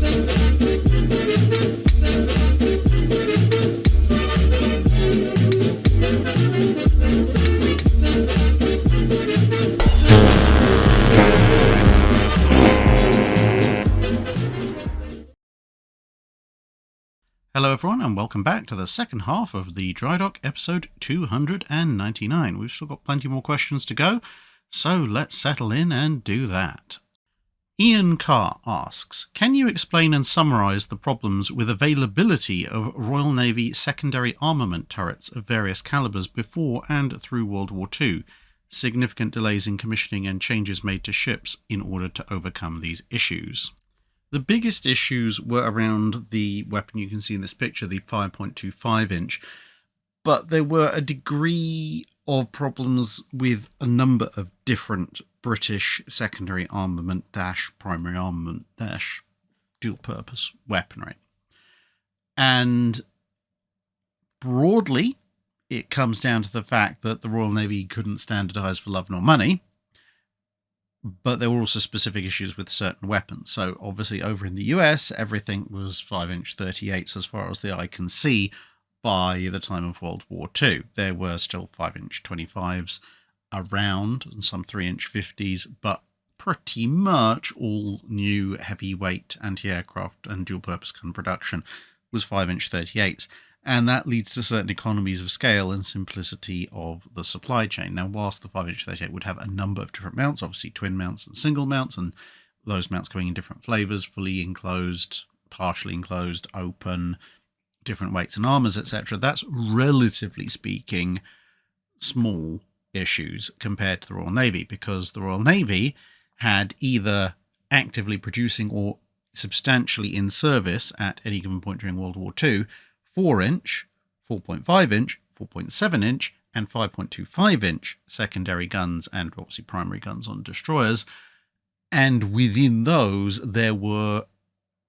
Hello everyone and welcome back to the second half of the Drydock episode 299. We've still got plenty more questions to go, so let's settle in and do that. Ian Carr asks, can you explain and summarise the problems with availability of Royal Navy secondary armament turrets of various calibres before and through World War II? Significant delays in commissioning and changes made to ships in order to overcome these issues. The biggest issues were around the weapon you can see in this picture, the 5.25 inch, but there were a degree of problems with a number of different British secondary armament -- primary armament -- dual purpose weaponry. And broadly, it comes down to the fact that the Royal Navy couldn't standardise for love nor money. But there were also specific issues with certain weapons. So obviously over in the US, everything was 5-inch 38s as far as the eye can see by the time of World War II. There were still 5-inch 25s around and some 3-inch 50s, but pretty much all new heavyweight anti-aircraft and dual-purpose gun production was 5-inch 38s. And that leads to certain economies of scale and simplicity of the supply chain. Now, whilst the 5-inch 38 would have a number of different mounts, obviously twin mounts and single mounts, and those mounts coming in different flavours, fully enclosed, partially enclosed, open, different weights and armours, etc., that's relatively speaking small issues compared to the Royal Navy, because the Royal Navy had either actively producing or substantially in service at any given point during World War II 4-inch, 4.5-inch, 4.7-inch, and 5.25-inch secondary guns and obviously primary guns on destroyers. And within those, there were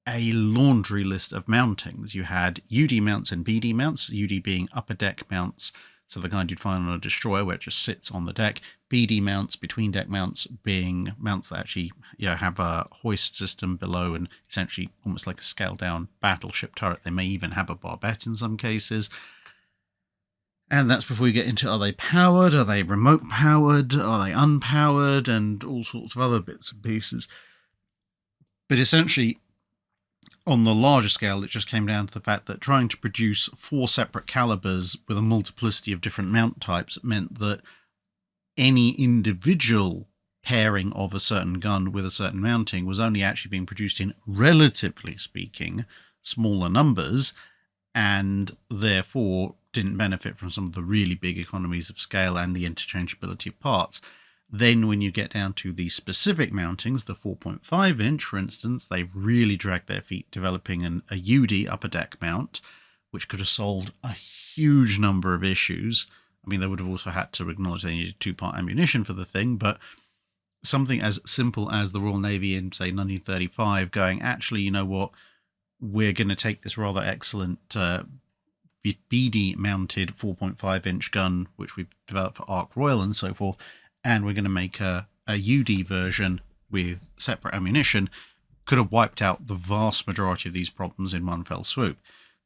a laundry list of mountings. You had UD mounts and BD mounts, UD being upper deck mounts, so the kind you'd find on a destroyer where it just sits on the deck. BD mounts, between deck mounts, being mounts that actually have a hoist system below and essentially almost like a scaled down battleship turret. They may even have a barbette in some cases. And that's before you get into, are they powered? Are they remote powered? Are they unpowered? And all sorts of other bits and pieces. But essentially, on the larger scale, it just came down to the fact that trying to produce 4 separate calibers with a multiplicity of different mount types meant that any individual pairing of a certain gun with a certain mounting was only actually being produced in, relatively speaking, smaller numbers, and therefore didn't benefit from some of the really big economies of scale and the interchangeability of parts. Then when you get down to the specific mountings, the 4.5-inch, for instance, they really dragged their feet developing a UD upper deck mount, which could have solved a huge number of issues. I mean, they would have also had to acknowledge they needed 2-part ammunition for the thing, but something as simple as the Royal Navy in, say, 1935 going, actually, you know what, we're going to take this rather excellent BD-mounted 4.5-inch gun, which we've developed for Ark Royal and so forth, and we're going to make a UD version with separate ammunition, could have wiped out the vast majority of these problems in one fell swoop.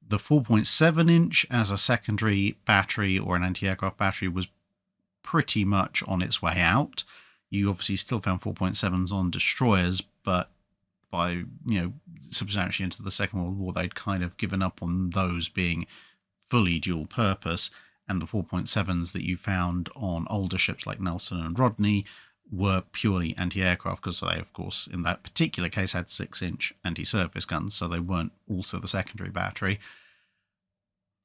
The 4.7-inch as a secondary battery or an anti-aircraft battery was pretty much on its way out. You obviously still found 4.7s on destroyers, but by, substantially into the Second World War, they'd kind of given up on those being fully dual purpose. And the 4.7s that you found on older ships like Nelson and Rodney were purely anti-aircraft, because they, of course, in that particular case had 6-inch anti-surface guns, so they weren't also the secondary battery.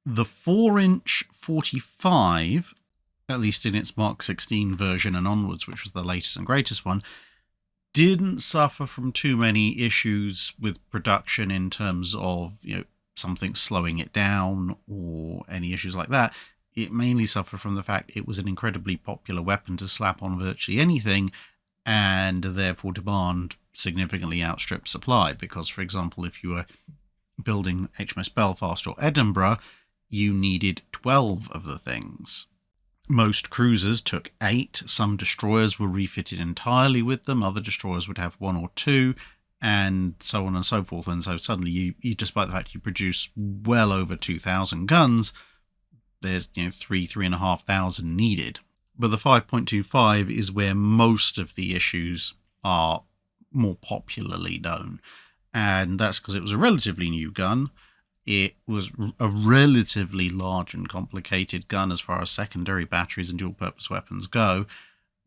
The 4-inch 45, at least in its Mark 16 version and onwards, which was the latest and greatest one, didn't suffer from too many issues with production in terms of, something slowing it down or any issues like that. It mainly suffered from the fact it was an incredibly popular weapon to slap on virtually anything, and therefore demand significantly outstrip supply. Because, for example, if you were building HMS Belfast or Edinburgh, you needed 12 of the things. Most cruisers took 8. Some destroyers were refitted entirely with them. Other destroyers would have 1 or 2. and so on and so forth. And so suddenly, you despite the fact you produce well over 2,000 guns, there's 3,500 needed. But the 5.25 is where most of the issues are more popularly known, and that's because it was a relatively new gun. It was a relatively large and complicated gun as far as secondary batteries and dual-purpose weapons go.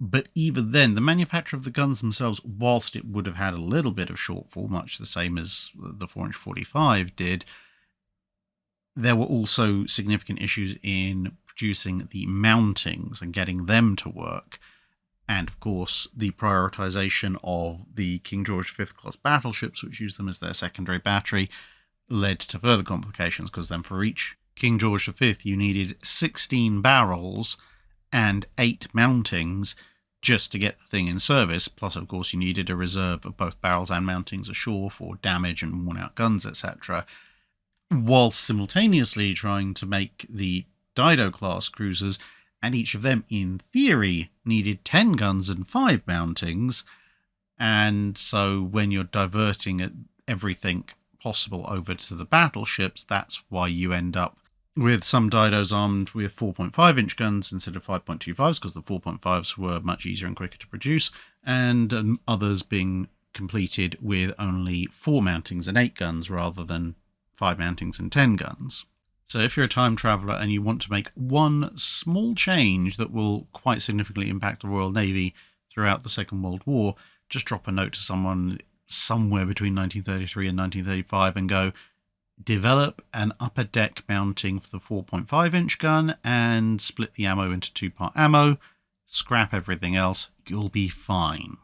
But even then, the manufacture of the guns themselves, whilst it would have had a little bit of shortfall, much the same as the 4-inch 45 did, there were also significant issues in producing the mountings and getting them to work. And of course, the prioritization of the King George V class battleships, which used them as their secondary battery, led to further complications, because then for each King George V, you needed 16 barrels and 8 mountings just to get the thing in service. Plus, of course, you needed a reserve of both barrels and mountings ashore for damage and worn-out guns, etc., whilst simultaneously trying to make the Dido-class cruisers, and each of them, in theory, needed 10 guns and 5 mountings. And so when you're diverting everything possible over to the battleships, that's why you end up with some Didos armed with 4.5-inch guns instead of 5.25s, because the 4.5s were much easier and quicker to produce, and others being completed with only 4 mountings and 8 guns rather than 5 mountings and 10 guns. So if you're a time traveller and you want to make one small change that will quite significantly impact the Royal Navy throughout the Second World War, just drop a note to someone somewhere between 1933 and 1935 and go, develop an upper deck mounting for the 4.5-inch gun and split the ammo into 2-part ammo, scrap everything else, you'll be fine.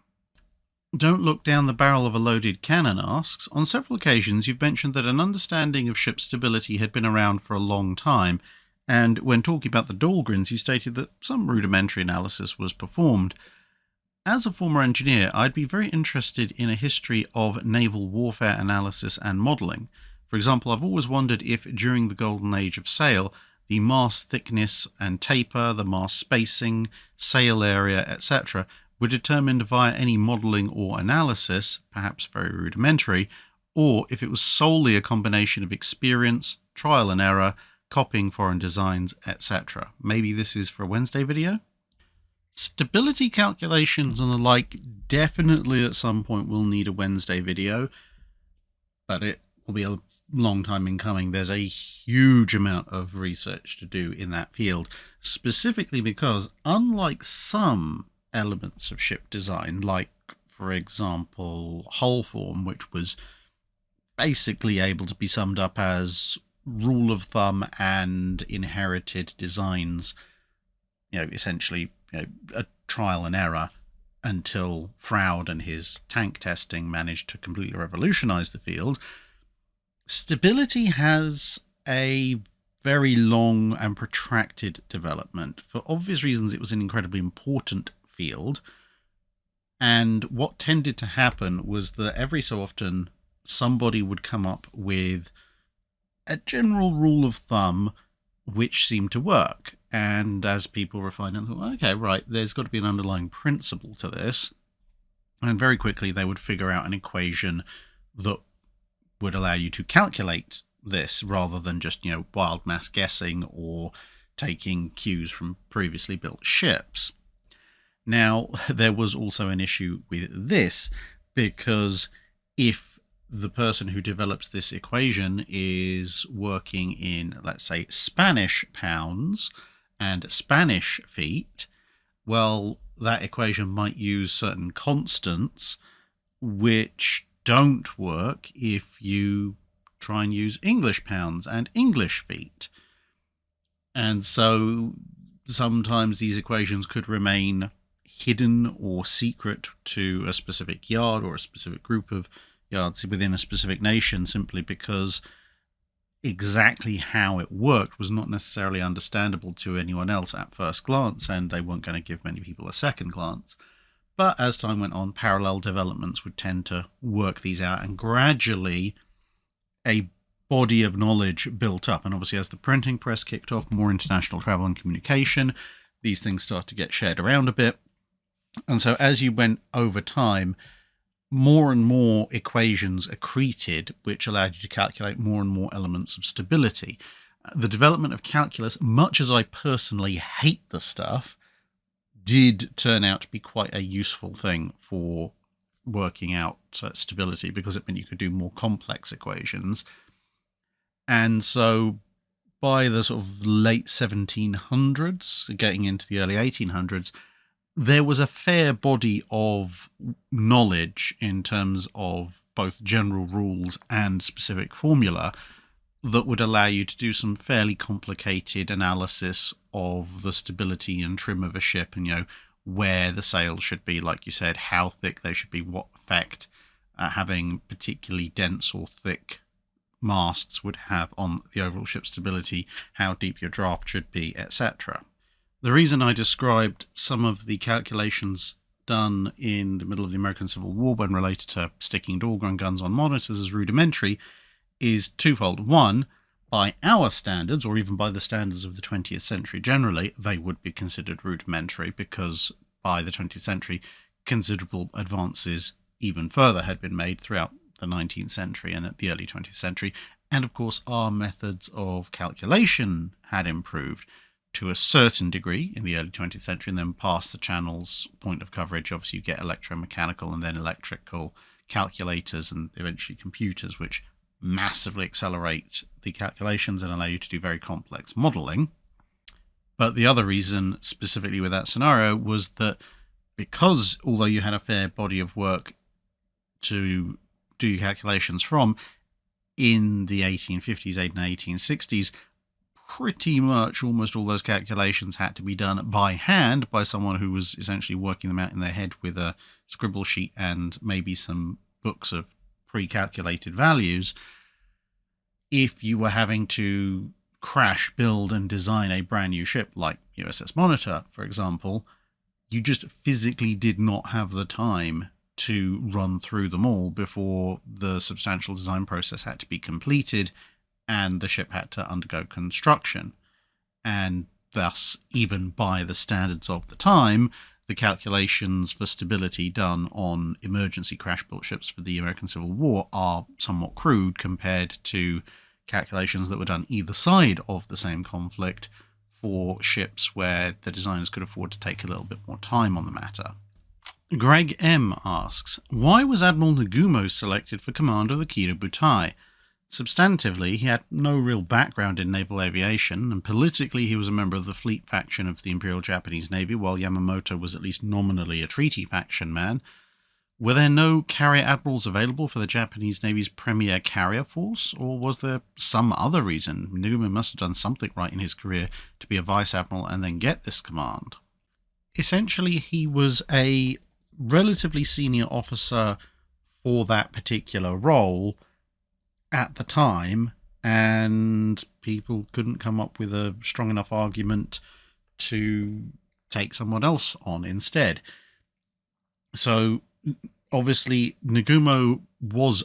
Don't look down the barrel of a loaded cannon asks, on several occasions you've mentioned that an understanding of ship stability had been around for a long time, and when talking about the Dahlgrens you stated that some rudimentary analysis was performed. As a former engineer, I'd be very interested in a history of naval warfare analysis and modelling. For example, I've always wondered if during the golden age of sail, the mast thickness and taper, the mast spacing, sail area, etc., were determined via any modelling or analysis, perhaps very rudimentary, or if it was solely a combination of experience, trial and error, copying foreign designs, etc. Maybe this is for a Wednesday video? Stability calculations and the like definitely at some point will need a Wednesday video, but it will be a long time in coming. There's a huge amount of research to do in that field, specifically because unlike some elements of ship design, like for example hull form, which was basically able to be summed up as rule of thumb and inherited designs, essentially a trial and error, until Froude and his tank testing managed to completely revolutionize the field. Stability has a very long and protracted development. For obvious reasons, it was an incredibly important field, and what tended to happen was that every so often somebody would come up with a general rule of thumb which seemed to work, and as people refined it, thought, okay, right, there's got to be an underlying principle to this, and very quickly they would figure out an equation that would allow you to calculate this rather than just wild mass guessing or taking cues from previously built ships. Now, there was also an issue with this, because if the person who develops this equation is working in, let's say, Spanish pounds and Spanish feet, well, that equation might use certain constants which don't work if you try and use English pounds and English feet. And so sometimes these equations could remain hidden or secret to a specific yard or a specific group of yards within a specific nation, simply because exactly how it worked was not necessarily understandable to anyone else at first glance, and they weren't going to give many people a second glance. But as time went on, parallel developments would tend to work these out, and gradually a body of knowledge built up. And obviously, as the printing press kicked off, more international travel and communication, these things start to get shared around a bit. And so as you went over time, more and more equations accreted, which allowed you to calculate more and more elements of stability. The development of calculus, much as I personally hate the stuff, did turn out to be quite a useful thing for working out stability, because it meant you could do more complex equations. And so by the sort of late 1700s, getting into the early 1800s, there was a fair body of knowledge in terms of both general rules and specific formula that would allow you to do some fairly complicated analysis of the stability and trim of a ship, and where the sails should be, like you said, how thick they should be, what effect having particularly dense or thick masts would have on the overall ship stability, how deep your draft should be, etc. The reason I described some of the calculations done in the middle of the American Civil War when related to sticking Dahlgren guns on monitors as rudimentary is twofold. One, by our standards, or even by the standards of the 20th century generally, they would be considered rudimentary, because by the 20th century, considerable advances even further had been made throughout the 19th century and at the early 20th century. And of course, our methods of calculation had improved to a certain degree in the early 20th century, and then past the Channel's point of coverage, obviously you get electromechanical and then electrical calculators and eventually computers, which massively accelerate the calculations and allow you to do very complex modelling. But the other reason specifically with that scenario was that because although you had a fair body of work to do calculations from in the 1850s and 1860s, pretty much almost all those calculations had to be done by hand by someone who was essentially working them out in their head with a scribble sheet and maybe some books of pre-calculated values. If you were having to crash, build, and design a brand new ship like USS Monitor, for example, you just physically did not have the time to run through them all before the substantial design process had to be completed and the ship had to undergo construction. And thus, even by the standards of the time, the calculations for stability done on emergency crash-built ships for the American Civil War are somewhat crude compared to calculations that were done either side of the same conflict for ships where the designers could afford to take a little bit more time on the matter. Greg M. asks, why was Admiral Nagumo selected for command of the Kido Butai? Substantively, he had no real background in naval aviation, and politically he was a member of the fleet faction of the Imperial Japanese Navy, while Yamato was at least nominally a treaty faction man. Were there no carrier admirals available for the Japanese Navy's premier carrier force, or was there some other reason? Nagumo must have done something right in his career to be a vice admiral and then get this command. Essentially, he was a relatively senior officer for that particular role at the time, and people couldn't come up with a strong enough argument to take someone else on instead. So obviously Nagumo was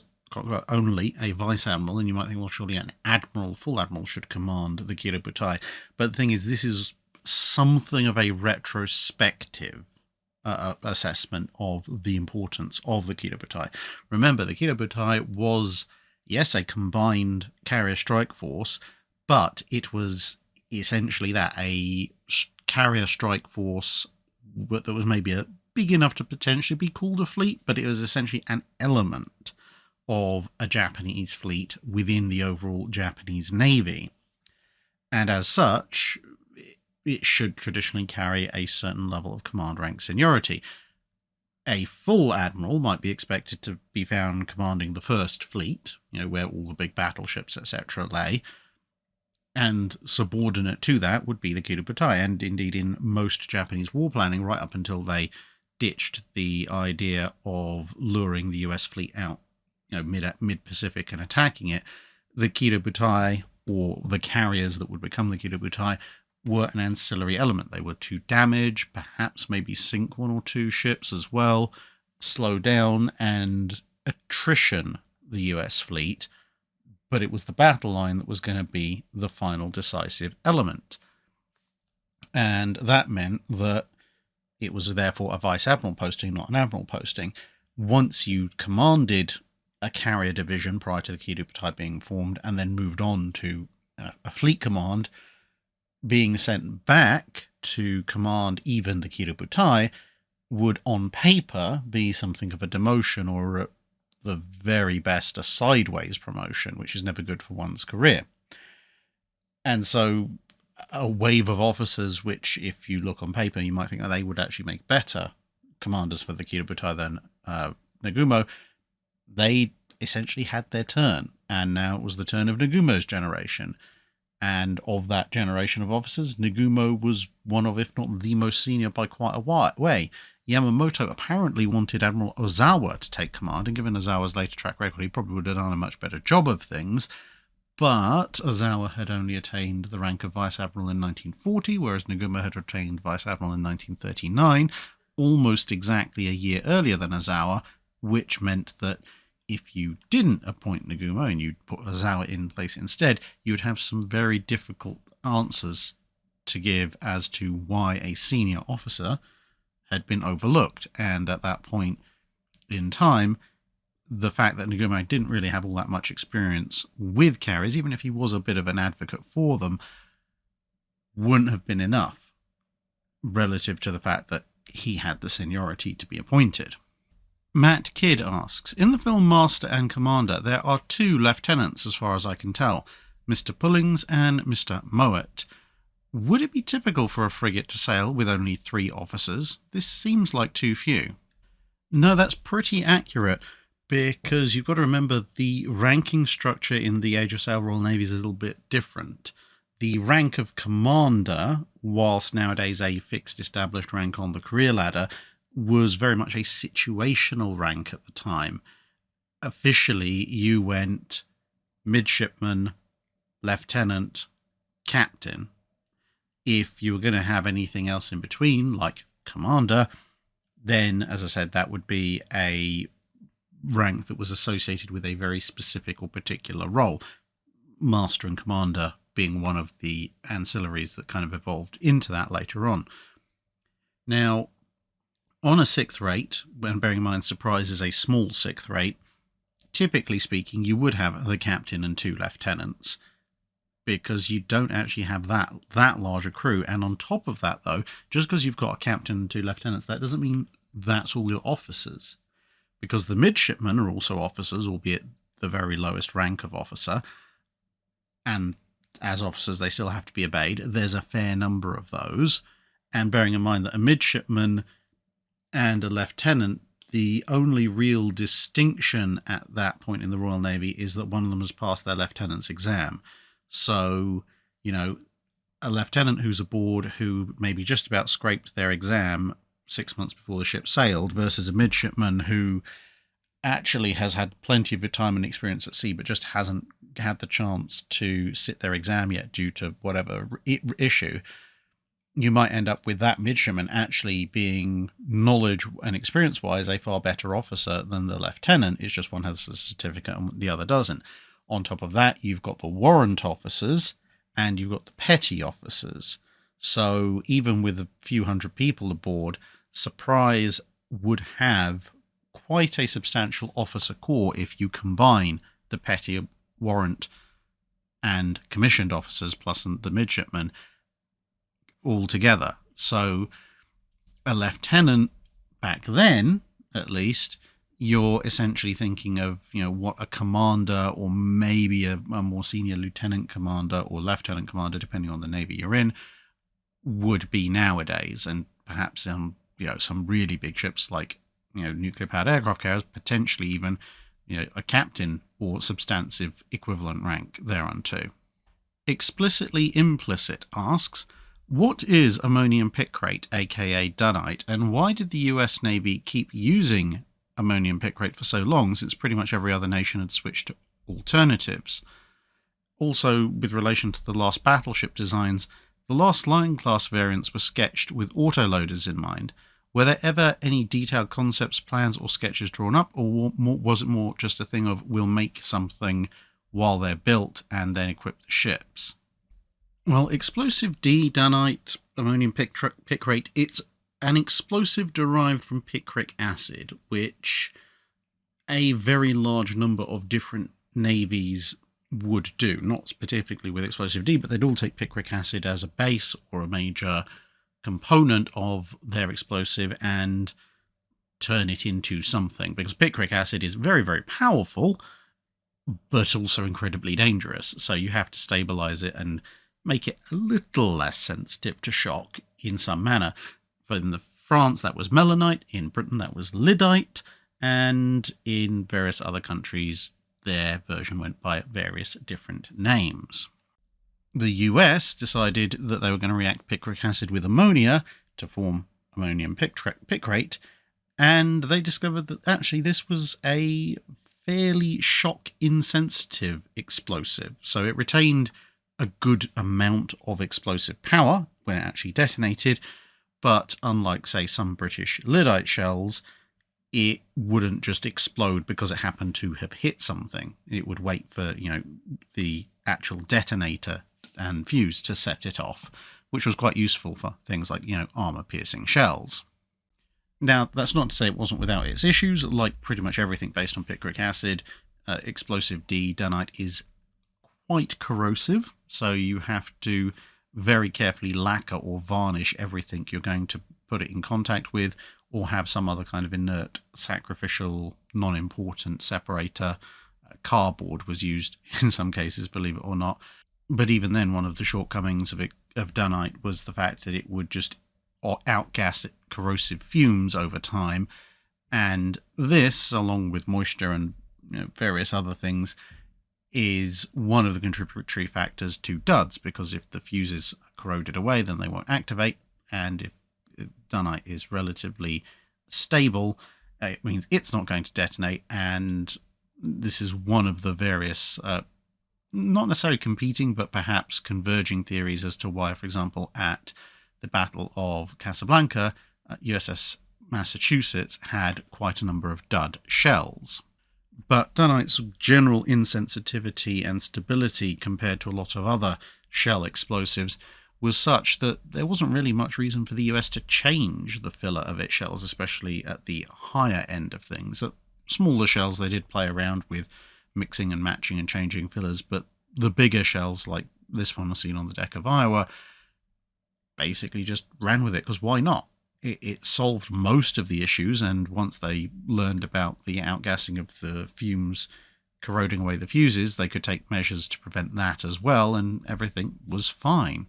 only a vice admiral, and you might think, well, surely an admiral, full admiral, should command the Kido Butai. But the thing is, this is something of a retrospective assessment of the importance of the Kido Butai. Remember, the Kido Butai was, yes, a combined carrier strike force, but it was essentially that, a carrier strike force that was maybe big enough to potentially be called a fleet, but it was essentially an element of a Japanese fleet within the overall Japanese Navy. And as such, it should traditionally carry a certain level of command rank seniority. A full admiral might be expected to be found commanding the first fleet, where all the big battleships, etc. lay, and subordinate to that would be the Kido Butai. And indeed, in most Japanese war planning, right up until they ditched the idea of luring the US fleet out, mid-Pacific and attacking it, the Kido Butai, or the carriers that would become the Kido Butai, were an ancillary element. They were to damage, perhaps maybe sink one or two ships as well, slow down and attrition the US fleet, but it was the battle line that was going to be the final decisive element. And that meant that it was therefore a vice admiral posting, not an admiral posting. once you commanded a carrier division prior to the Kido Butai being formed and then moved on to a fleet command, being sent back to command even the Kido Butai would on paper be something of a demotion, or at the very best a sideways promotion, which is never good for one's career. And so a wave of officers, which if you look on paper you might think they would actually make better commanders for the Kido Butai than Nagumo, they essentially had their turn, and now it was the turn of Nagumo's generation. And of that generation of officers, Nagumo was one of, if not the most senior by quite a way. Yamato apparently wanted Admiral Ozawa to take command, and given Ozawa's later track record, he probably would have done a much better job of things. But Ozawa had only attained the rank of Vice Admiral in 1940, whereas Nagumo had attained Vice Admiral in 1939, almost exactly a year earlier than Ozawa, which meant that if you didn't appoint Nagumo and you put Ozawa in place instead, you would have some very difficult answers to give as to why a senior officer had been overlooked. And at that point in time, the fact that Nagumo didn't really have all that much experience with carriers, even if he was a bit of an advocate for them, wouldn't have been enough relative to the fact that he had the seniority to be appointed. Matt Kidd asks, in the film Master and Commander, there are 2 lieutenants as far as I can tell, Mr. Pullings and Mr. Mowett. Would it be typical for a frigate to sail with only 3 officers? This seems like too few. No, that's pretty accurate, because you've got to remember the ranking structure in the Age of Sail Royal Navy is a little bit different. The rank of Commander, whilst nowadays a fixed established rank on the career ladder, was very much a situational rank at the time. Officially, you went midshipman, lieutenant, captain. If you were going to have anything else in between, like commander, then, as I said, that would be a rank that was associated with a very specific or particular role. Master and commander being one of the ancillaries that kind of evolved into that later on. Now, on a 6th rate, when bearing in mind Surprise is a small 6th rate, typically speaking, you would have the captain and 2 lieutenants, because you don't actually have that large a crew. And on top of that, though, just because you've got a captain and 2 lieutenants, that doesn't mean that's all your officers, because the midshipmen are also officers, albeit the very lowest rank of officer, and as officers they still have to be obeyed. There's a fair number of those, and bearing in mind that a midshipman and a lieutenant, the only real distinction at that point in the Royal Navy is that one of them has passed their lieutenant's exam. So, a lieutenant who's aboard who maybe just about scraped their exam 6 months before the ship sailed, versus a midshipman who actually has had plenty of time and experience at sea but just hasn't had the chance to sit their exam yet due to whatever issue. You might end up with that midshipman actually being knowledge and experience-wise a far better officer than the lieutenant. It's just one has the certificate and the other doesn't. On top of that, you've got the warrant officers and you've got the petty officers. So even with a few hundred people aboard, Surprise would have quite a substantial officer corps if you combine the petty, warrant, and commissioned officers plus the midshipmen all together. So a lieutenant back then, at least, you're essentially thinking of, what a commander or maybe a more senior lieutenant commander or lieutenant commander, depending on the navy you're in, would be nowadays. And perhaps on, some really big ships like, nuclear powered aircraft carriers, potentially even, a captain or substantive equivalent rank thereunto. Explicitly Implicit asks, what is Ammonium Picrate, a.k.a. Dunnite, and why did the US Navy keep using Ammonium Picrate for so long, since pretty much every other nation had switched to alternatives? Also, with relation to the last battleship designs, the last Lion class variants were sketched with autoloaders in mind. Were there ever any detailed concepts, plans, or sketches drawn up, or was it more just a thing of we'll make something while they're built and then equip the ships? Well, Explosive D, Dunnite, Ammonium Picrate, it's an explosive derived from picric acid, which a very large number of different navies would do, not specifically with explosive D, but they'd all take picric acid as a base or a major component of their explosive and turn it into something, because picric acid is very, very powerful, but also incredibly dangerous. So you have to stabilize it and make it a little less sensitive to shock in some manner. In France, that was melanite. In Britain, that was lyddite. And in various other countries, their version went by various different names. The US decided that they were going to react picric acid with ammonia to form ammonium picrate, and they discovered that actually this was a fairly shock-insensitive explosive. So it retained a good amount of explosive power when it actually detonated, but unlike, say, some British lyddite shells, it wouldn't just explode because it happened to have hit something. It would wait for, the actual detonator and fuse to set it off, which was quite useful for things like, armor-piercing shells. Now, that's not to say it wasn't without its issues. Like pretty much everything based on picric acid, explosive D, Dunnite, is quite corrosive, so you have to very carefully lacquer or varnish everything you're going to put it in contact with, or have some other kind of inert, sacrificial, non-important separator. Cardboard was used in some cases, believe it or not. But even then, one of the shortcomings of Dunnite was the fact that it would just outgas corrosive fumes over time. And this, along with moisture and various other things, is one of the contributory factors to duds, because if the fuses are corroded away, then they won't activate. And if Dunnite is relatively stable, it means it's not going to detonate. And this is one of the various, not necessarily competing, but perhaps converging theories as to why, for example, at the Battle of Casablanca, USS Massachusetts had quite a number of dud shells. But Dunnite's general insensitivity and stability compared to a lot of other shell explosives was such that there wasn't really much reason for the US to change the filler of its shells, especially at the higher end of things. At smaller shells, they did play around with mixing and matching and changing fillers, but the bigger shells, like this one was seen on the deck of Iowa, basically just ran with it, because why not? It solved most of the issues, and once they learned about the outgassing of the fumes corroding away the fuses, they could take measures to prevent that as well, and everything was fine.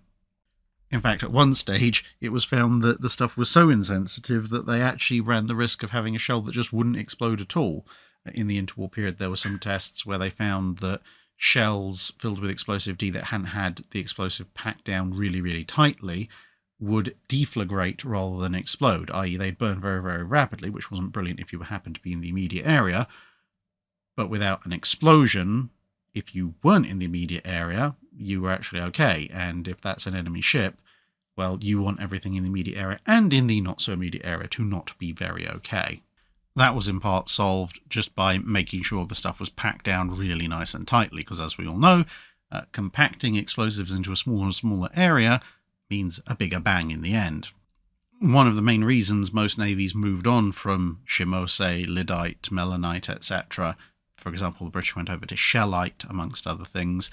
In fact, at one stage, it was found that the stuff was so insensitive that they actually ran the risk of having a shell that just wouldn't explode at all. In the interwar period, there were some tests where they found that shells filled with explosive D that hadn't had the explosive packed down really, really tightly would deflagrate rather than explode, i.e. they'd burn very, very rapidly, which wasn't brilliant if you happened to be in the immediate area. But without an explosion, if you weren't in the immediate area, you were actually okay. And if that's an enemy ship, well, you want everything in the immediate area and in the not-so-immediate area to not be very okay. That was in part solved just by making sure the stuff was packed down really nice and tightly, because as we all know, compacting explosives into a smaller and smaller area means a bigger bang in the end. One of the main reasons most navies moved on from Shimose, lyddite, melanite, etc., for example, the British went over to shellite, amongst other things,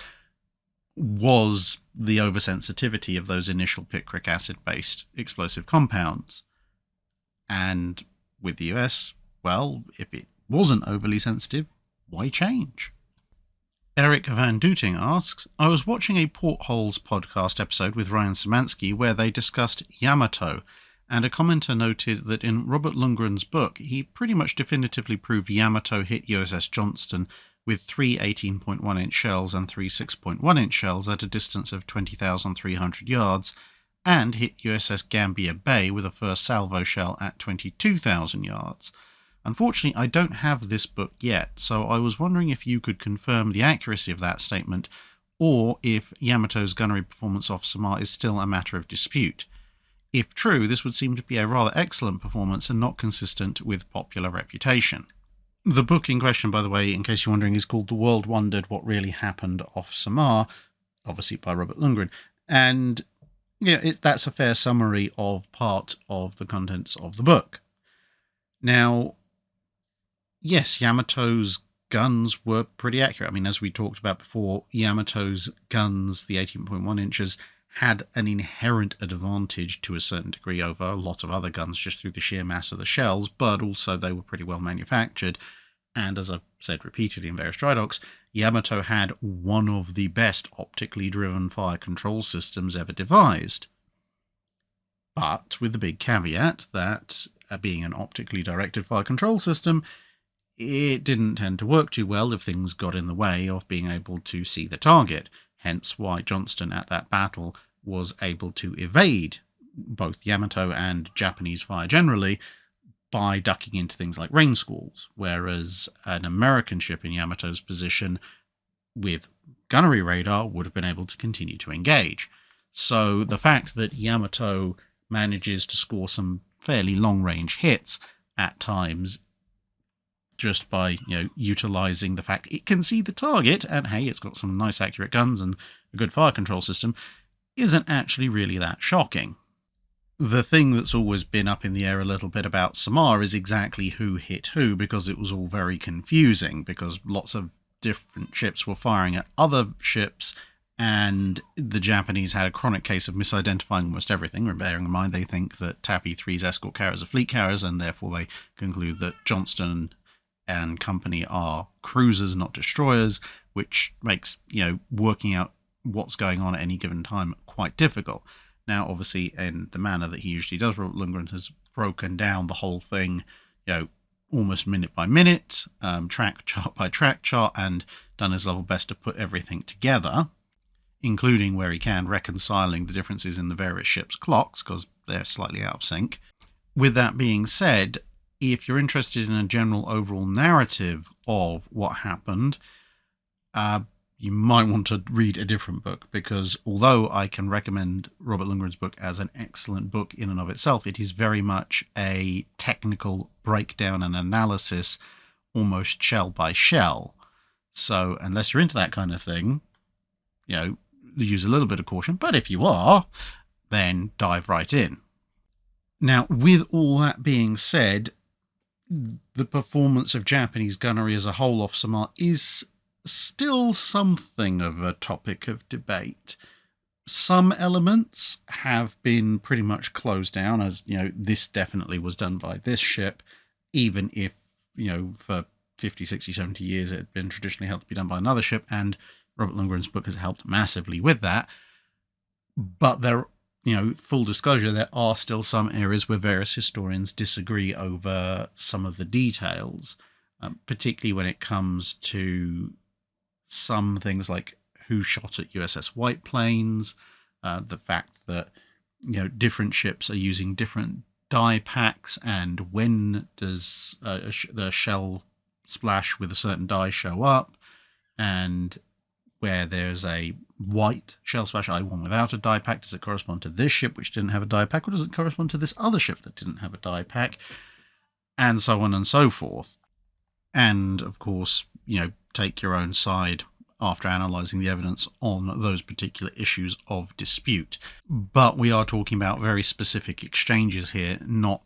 was the oversensitivity of those initial picric acid-based explosive compounds. And with the US, well, if it wasn't overly sensitive, why change? Eric Van Dooting asks, I was watching a Portholes podcast episode with Ryan Szymanski where they discussed Yamato, and a commenter noted that in Robert Lundgren's book, he pretty much definitively proved Yamato hit USS Johnston with 3 18.1-inch shells and 3 6.1-inch shells at a distance of 20,300 yards, and hit USS Gambier Bay with a first salvo shell at 22,000 yards. Unfortunately, I don't have this book yet, so I was wondering if you could confirm the accuracy of that statement, or if Yamato's gunnery performance off Samar is still a matter of dispute. If true, this would seem to be a rather excellent performance and not consistent with popular reputation. The book in question, by the way, in case you're wondering, is called The World Wondered What Really Happened Off Samar, obviously by Robert Lundgren, and that's a fair summary of part of the contents of the book. Now, yes, Yamato's guns were pretty accurate. I mean, as we talked about before, Yamato's guns, the 18.1 inches, had an inherent advantage to a certain degree over a lot of other guns just through the sheer mass of the shells, but also they were pretty well manufactured. And as I've said repeatedly in various Drydocks, Yamato had one of the best optically driven fire control systems ever devised. But with the big caveat that, being an optically directed fire control system, it didn't tend to work too well if things got in the way of being able to see the target. Hence why Johnston at that battle was able to evade both Yamato and Japanese fire generally by ducking into things like rain squalls, whereas an American ship in Yamato's position with gunnery radar would have been able to continue to engage. So the fact that Yamato manages to score some fairly long-range hits at times just by utilizing the fact it can see the target, and hey, it's got some nice accurate guns and a good fire control system, isn't actually really that shocking. The thing that's always been up in the air a little bit about Samar is exactly who hit who, because it was all very confusing, because lots of different ships were firing at other ships, and the Japanese had a chronic case of misidentifying almost everything, bearing in mind they think that Taffy 3's escort carriers are fleet carriers, and therefore they conclude that Johnston and company are cruisers, not destroyers, which makes, working out what's going on at any given time quite difficult. Now, obviously, in the manner that he usually does, Robert Lundgren has broken down the whole thing, almost minute by minute, track chart by track chart, and done his level best to put everything together, including where he can, reconciling the differences in the various ships' clocks, because they're slightly out of sync. With that being said, if you're interested in a general overall narrative of what happened, you might want to read a different book, because although I can recommend Robert Lundgren's book as an excellent book in and of itself, it is very much a technical breakdown and analysis, almost shell by shell. So unless you're into that kind of thing, use a little bit of caution. But if you are, then dive right in. Now, with all that being said, the performance of Japanese gunnery as a whole off Samar is still something of a topic of debate. Some elements have been pretty much closed down, as this definitely was done by this ship, even if for 50, 60, 70 years it had been traditionally held to be done by another ship, and Robert Lundgren's book has helped massively with that. But there, full disclosure, there are still some areas where various historians disagree over some of the details, particularly when it comes to some things like who shot at USS White Plains, the fact that different ships are using different die packs, and when does the shell splash with a certain die show up, and where there's a white shell splash, one without a die pack, does it correspond to this ship which didn't have a die pack, or does it correspond to this other ship that didn't have a die pack, and so on and so forth. And of course, take your own side after analysing the evidence on those particular issues of dispute. But we are talking about very specific exchanges here, not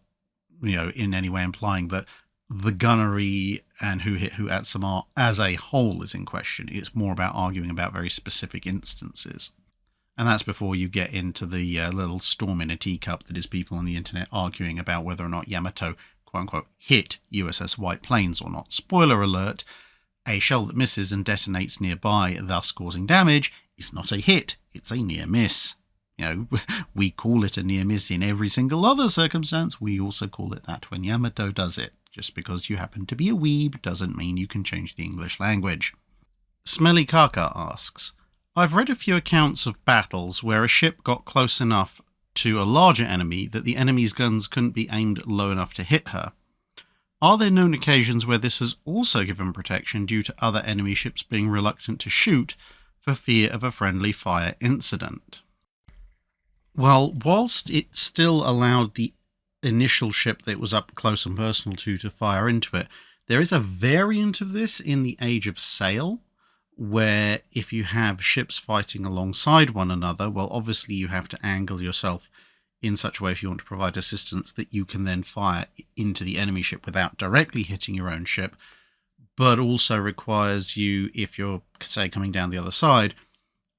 in any way implying that the gunnery and who hit who at Samar as a whole is in question. It's more about arguing about very specific instances. And that's before you get into the little storm in a teacup that is people on the internet arguing about whether or not Yamato, quote-unquote, hit USS White Plains or not. Spoiler alert, a shell that misses and detonates nearby, thus causing damage, is not a hit, it's a near miss. We call it a near miss in every single other circumstance. We also call it that when Yamato does it. Just because you happen to be a weeb doesn't mean you can change the English language. Smelly Kaka asks, I've read a few accounts of battles where a ship got close enough to a larger enemy that the enemy's guns couldn't be aimed low enough to hit her. Are there known occasions where this has also given protection due to other enemy ships being reluctant to shoot for fear of a friendly fire incident? Well, whilst it still allowed the initial ship that was up close and personal to fire into it, there is a variant of this in the Age of Sail, where if you have ships fighting alongside one another, well, obviously you have to angle yourself in such a way if you want to provide assistance that you can then fire into the enemy ship without directly hitting your own ship, but also requires you, if you're, say, coming down the other side,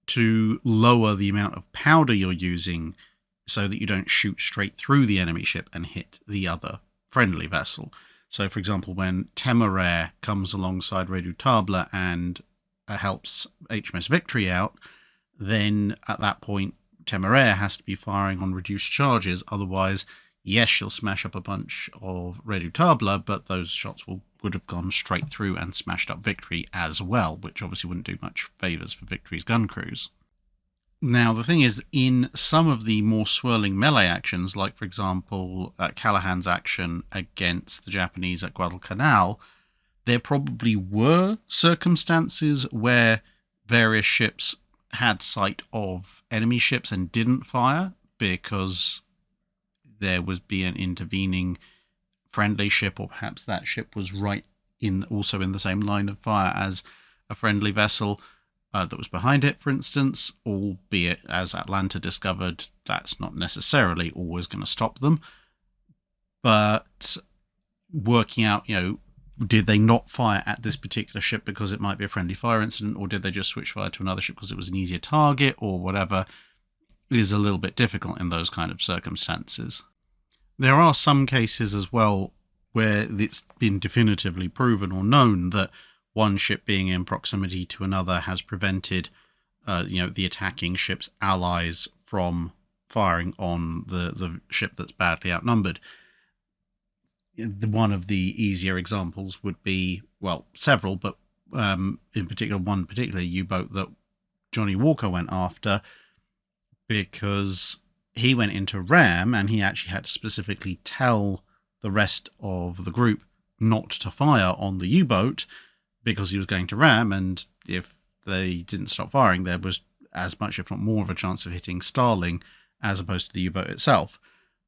to lower the amount of powder you're using so that you don't shoot straight through the enemy ship and hit the other friendly vessel. So, for example, when Temeraire comes alongside Redoutable and helps HMS Victory out, then at that point Temeraire has to be firing on reduced charges. Otherwise, yes, she'll smash up a bunch of Redoutable, but those shots would have gone straight through and smashed up Victory as well, which obviously wouldn't do much favours for Victory's gun crews. Now, the thing is, in some of the more swirling melee actions, like, for example, Callahan's action against the Japanese at Guadalcanal, there probably were circumstances where various ships had sight of enemy ships and didn't fire because there would be an intervening friendly ship, or perhaps that ship was also in the same line of fire as a friendly vessel that was behind it, for instance, albeit, as Atlanta discovered, that's not necessarily always going to stop them. But working out, did they not fire at this particular ship because it might be a friendly fire incident, or did they just switch fire to another ship because it was an easier target, or whatever, is a little bit difficult in those kind of circumstances. There are some cases as well where it's been definitively proven or known that one ship being in proximity to another has prevented the attacking ship's allies from firing on the ship that's badly outnumbered. One of the easier examples would be, well, several, but in particular, one particular U-boat that Johnny Walker went after, because he went into ram and he actually had to specifically tell the rest of the group not to fire on the U-boat because he was going to ram, and if they didn't stop firing, there was as much, if not more, of a chance of hitting Starling as opposed to the U-boat itself,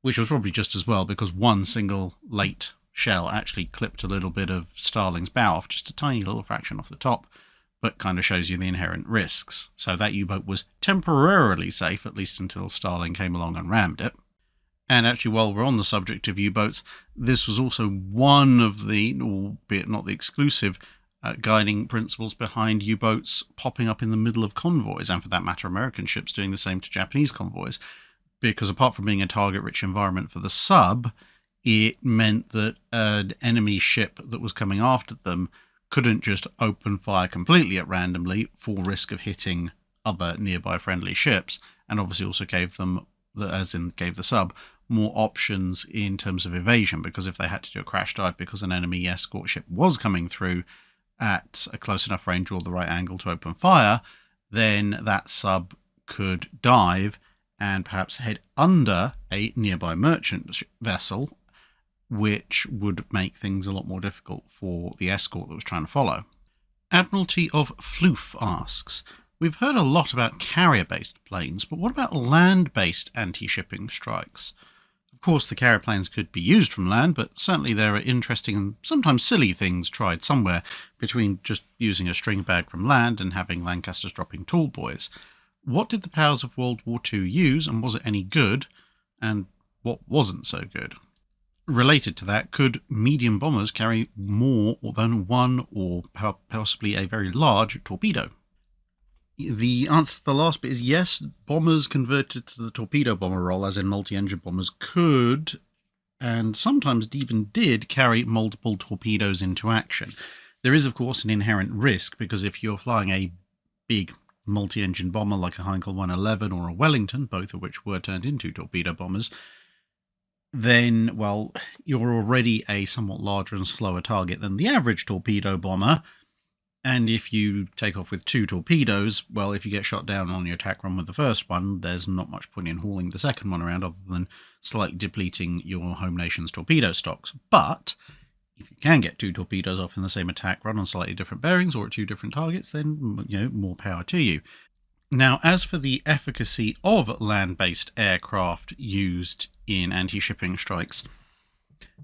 which was probably just as well, because one single late shell actually clipped a little bit of Starling's bow off, just a tiny little fraction off the top, but kind of shows you the inherent risks. So that U-boat was temporarily safe, at least until Starling came along and rammed it. And actually, while we're on the subject of U-boats, this was also one of the, albeit not the exclusive, guiding principles behind U-boats popping up in the middle of convoys, and for that matter, American ships doing the same to Japanese convoys. Because apart from being a target-rich environment for the sub, it meant that an enemy ship that was coming after them couldn't just open fire completely at randomly for risk of hitting other nearby friendly ships, and obviously also gave the sub more options in terms of evasion, because if they had to do a crash dive because an enemy escort ship was coming through at a close enough range or the right angle to open fire, then that sub could dive and perhaps head under a nearby merchant vessel, which would make things a lot more difficult for the escort that was trying to follow. Admiralty of Floof asks, we've heard a lot about carrier-based planes, but what about land-based anti-shipping strikes? Of course, the carrier planes could be used from land, but certainly there are interesting and sometimes silly things tried somewhere between just using a string bag from land and having Lancasters dropping tall boys. What did the powers of World War II use, and was it any good? And what wasn't so good? Related to that, could medium bombers carry more than one, or possibly a very large, torpedo? The answer to the last bit is yes. Bombers converted to the torpedo bomber role, as in multi-engine bombers, could, and sometimes even did, carry multiple torpedoes into action. There is, of course, an inherent risk, because if you're flying a big multi-engine bomber like a Heinkel 111 or a Wellington, both of which were turned into torpedo bombers, then, well, you're already a somewhat larger and slower target than the average torpedo bomber. And if you take off with two torpedoes, well, if you get shot down on your attack run with the first one, there's not much point in hauling the second one around other than slightly depleting your home nation's torpedo stocks. But if you can get two torpedoes off in the same attack run on slightly different bearings or at two different targets, then, more power to you. Now, as for the efficacy of land-based aircraft used in anti-shipping strikes,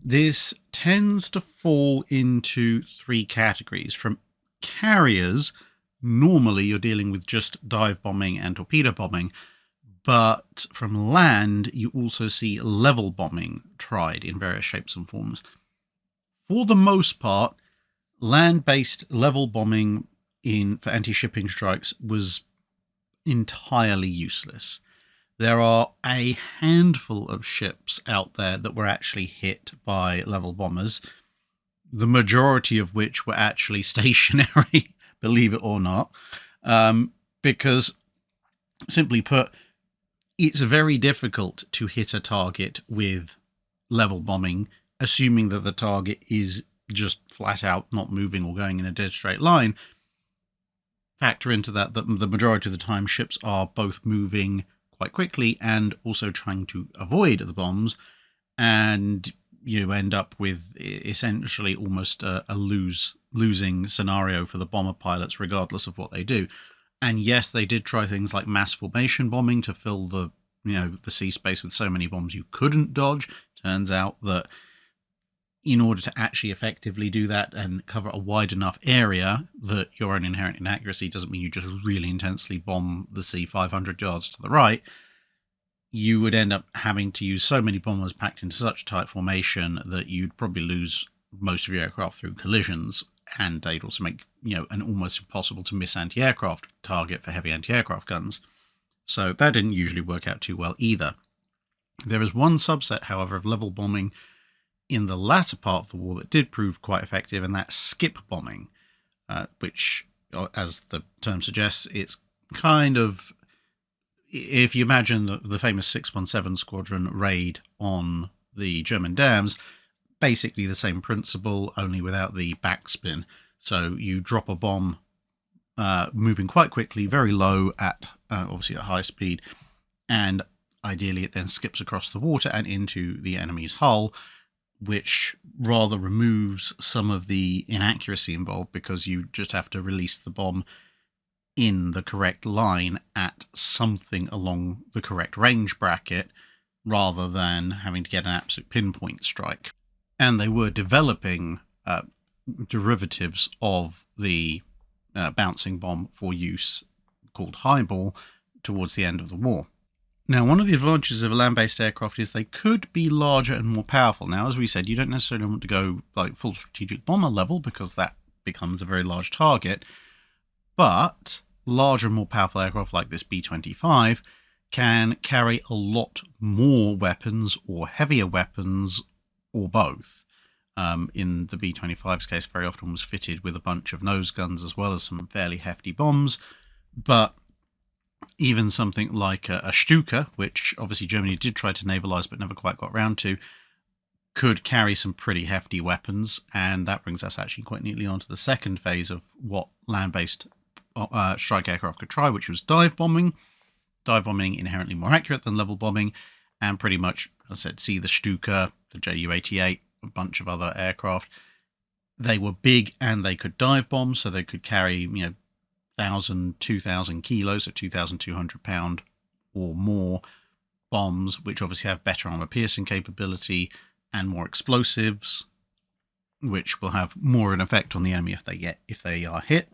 this tends to fall into three categories, from carriers normally you're dealing with just dive bombing and torpedo bombing, but from land you also see level bombing tried in various shapes and forms. For the most part, land-based level bombing for anti-shipping strikes was entirely useless. There are a handful of ships out there that were actually hit by level bombers, the majority of which were actually stationary, believe it or not, because, simply put, it's very difficult to hit a target with level bombing, assuming that the target is just flat out not moving or going in a dead straight line. Factor into that the majority of the time ships are both moving quite quickly and also trying to avoid the bombs, and you end up with essentially almost a losing scenario for the bomber pilots, regardless of what they do. And yes, they did try things like mass formation bombing to fill the sea space with so many bombs you couldn't dodge. Turns out that in order to actually effectively do that and cover a wide enough area, that your own inherent inaccuracy doesn't mean you just really intensely bomb the sea 500 yards to the right. You would end up having to use so many bombers packed into such tight formation that you'd probably lose most of your aircraft through collisions, and they'd also make an almost impossible to miss anti-aircraft target for heavy anti-aircraft guns. So that didn't usually work out too well either. There is one subset, however, of level bombing in the latter part of the war that did prove quite effective, and that's skip bombing, which, as the term suggests, it's kind of, if you imagine the famous 617 Squadron raid on the German dams, basically the same principle, only without the backspin. So you drop a bomb moving quite quickly, very low at obviously at high speed, and ideally it then skips across the water and into the enemy's hull, which rather removes some of the inaccuracy involved, because you just have to release the bomb in the correct line at something along the correct range bracket, rather than having to get an absolute pinpoint strike. And they were developing derivatives of the bouncing bomb for use, called highball, towards the end of the war. Now, one of the advantages of a land-based aircraft is they could be larger and more powerful. Now, as we said, you don't necessarily want to go like full strategic bomber level, because that becomes a very large target. But larger and more powerful aircraft like this B-25 can carry a lot more weapons, or heavier weapons, or both. In the B-25's case, very often was fitted with a bunch of nose guns as well as some fairly hefty bombs. But even something like a Stuka, which obviously Germany did try to navalize but never quite got around to, could carry some pretty hefty weapons. And that brings us actually quite neatly onto the second phase of what land-based strike aircraft could try, which was dive bombing. Dive bombing inherently more accurate than level bombing, and pretty much, as I said, see the Stuka, the Ju-88, a bunch of other aircraft. They were big and they could dive bomb, so they could carry 1,000, 2,000 kilos, so 2,200 pound or more bombs, which obviously have better armor piercing capability and more explosives, which will have more an effect on the enemy if they are hit.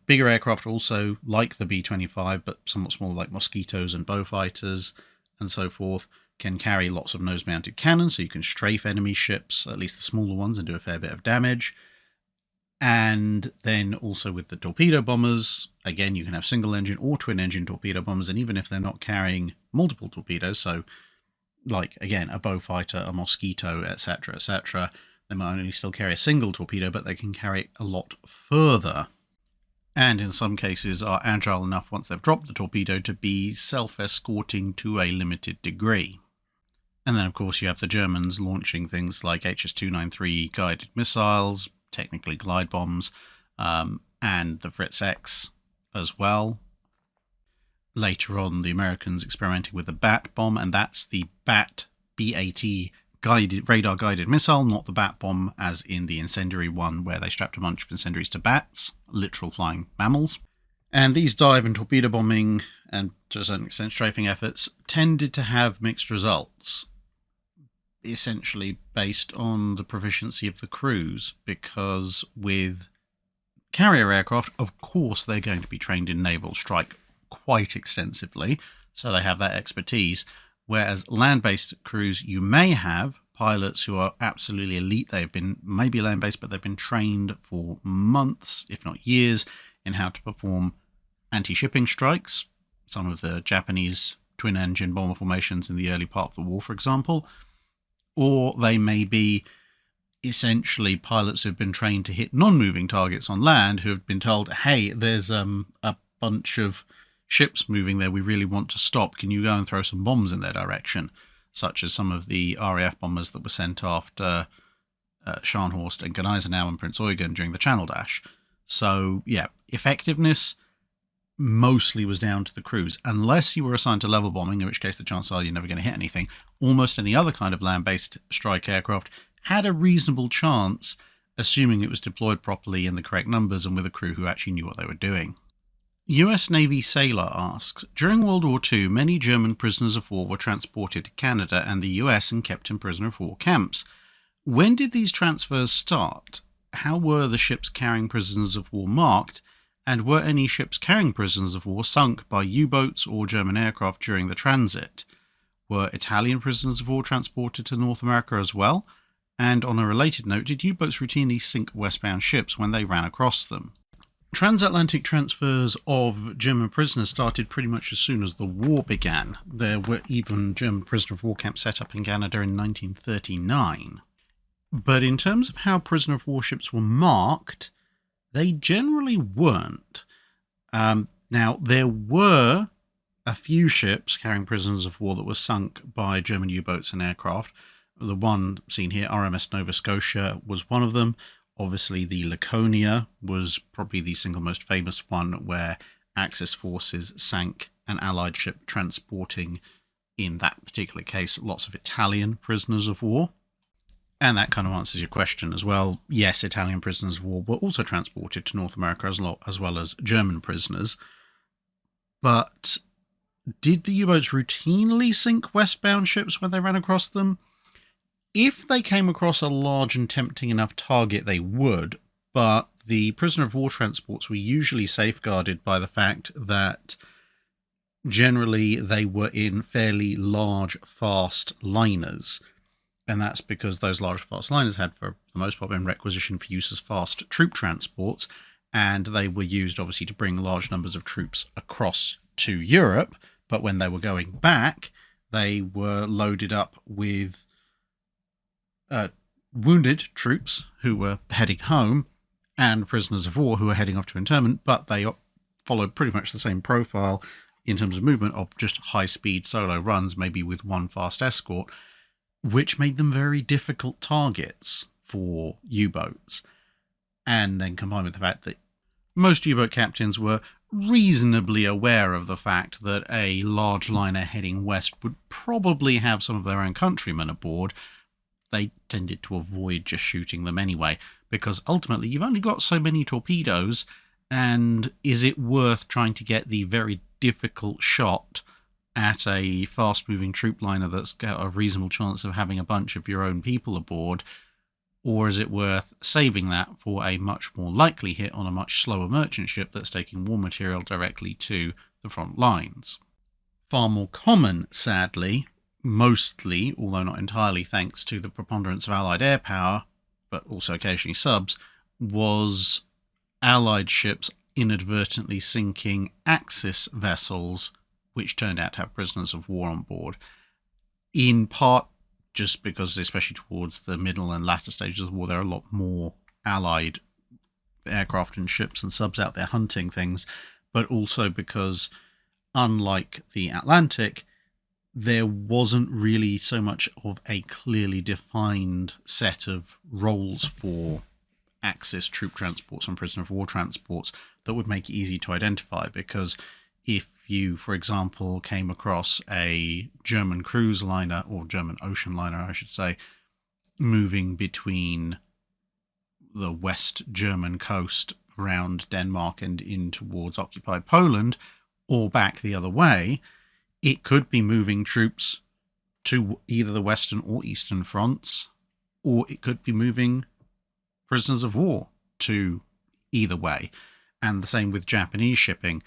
Bigger aircraft also, like the B-25, but somewhat smaller, like Mosquitoes and Beaufighters and so forth, can carry lots of nose-mounted cannons, so you can strafe enemy ships, at least the smaller ones, and do a fair bit of damage. And then also with the torpedo bombers, again, you can have single-engine or twin-engine torpedo bombers, and even if they're not carrying multiple torpedoes, so like, again, a Beaufighter, a Mosquito, etc., etc., they might only still carry a single torpedo, but they can carry a lot further. And in some cases are agile enough once they've dropped the torpedo to be self-escorting to a limited degree. And then, of course, you have the Germans launching things like HS-293 guided missiles, technically glide bombs, and the Fritz X as well. Later on, the Americans experimenting with the Bat bomb, and that's the BAT, B-A-T, radar-guided missile, not the Bat bomb as in the incendiary one where they strapped a bunch of incendiaries to bats, literal flying mammals. And these dive and torpedo bombing, and to a certain extent strafing efforts, tended to have mixed results, essentially based on the proficiency of the crews, because with Carrier aircraft, of course, they're going to be trained in naval strike quite extensively, so they have that expertise. Whereas land-based crews, you may have pilots who are absolutely elite. They've been maybe land-based, but they've been trained for months, if not years, in how to perform anti-shipping strikes. Some of the Japanese twin-engine bomber formations in the early part of the war, for example. Or they may be essentially pilots who've been trained to hit non-moving targets on land, who have been told, hey, there's a bunch of ships moving there we really want to stop. Can you go and throw some bombs in their direction? Such as some of the RAF bombers that were sent after Scharnhorst and Gneisenau and Prince Eugen during the Channel Dash. So, yeah, effectiveness mostly was down to the crews. Unless you were assigned to level bombing, in which case the chances are you're never going to hit anything, almost any other kind of land-based strike aircraft had a reasonable chance, assuming it was deployed properly in the correct numbers and with a crew who actually knew what they were doing. US Navy Sailor asks, during World War II, many German prisoners of war were transported to Canada and the US and kept in prisoner of war camps. When did these transfers start? How were the ships carrying prisoners of war marked? And were any ships carrying prisoners of war sunk by U-boats or German aircraft during the transit? Were Italian prisoners of war transported to North America as well? And on a related note, did U-boats routinely sink westbound ships when they ran across them? Transatlantic transfers of German prisoners started pretty much as soon as the war began. There were even German prisoner of war camps set up in Canada in 1939. But in terms of how prisoner of war ships were marked, they generally weren't. Now, there were a few ships carrying prisoners of war that were sunk by German U-boats and aircraft. The one seen here, RMS Nova Scotia, was one of them. Obviously, the Laconia was probably the single most famous one, where Axis forces sank an Allied ship transporting, in that particular case, lots of Italian prisoners of war. And that kind of answers your question as well. Yes, Italian prisoners of war were also transported to North America as well as German prisoners. But did the U-boats routinely sink westbound ships when they ran across them? If they came across a large and tempting enough target, they would, but the prisoner of war transports were usually safeguarded by the fact that generally they were in fairly large, fast liners. And that's because those large, fast liners had, for the most part, been requisitioned for use as fast troop transports, and they were used, obviously, to bring large numbers of troops across to Europe. But when they were going back, they were loaded up with wounded troops who were heading home and prisoners of war who were heading off to internment, but they followed pretty much the same profile in terms of movement of just high-speed solo runs, maybe with one fast escort, which made them very difficult targets for U-boats. And then combined with the fact that most U-boat captains were reasonably aware of the fact that a large liner heading west would probably have some of their own countrymen aboard, they tended to avoid just shooting them anyway, because ultimately you've only got so many torpedoes, and is it worth trying to get the very difficult shot at a fast-moving troop liner that's got a reasonable chance of having a bunch of your own people aboard, or is it worth saving that for a much more likely hit on a much slower merchant ship that's taking war material directly to the front lines? Far more common, sadly, mostly, although not entirely thanks to the preponderance of Allied air power, but also occasionally subs, was Allied ships inadvertently sinking Axis vessels, which turned out to have prisoners of war on board. In part, just because, especially towards the middle and latter stages of the war, there are a lot more Allied aircraft and ships and subs out there hunting things, but also because, unlike the Atlantic, there wasn't really so much of a clearly defined set of roles for Axis troop transports and prisoner of war transports that would make it easy to identify, because if you, for example, came across a German cruise liner, or German ocean liner, I should say, moving between the West German coast around Denmark and in towards occupied Poland, or back the other way, it could be moving troops to either the Western or Eastern fronts, or it could be moving prisoners of war to either way. And the same with Japanese shipping.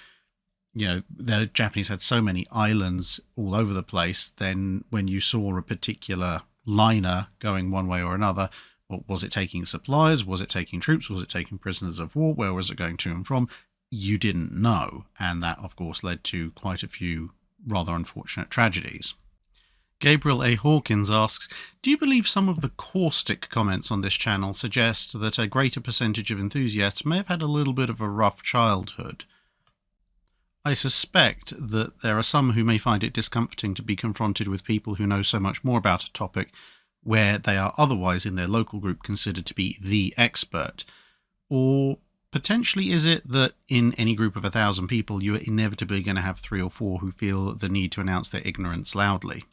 You know, the Japanese had so many islands all over the place. Then when you saw a particular liner going one way or another, was it taking supplies? Was it taking troops? Was it taking prisoners of war? Where was it going to and from? You didn't know. And that, of course, led to quite a few rather unfortunate tragedies. Gabriel A. Hawkins asks, do you believe some of the caustic comments on this channel suggest that a greater percentage of enthusiasts may have had a little bit of a rough childhood? I suspect that there are some who may find it discomforting to be confronted with people who know so much more about a topic where they are otherwise in their local group considered to be the expert. Or potentially is it that in any group of 1,000 people you are inevitably going to have 3 or 4 who feel the need to announce their ignorance loudly?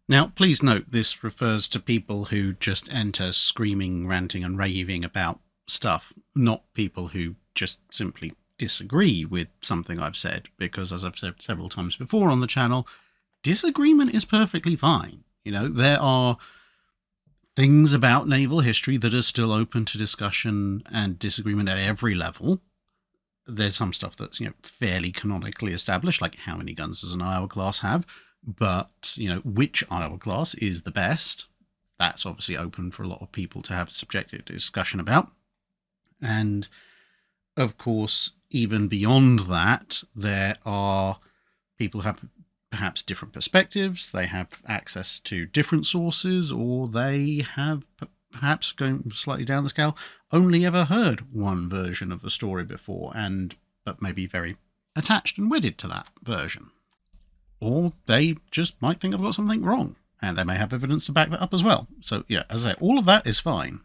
Now, please note this refers to people who just enter screaming, ranting and raving about stuff, not people who just simply disagree with something I've said, because as I've said several times before on the channel, disagreement is perfectly fine. You know, there are things about naval history that are still open to discussion and disagreement at every level. There's some stuff that's, you know, fairly canonically established, like how many guns does an Iowa class have? But, you know, which Iowa class is the best? That's obviously open for a lot of people to have subjective discussion about. And, of course, even beyond that, there are people who have perhaps different perspectives, they have access to different sources, or they have, perhaps going slightly down the scale, only ever heard one version of the story before, but maybe very attached and wedded to that version. Or they just might think I've got something wrong, and they may have evidence to back that up as well. So, yeah, as I say, all of that is fine.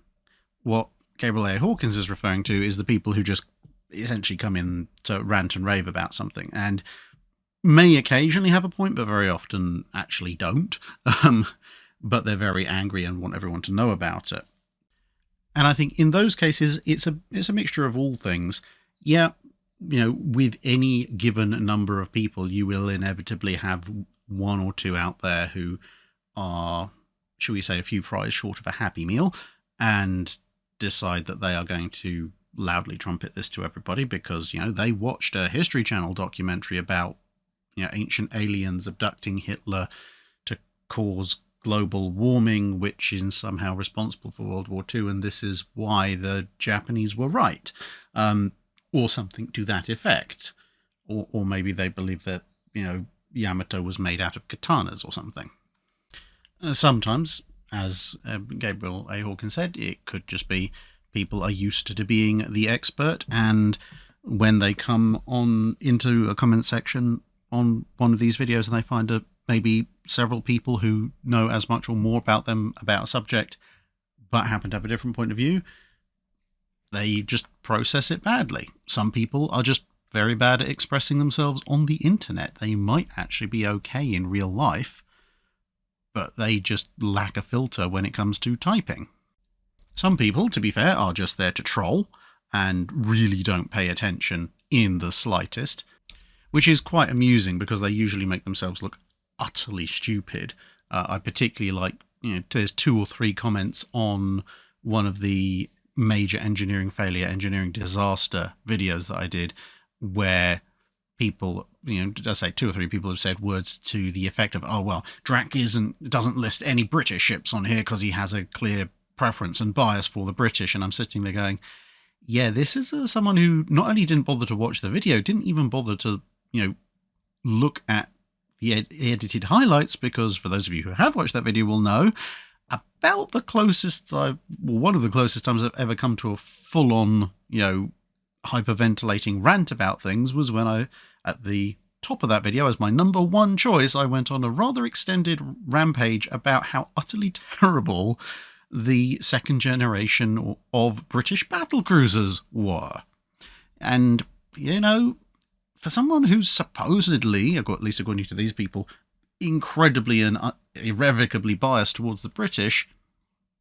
What Gabriel A. Hawkins is referring to is the people who just essentially come in to rant and rave about something, and may occasionally have a point, but very often actually don't. But they're very angry and want everyone to know about it. And I think in those cases, it's a mixture of all things. Yeah, you know, with any given number of people, you will inevitably have 1 or 2 out there who are, shall we say, a few fries short of a Happy Meal, and decide that they are going to loudly trumpet this to everybody because, you know, they watched a History Channel documentary about, you know, ancient aliens abducting Hitler to cause global warming, which is somehow responsible for World War II, and this is why the Japanese were right, or something to that effect. Or maybe they believe that, you know, Yamato was made out of katanas or something. Sometimes, as Gabriel A. Hawkins said, it could just be people are used to being the expert, and when they come on into a comment section on one of these videos and they find maybe several people who know as much or more about a subject, but happen to have a different point of view, they just process it badly. Some people are just very bad at expressing themselves on the internet. They might actually be okay in real life, but they just lack a filter when it comes to typing. Some people, to be fair, are just there to troll and really don't pay attention in the slightest, which is quite amusing because they usually make themselves look utterly stupid. I particularly like, you know, there's 2 or 3 comments on one of the major engineering failure, engineering disaster videos that I did, where people, you know, I say 2 or 3 people have said words to the effect of, oh, well, Drac doesn't list any British ships on here because he has a clear preference and bias for the British. And I'm sitting there going, yeah, this is someone who not only didn't bother to watch the video, didn't even bother to, you know, look at the edited highlights, because for those of you who have watched that video will know about one of the closest times I've ever come to a full-on, you know, hyperventilating rant about things was when I, at the top of that video, as my number 1 choice, I went on a rather extended rampage about how utterly terrible the 2nd generation of British battlecruisers were. And, you know, for someone who's supposedly, at least according to these people, incredibly and irrevocably biased towards the British,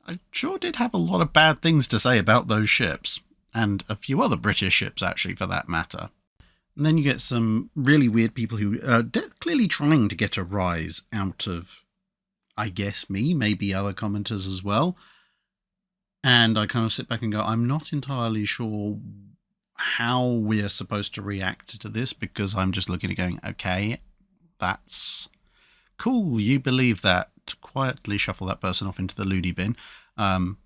I sure did have a lot of bad things to say about those ships, and a few other British ships, actually, for that matter. And then you get some really weird people who are clearly trying to get a rise out of, I guess, me, maybe other commenters as well. And I kind of sit back and go, I'm not entirely sure how we're supposed to react to this, because I'm just looking at going, okay, that's cool, you believe that. Quietly shuffle that person off into the loony bin. And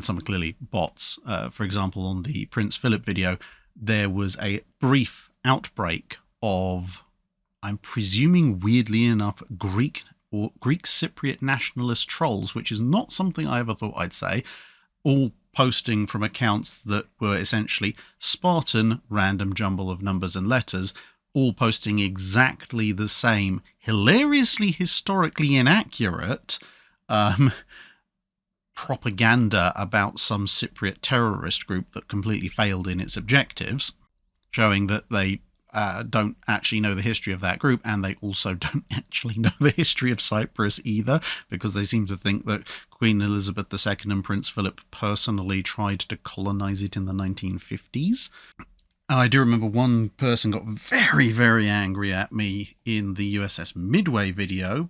some are clearly bots. For example, on the Prince Philip video, there was a brief outbreak of, I'm presuming weirdly enough, Greek Cypriot nationalist trolls, which is not something I ever thought I'd say, all posting from accounts that were essentially Spartan random jumble of numbers and letters, all posting exactly the same, hilariously historically inaccurate propaganda about some Cypriot terrorist group that completely failed in its objectives, showing that they don't actually know the history of that group, and they also don't actually know the history of Cyprus either, because they seem to think that Queen Elizabeth II and Prince Philip personally tried to colonize it in the 1950s. I do remember one person got very, very angry at me in the USS Midway video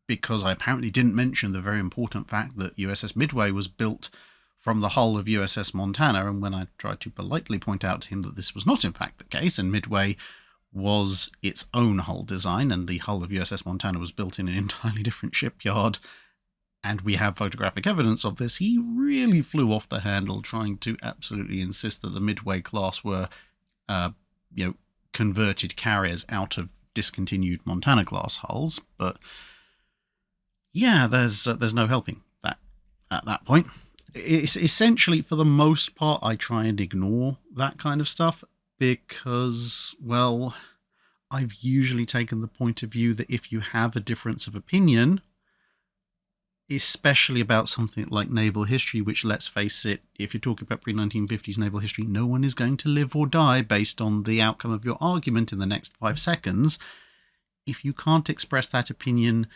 because I apparently didn't mention the very important fact that USS Midway was built from the hull of USS Montana, and when I tried to politely point out to him that this was not in fact the case, and Midway was its own hull design, and the hull of USS Montana was built in an entirely different shipyard, and we have photographic evidence of this, he really flew off the handle trying to absolutely insist that the Midway class were converted carriers out of discontinued Montana class hulls. But yeah, there's no helping that at that point. It's essentially, for the most part, I try and ignore that kind of stuff because, well, I've usually taken the point of view that if you have a difference of opinion, especially about something like naval history, which, let's face it, if you're talking about pre-1950s naval history, no one is going to live or die based on the outcome of your argument in the next 5 seconds. If you can't express that opinion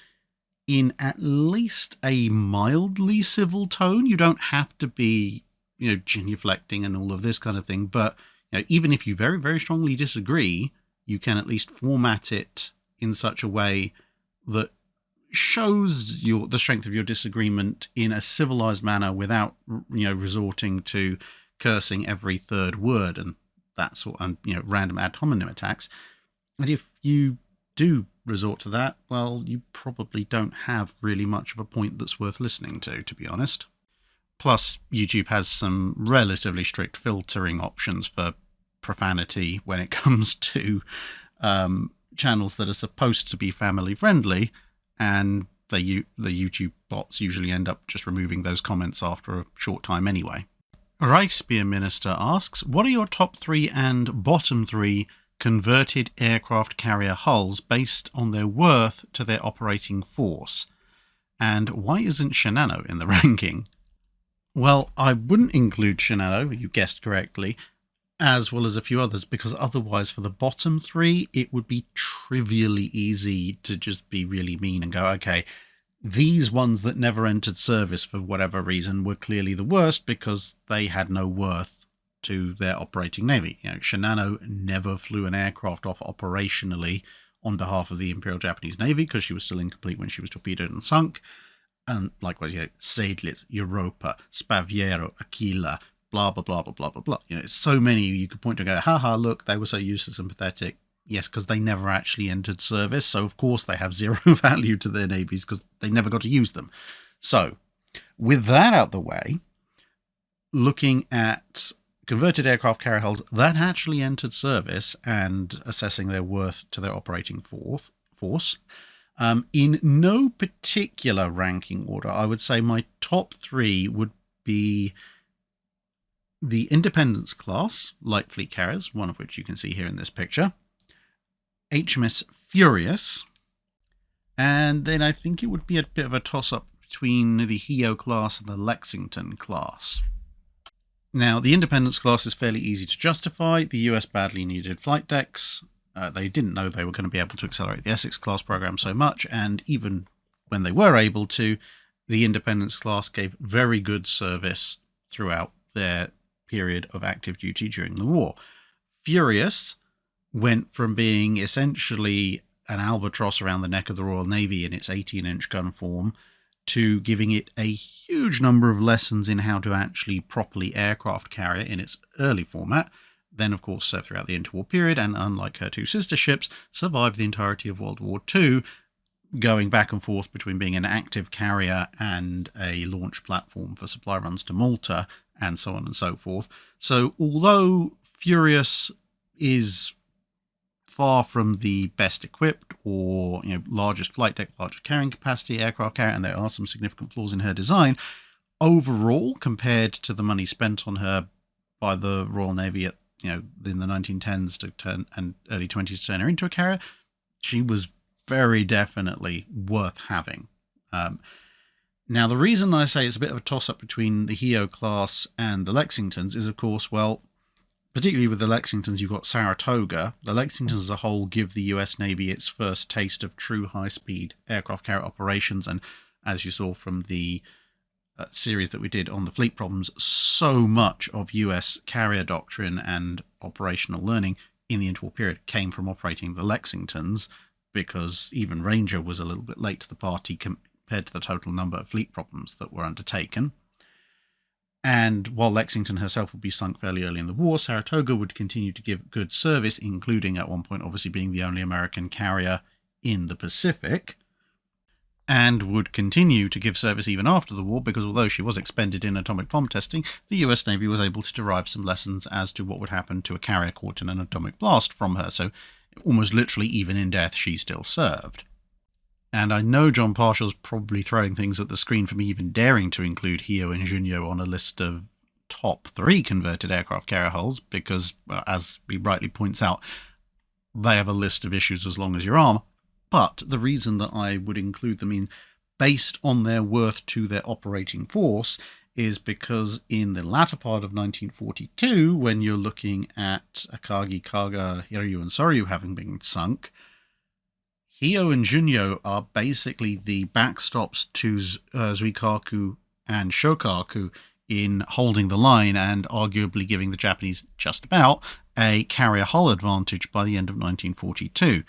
in at least a mildly civil tone, you don't have to be, genuflecting and all of this kind of thing, but even if you very, very strongly disagree, you can at least format it in such a way that shows the strength of your disagreement in a civilized manner without resorting to cursing every third word and that sort of random ad hominem attacks. And if you do resort to that, well, you probably don't have really much of a point that's worth listening to be honest. Plus, YouTube has some relatively strict filtering options for profanity when it comes to channels that are supposed to be family friendly, and the YouTube bots usually end up just removing those comments after a short time anyway. Reichspear Minister asks, what are your top 3 and bottom 3 converted aircraft carrier hulls based on their worth to their operating force? And why isn't Shinano in the ranking? Well, I wouldn't include Shinano, you guessed correctly, as well as a few others, because otherwise for the bottom 3, it would be trivially easy to just be really mean and go, okay, these ones that never entered service for whatever reason were clearly the worst because they had no worth to their operating navy. Shinano never flew an aircraft off operationally on behalf of the Imperial Japanese Navy because she was still incomplete when she was torpedoed and sunk. And likewise, Seydlitz, Europa, Spaviero, Aquila, blah, blah, blah, blah, blah, blah, blah. So many you could point to and go, haha, look, they were so useless and pathetic. Yes, because they never actually entered service. So, of course, they have zero value to their navies because they never got to use them. So, with that out the way, looking at converted aircraft carrier hulls that actually entered service and assessing their worth to their operating force, in no particular ranking order, I would say my top 3 would be the Independence class light fleet carriers, one of which you can see here in this picture, HMS Furious, and then I think it would be a bit of a toss-up between the Hio class and the Lexington class. Now, the Independence class is fairly easy to justify. The US badly needed flight decks. They didn't know they were going to be able to accelerate the Essex class program so much, and even when they were able to, the Independence class gave very good service throughout their period of active duty during the war. Furious went from being essentially an albatross around the neck of the Royal Navy in its 18-inch gun form to giving it a huge number of lessons in how to actually properly aircraft carry it in its early format, then of course served throughout the interwar period, and unlike her two sister ships, survived the entirety of World War II, going back and forth between being an active carrier and a launch platform for supply runs to Malta, and so on and so forth. So although Furious is far from the best equipped or largest flight deck, largest carrying capacity aircraft carrier, and there are some significant flaws in her design, overall, compared to the money spent on her by the Royal Navy at in the 1910s to turn and early 20s to turn her into a carrier, she was very definitely worth having. Now, the reason I say it's a bit of a toss-up between the Hio class and the Lexingtons is, of course, well, particularly with the Lexingtons, you've got Saratoga. The Lexingtons as a whole give the US Navy its first taste of true high-speed aircraft carrier operations, and as you saw from the series that we did on the fleet problems, so much of US carrier doctrine and operational learning in the interwar period came from operating the Lexingtons, because even Ranger was a little bit late to the party compared to the total number of fleet problems that were undertaken. And while Lexington herself would be sunk fairly early in the war, Saratoga would continue to give good service, including at one point obviously being the only American carrier in the Pacific, and would continue to give service even after the war, because although she was expended in atomic bomb testing, the US Navy was able to derive some lessons as to what would happen to a carrier caught in an atomic blast from her, so almost literally even in death she still served. And I know John Parshall's probably throwing things at the screen for me even daring to include Hio and Junio on a list of top 3 converted aircraft carrier hulls, because, as he rightly points out, they have a list of issues as long as your arm. But the reason that I would include them in, based on their worth to their operating force, is because in the latter part of 1942, when you're looking at Akagi, Kaga, Hiryu, and Soryu having been sunk, Hio and Junyo are basically the backstops to Zuikaku and Shokaku in holding the line and arguably giving the Japanese just about a carrier hull advantage by the end of 1942.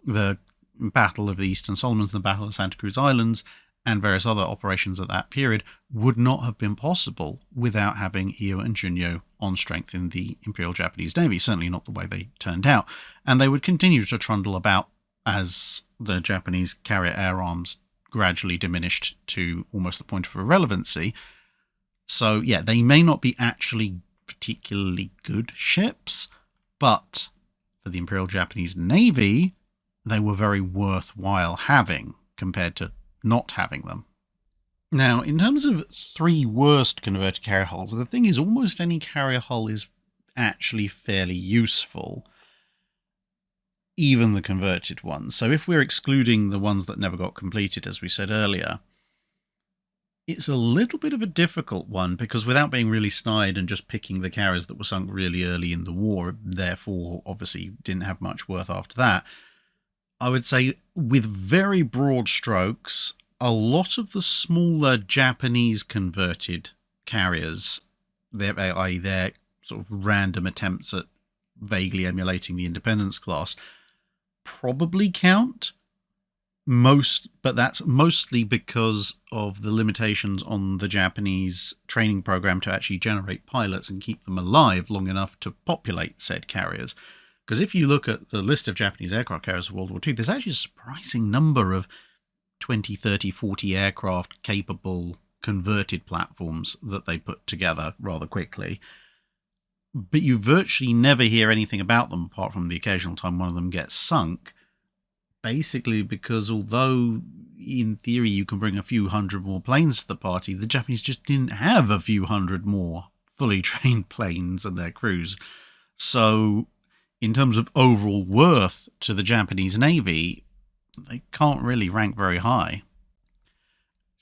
The Battle of the Eastern Solomons, the Battle of Santa Cruz Islands, and various other operations at that period would not have been possible without having Hio and Junyo on strength in the Imperial Japanese Navy, certainly not the way they turned out. And they would continue to trundle about as the Japanese carrier air arms gradually diminished to almost the point of irrelevancy. So, yeah, they may not be actually particularly good ships, but for the Imperial Japanese Navy, they were very worthwhile having compared to not having them. Now, in terms of 3 worst converted carrier hulls, the thing is almost any carrier hull is actually fairly useful, even the converted ones. So if we're excluding the ones that never got completed, as we said earlier, it's a little bit of a difficult one, because without being really snide and just picking the carriers that were sunk really early in the war, therefore obviously didn't have much worth after that, I would say with very broad strokes, a lot of the smaller Japanese converted carriers, i.e. their sort of random attempts at vaguely emulating the Independence class, probably count. But that's mostly because of the limitations on the Japanese training program to actually generate pilots and keep them alive long enough to populate said carriers. Because if you look at the list of Japanese aircraft carriers of World War II, there's actually a surprising number of 20, 30, 40 aircraft capable converted platforms that they put together rather quickly. But you virtually never hear anything about them apart from the occasional time one of them gets sunk. Basically because although in theory you can bring a few hundred more planes to the party, the Japanese just didn't have a few hundred more fully trained planes and their crews. So in terms of overall worth to the Japanese Navy, they can't really rank very high.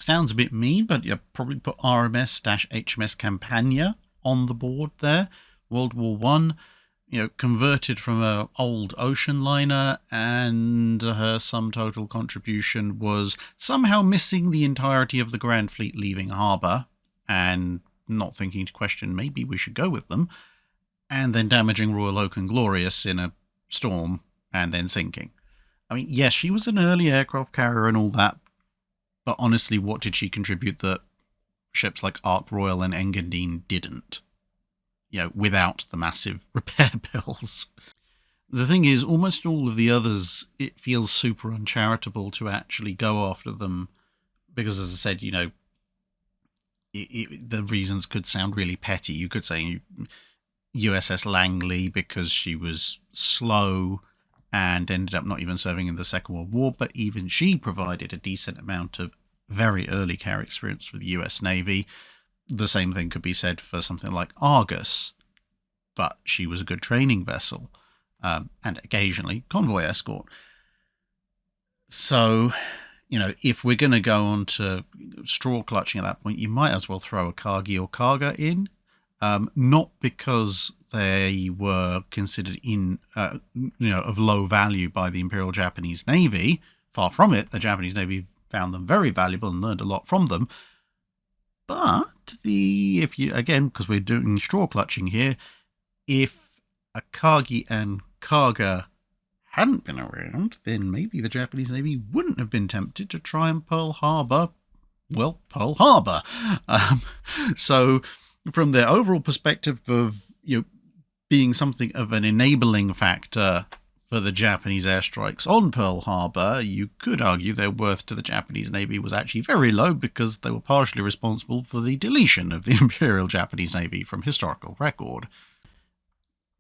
Sounds a bit mean, but you probably put RMS-HMS Campania on the board there. World War One, converted from an old ocean liner, and her sum total contribution was somehow missing the entirety of the Grand Fleet leaving harbour, and not thinking to question maybe we should go with them, and then damaging Royal Oak and Glorious in a storm, and then sinking. I mean, yes, she was an early aircraft carrier and all that, but honestly, what did she contribute that ships like Ark Royal and Engadine didn't? without the massive repair bills. The thing is, almost all of the others, it feels super uncharitable to actually go after them because, as I said, the reasons could sound really petty. You could say USS Langley because she was slow and ended up not even serving in the Second World War, but even she provided a decent amount of very early carrier experience for the US Navy. The same thing could be said for something like Argus, but she was a good training vessel. And occasionally convoy escort. So, if we're going to go on to straw clutching at that point, you might as well throw a Kagi or Kaga in. Not because they were considered of low value by the Imperial Japanese Navy. Far from it. The Japanese Navy found them very valuable and learned a lot from them. But because we're doing straw clutching here, if a Kagi and Kaga hadn't been around, then maybe the Japanese Navy wouldn't have been tempted to try and Pearl Harbor. So from their overall perspective of being something of an enabling factor for the Japanese airstrikes on Pearl Harbor, you could argue their worth to the Japanese Navy was actually very low because they were partially responsible for the deletion of the Imperial Japanese Navy from historical record.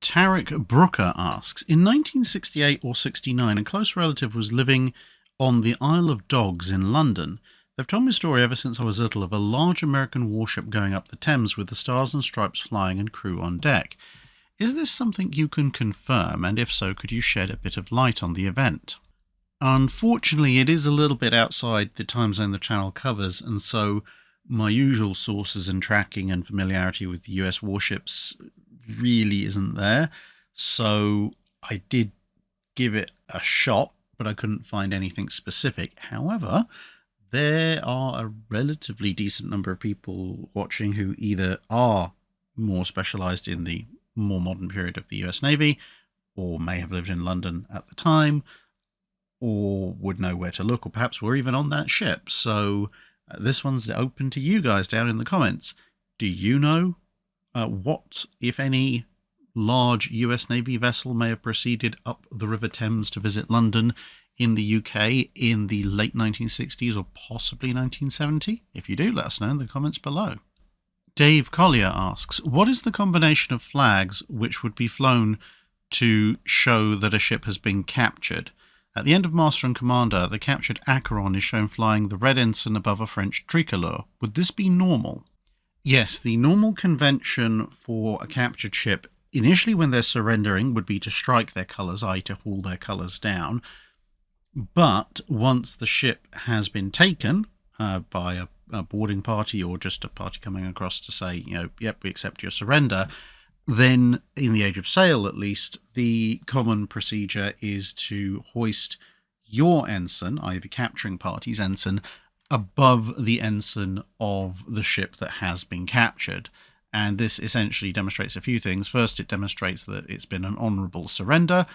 Tarek Brooker asks, in 1968 or 69, a close relative was living on the Isle of Dogs in London. They've told me a story ever since I was little of a large American warship going up the Thames with the stars and stripes flying and crew on deck. Is this something you can confirm, and if so, could you shed a bit of light on the event? Unfortunately, it is a little bit outside the time zone the channel covers, and so my usual sources and tracking and familiarity with US warships really isn't there. So I did give it a shot, but I couldn't find anything specific. However, there are a relatively decent number of people watching who either are more specialized in the more modern period of the US Navy, or may have lived in London at the time, or would know where to look, or perhaps were even on that ship. So this one's open to you guys down in the comments. Do you know what, if any, large US Navy vessel may have proceeded up the River Thames to visit London in the UK in the late 1960s or possibly 1970? If you do, let us know in the comments below. Dave Collier asks, what is the combination of flags which would be flown to show that a ship has been captured? At the end of Master and Commander, the captured Acheron is shown flying the red ensign above a French tricolor. Would this be normal? Yes, the normal convention for a captured ship, initially when they're surrendering, would be to strike their colours, i.e. to haul their colours down. But once the ship has been taken by a boarding party or just a party coming across to say, yep, we accept your surrender, then in the age of sail at least, the common procedure is to hoist your ensign, i.e. the capturing party's ensign, above the ensign of the ship that has been captured. And this essentially demonstrates a few things. First, it demonstrates that it's been an honourable surrender,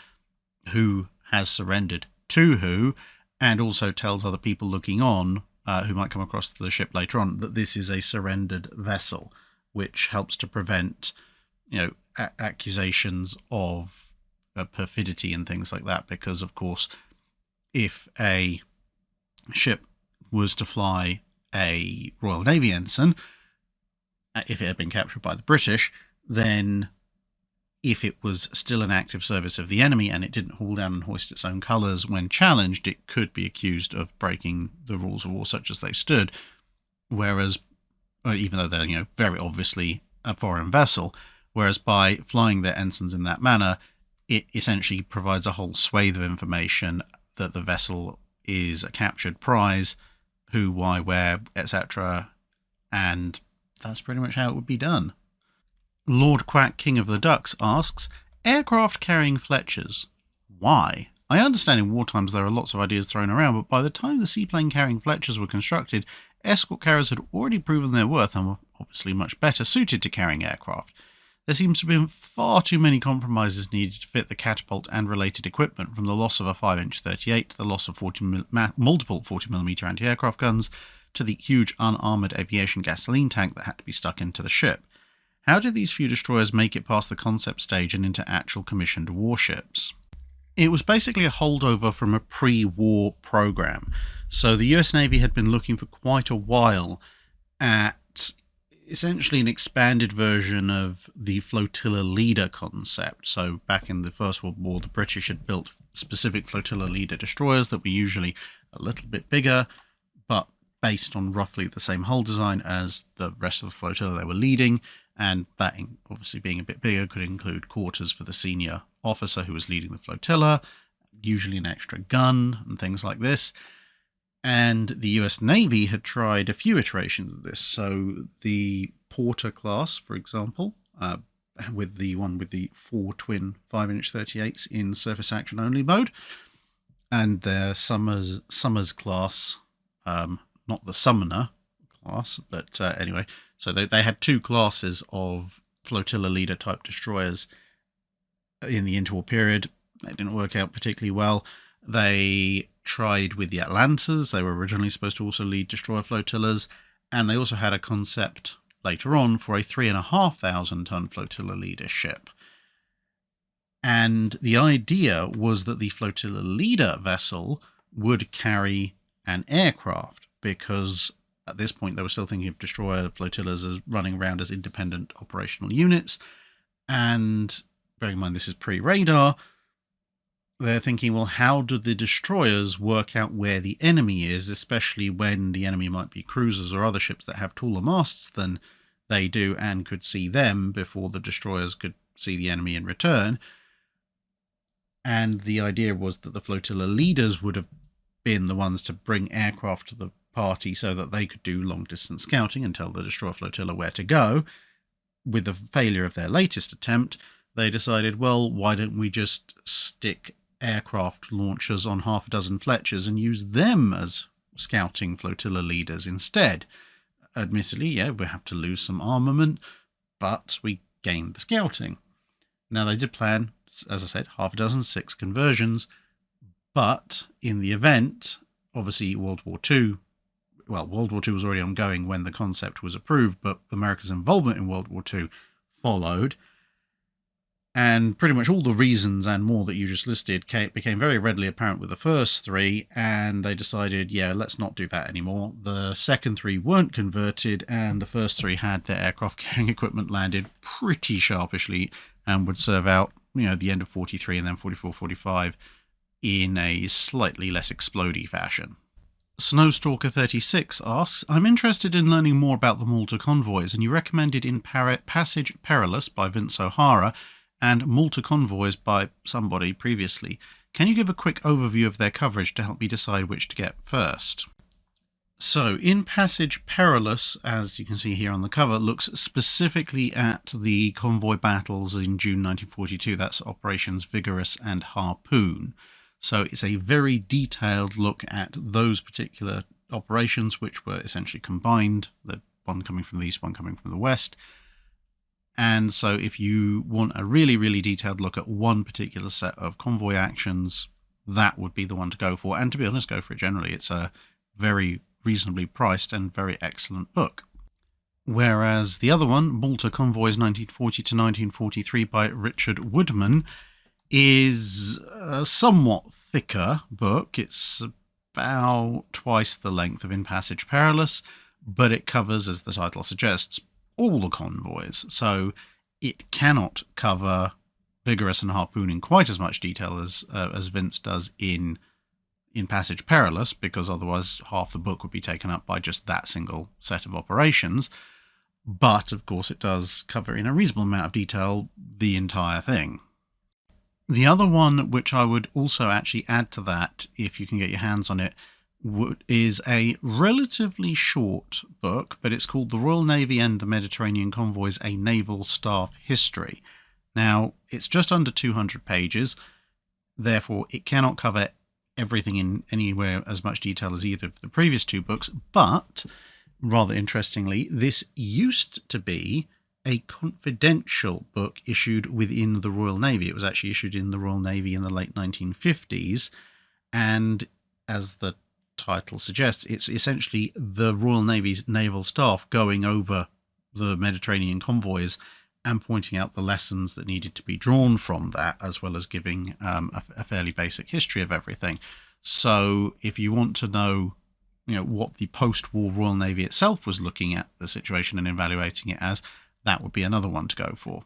who has surrendered to who, and also tells other people looking on who might come across the ship later on that this is a surrendered vessel, which helps to prevent accusations of perfidy and things like that, because of course if a ship was to fly a Royal Navy ensign, if it had been captured by the British, then if it was still an active service of the enemy and it didn't haul down and hoist its own colours when challenged, it could be accused of breaking the rules of war such as they stood. Whereas, even though they're very obviously a foreign vessel, whereas by flying their ensigns in that manner, it essentially provides a whole swathe of information that the vessel is a captured prize, who, why, where, etc. And that's pretty much how it would be done. Lord Quack, King of the Ducks, asks, aircraft carrying Fletchers. Why? I understand in war times there are lots of ideas thrown around, but by the time the seaplane carrying Fletchers were constructed, escort carriers had already proven their worth and were obviously much better suited to carrying aircraft. There seems to have been far too many compromises needed to fit the catapult and related equipment, from the loss of a 5-inch 38 to the loss of multiple 40mm anti-aircraft guns to the huge unarmoured aviation gasoline tank that had to be stuck into the ship. how did these few destroyers make it past the concept stage and into actual commissioned warships? It was basically a holdover from a pre-war program. So the US Navy had been looking for quite a while at essentially an expanded version of the flotilla leader concept. So back in the First World War, the British had built specific flotilla leader destroyers that were usually a little bit bigger, but based on roughly the same hull design as the rest of the flotilla they were leading. And that, obviously being a bit bigger, could include quarters for the senior officer who was leading the flotilla, usually an extra gun and things like this. And the US Navy had tried a few iterations of this. So the Porter class, for example, with the one with the 4 twin 5-inch 38s in surface action only mode, and their Summers class, not the Summoner class, but anyway, so they had 2 classes of flotilla leader type destroyers in the interwar period. They didn't work out particularly well. They tried with the Atlantas. They were originally supposed to also lead destroyer flotillas, and they also had a concept later on for a 3,500 ton flotilla leader ship. And the idea was that the flotilla leader vessel would carry an aircraft, because at this point they were still thinking of destroyer flotillas as running around as independent operational units. And bearing in mind this is pre-radar, they're thinking, well, how do the destroyers work out where the enemy is, especially when the enemy might be cruisers or other ships that have taller masts than they do and could see them before the destroyers could see the enemy in return. And the idea was that the flotilla leaders would have been the ones to bring aircraft to the party so that they could do long-distance scouting and tell the destroyer flotilla where to go. With the failure of their latest attempt, they decided, well, why don't we just stick aircraft launchers on half a dozen Fletchers and use them as scouting flotilla leaders instead? Admittedly, yeah, we have to lose some armament, but we gained the scouting. Now, they did plan, as I said, half a dozen, 6 conversions, but in the event, obviously World War II was already ongoing when the concept was approved, but America's involvement in World War II followed. And pretty much all the reasons and more that you just listed became very readily apparent with the first 3, and they decided, yeah, let's not do that anymore. The second 3 weren't converted, and the first 3 had their aircraft carrying equipment landed pretty sharpishly and would serve out, the end of 43 and then 44, 45 in a slightly less explodey fashion. Snowstalker36 asks, I'm interested in learning more about the Malta convoys, and you recommended in Passage Perilous by Vince O'Hara and Malta Convoys by somebody previously. Can you give a quick overview of their coverage to help me decide which to get first? So, in Passage Perilous, as you can see here on the cover, looks specifically at the convoy battles in June 1942. That's Operations Vigorous and Harpoon. So it's a very detailed look at those particular operations, which were essentially combined, the one coming from the east, one coming from the west. And so if you want a really, really detailed look at one particular set of convoy actions, that would be the one to go for. And to be honest, go for it generally. It's a very reasonably priced and very excellent book. Whereas the other one, Malta Convoys 1940 to 1943 by Richard Woodman, is a somewhat thicker book. It's about twice the length of In Passage Perilous, but it covers, as the title suggests, all the convoys. So it cannot cover Vigorous and Harpoon in quite as much detail as Vince does in Passage Perilous, because otherwise half the book would be taken up by just that single set of operations. But, of course, it does cover in a reasonable amount of detail the entire thing. The other one, which I would also actually add to that, if you can get your hands on it, is a relatively short book, but it's called The Royal Navy and the Mediterranean Convoys, A Naval Staff History. Now, it's just under 200 pages, therefore it cannot cover everything in anywhere as much detail as either of the previous 2 books, but, rather interestingly, this used to be a confidential book issued within the Royal Navy. It was actually issued in the Royal Navy in the late 1950s, and as the title suggests, it's essentially the Royal Navy's naval staff going over the Mediterranean convoys and pointing out the lessons that needed to be drawn from that, as well as giving a fairly basic history of everything. So if you want to know, what the post-war Royal Navy itself was looking at the situation and evaluating it as, that would be another one to go for.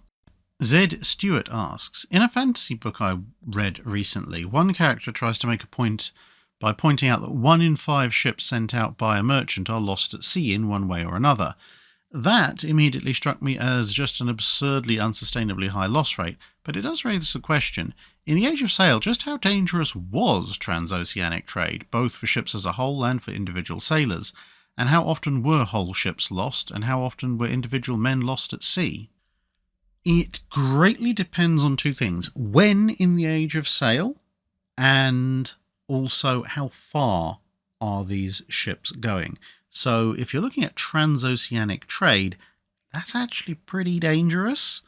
Zed Stewart asks, in a fantasy book I read recently, one character tries to make a point by pointing out that 1 in 5 ships sent out by a merchant are lost at sea in one way or another. That immediately struck me as just an absurdly unsustainably high loss rate, but it does raise the question, in the age of sail, just how dangerous was transoceanic trade, both for ships as a whole and for individual sailors, and how often were whole ships lost, and how often were individual men lost at sea? It greatly depends on two things: when in the age of sail, and also how far are these ships going. So if you're looking at transoceanic trade, that's actually pretty dangerous.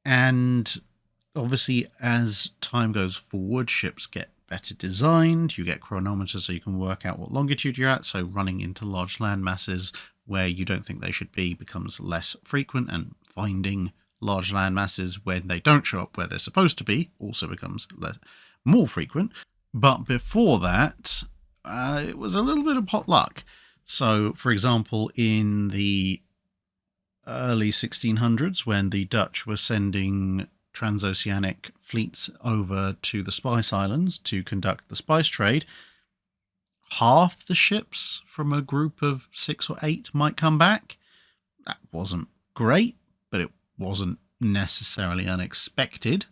And obviously, as time goes forward, ships get better designed. You get chronometers so you can work out what longitude you're at. So running into large land masses where you don't think they should be becomes less frequent, and finding large land masses when they don't show up where they're supposed to be also becomes more frequent. But before that, it was a little bit of pot luck. So, for example, in the early 1600s, when the Dutch were sending transoceanic fleets over to the Spice Islands to conduct the spice trade, half the ships from a group of 6 or 8 might come back. That wasn't great, but it wasn't necessarily unexpected.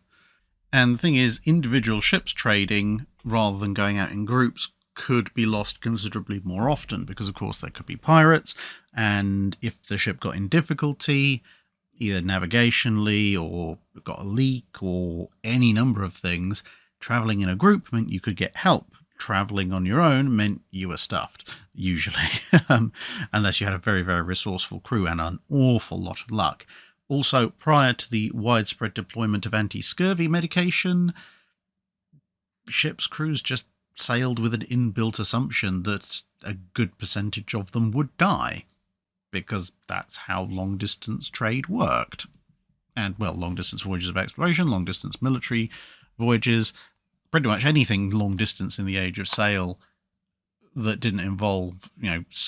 And the thing is, individual ships trading, rather than going out in groups, could be lost considerably more often, because of course there could be pirates, and if the ship got in difficulty, either navigationally or got a leak or any number of things, travelling in a group meant you could get help. Travelling on your own meant you were stuffed, usually, unless you had a very, very resourceful crew and an awful lot of luck. Also, prior to the widespread deployment of anti-scurvy medication, ships' crews just sailed with an inbuilt assumption that a good percentage of them would die, because that's how long-distance trade worked. And, well, long-distance voyages of exploration, long-distance military voyages, pretty much anything long-distance in the age of sail that didn't involve,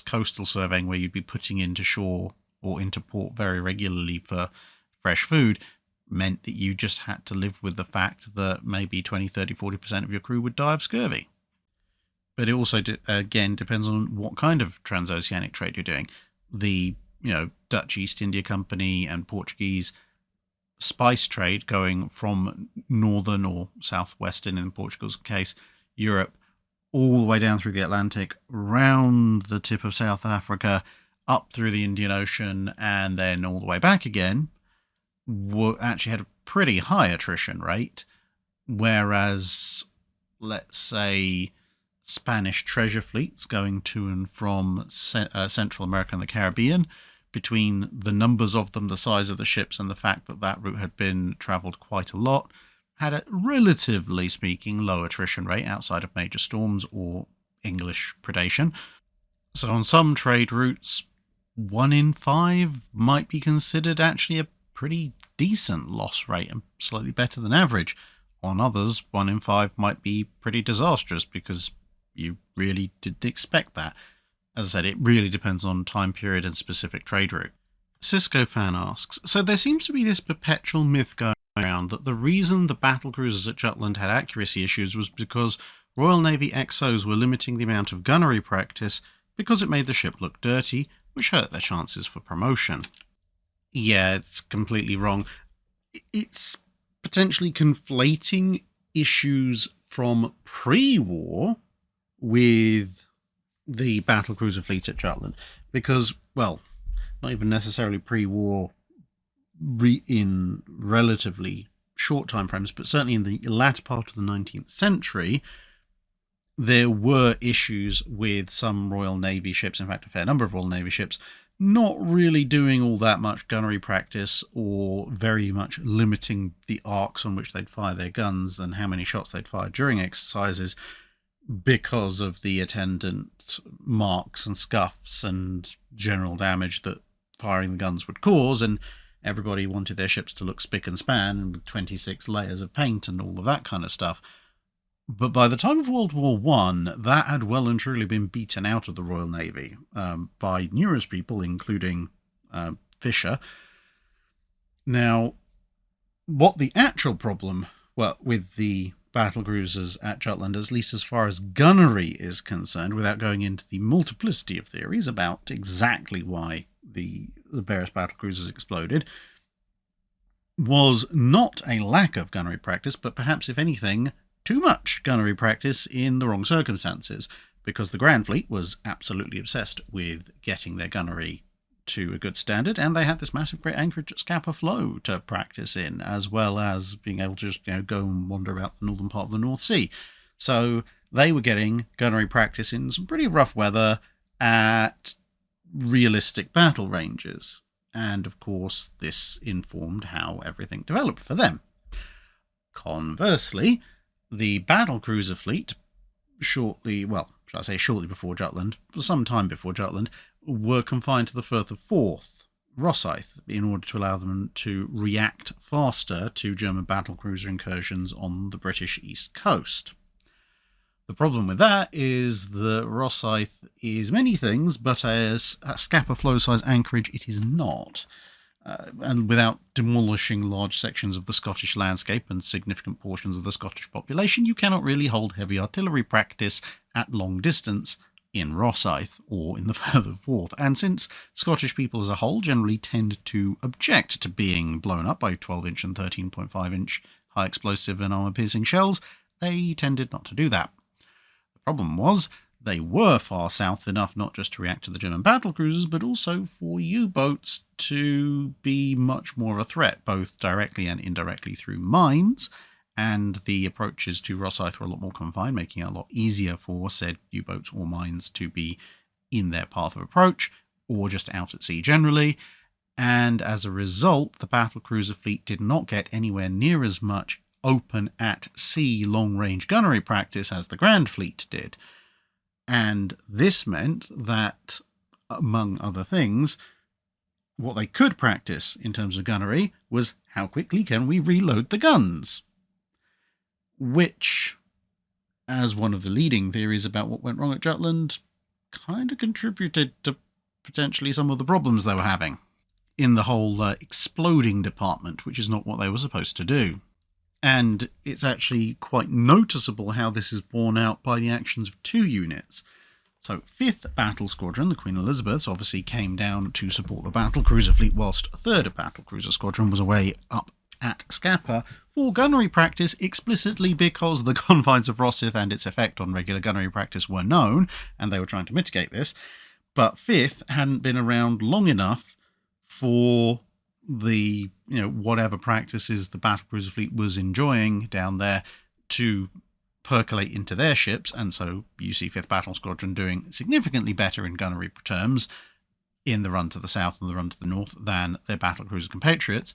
coastal surveying where you'd be putting into shore or into port very regularly for fresh food, meant that you just had to live with the fact that maybe 20, 30, 40% of your crew would die of scurvy. But it also, again, depends on what kind of transoceanic trade you're doing. The, Dutch East India Company and Portuguese spice trade going from northern or southwestern, in Portugal's case, Europe, all the way down through the Atlantic, round the tip of South Africa, up through the Indian Ocean, and then all the way back again, actually had a pretty high attrition rate, whereas, let's say, Spanish treasure fleets going to and from Central America and the Caribbean, between the numbers of them, the size of the ships, and the fact that that route had been travelled quite a lot, had a, relatively speaking, low attrition rate outside of major storms or English predation. So on some trade routes, 1 in 5 might be considered actually a pretty decent loss rate and slightly better than average. On others, 1 in 5 might be pretty disastrous because you really didn't expect that. As I said, it really depends on time period and specific trade route. Cisco fan asks, so there seems to be this perpetual myth going around that the reason the battlecruisers at Jutland had accuracy issues was because Royal Navy XOs were limiting the amount of gunnery practice because it made the ship look dirty, which hurt their chances for promotion. Yeah, it's completely wrong. It's potentially conflating issues from pre-war with the battlecruiser fleet at Jutland, because, well, not even necessarily pre-war in relatively short time frames, but certainly in the latter part of the 19th century, there were issues with some Royal Navy ships, in fact a fair number of Royal Navy ships, not really doing all that much gunnery practice or very much limiting the arcs on which they'd fire their guns and how many shots they'd fire during exercises because of the attendant marks and scuffs and general damage that firing the guns would cause, and everybody wanted their ships to look spick and span and with 26 layers of paint and all of that kind of stuff. But by the time of World War I, that had well and truly been beaten out of the Royal Navy by numerous people, including Fisher. Now, what the actual problem, well, with the battlecruisers at Jutland, at least as far as gunnery is concerned, without going into the multiplicity of theories about exactly why the various battlecruisers exploded, was not a lack of gunnery practice, but perhaps, if anything, too much gunnery practice in the wrong circumstances, because the Grand Fleet was absolutely obsessed with getting their gunnery to a good standard, and they had this massive great anchorage at Scapa Flow to practice in, as well as being able to just go and wander about the northern part of the North Sea. So they were getting gunnery practice in some pretty rough weather at realistic battle ranges. And of course, this informed how everything developed for them. Conversely, the battlecruiser fleet, shortly before Jutland, for some time before Jutland, were confined to the Firth of Forth, Rosyth, in order to allow them to react faster to German battlecruiser incursions on the British East Coast. The problem with that is that Rosyth is many things, but as a Scapa Flow-size anchorage, it is not. And without demolishing large sections of the Scottish landscape and significant portions of the Scottish population, you cannot really hold heavy artillery practice at long distance in Rosyth or in the Firth of Forth. And since Scottish people as a whole generally tend to object to being blown up by 12-inch and 13.5-inch high explosive and armor-piercing shells, they tended not to do that. The problem was, they were far south enough not just to react to the German battlecruisers, but also for U-boats to be much more of a threat, both directly and indirectly through mines, and the approaches to Rosyth were a lot more confined, making it a lot easier for said U-boats or mines to be in their path of approach, or just out at sea generally. And as a result, the battlecruiser fleet did not get anywhere near as much open at sea long-range gunnery practice as the Grand Fleet did. And this meant that, among other things, what they could practice in terms of gunnery was how quickly can we reload the guns? Which, as one of the leading theories about what went wrong at Jutland, kind of contributed to potentially some of the problems they were having in the whole exploding department, which is not what they were supposed to do. And it's actually quite noticeable how this is borne out by the actions of two units. So 5th Battle Squadron, the Queen Elizabeths, obviously came down to support the battlecruiser fleet, whilst 3rd Battlecruiser Squadron was away up at Scapa for gunnery practice, explicitly because the confines of Rosyth and its effect on regular gunnery practice were known, and they were trying to mitigate this. But 5th hadn't been around long enough for the, whatever practices the battlecruiser fleet was enjoying down there to percolate into their ships, and so you see 5th Battle Squadron doing significantly better in gunnery terms in the run to the south and the run to the north than their battlecruiser compatriots.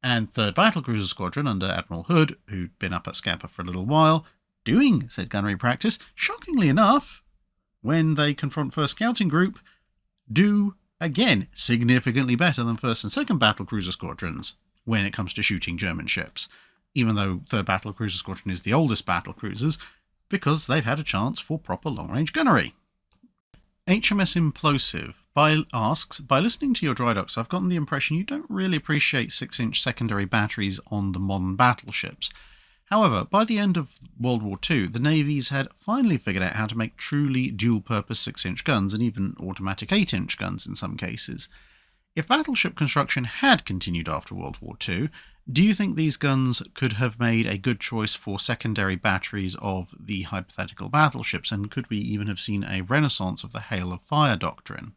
And 3rd Battlecruiser Squadron under Admiral Hood, who'd been up at Scapa for a little while, doing said gunnery practice, shockingly enough, when they confront 1st Scouting Group, do again significantly better than 1st and 2nd Battlecruiser Squadrons when it comes to shooting German ships, even though 3rd Battlecruiser Squadron is the oldest battlecruisers, because they've had a chance for proper long-range gunnery. HMS Implosive asks, by listening to your Drydocks, I've gotten the impression you don't really appreciate 6-inch secondary batteries on the modern battleships. However, by the end of World War II, the navies had finally figured out how to make truly dual-purpose 6-inch guns, and even automatic 8-inch guns in some cases. If battleship construction had continued after World War II, do you think these guns could have made a good choice for secondary batteries of the hypothetical battleships, and could we even have seen a renaissance of the hail of fire doctrine?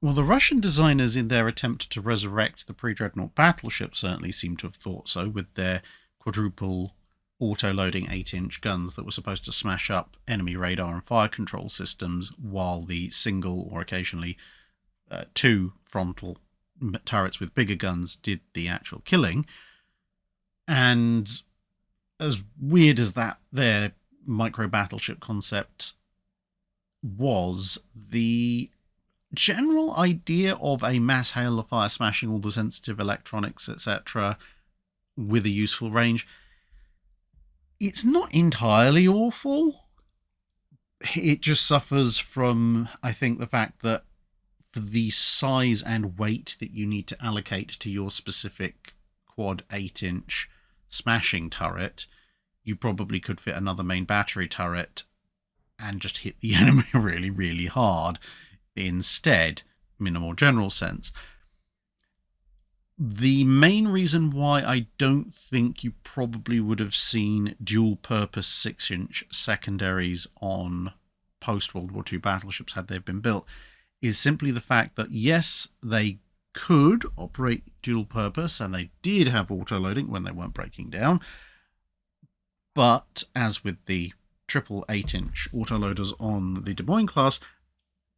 Well, the Russian designers, in their attempt to resurrect the pre-dreadnought battleship, certainly seem to have thought so, with their quadruple auto-loading 8-inch guns that were supposed to smash up enemy radar and fire control systems, while the single or occasionally 2 frontal turrets with bigger guns did the actual killing. And as weird as that their micro battleship concept was, the general idea of a mass hail of fire smashing all the sensitive electronics, etc., with a useful range, it's not entirely awful. It just suffers from, I think, the fact that for the size and weight that you need to allocate to your specific quad 8-inch smashing turret, you probably could fit another main battery turret and just hit the enemy really, really hard instead, in a more general sense. The main reason why I don't think you probably would have seen dual-purpose 6-inch secondaries on post-World War II battleships had they been built is simply the fact that, yes, they could operate dual-purpose, and they did have auto-loading when they weren't breaking down, but as with the triple 8-inch autoloaders on the Des Moines class,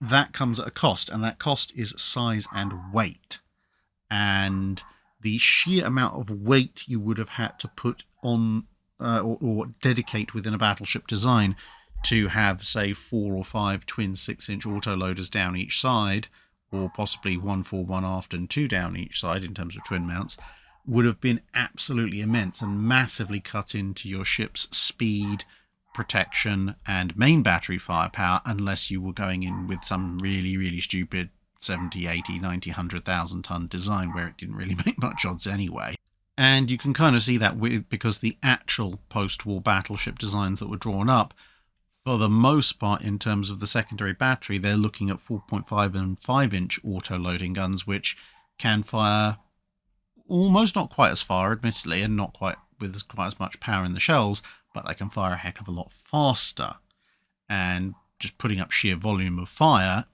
that comes at a cost, and that cost is size and weight. And the sheer amount of weight you would have had to put on or dedicate within a battleship design to have, say, 4 or 5 twin 6-inch autoloaders down each side, or possibly 1 fore, 1 aft, and 2 down each side in terms of twin mounts, would have been absolutely immense and massively cut into your ship's speed, protection, and main battery firepower, unless you were going in with some really, really stupid 70, 80, 90, 100,000 ton design where it didn't really make much odds anyway. And you can kind of see that because the actual post-war battleship designs that were drawn up, for the most part, in terms of the secondary battery, they're looking at 4.5 and 5-inch auto-loading guns, which can fire almost not quite as far, admittedly, and not quite with quite as much power in the shells, but they can fire a heck of a lot faster. And just putting up sheer volume of fire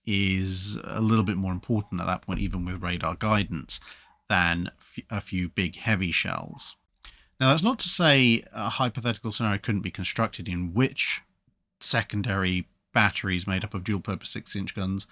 is a little bit more important at that point, even with radar guidance, than a few big heavy shells. Now, that's not to say a hypothetical scenario couldn't be constructed in which secondary batteries made up of dual-purpose 6-inch guns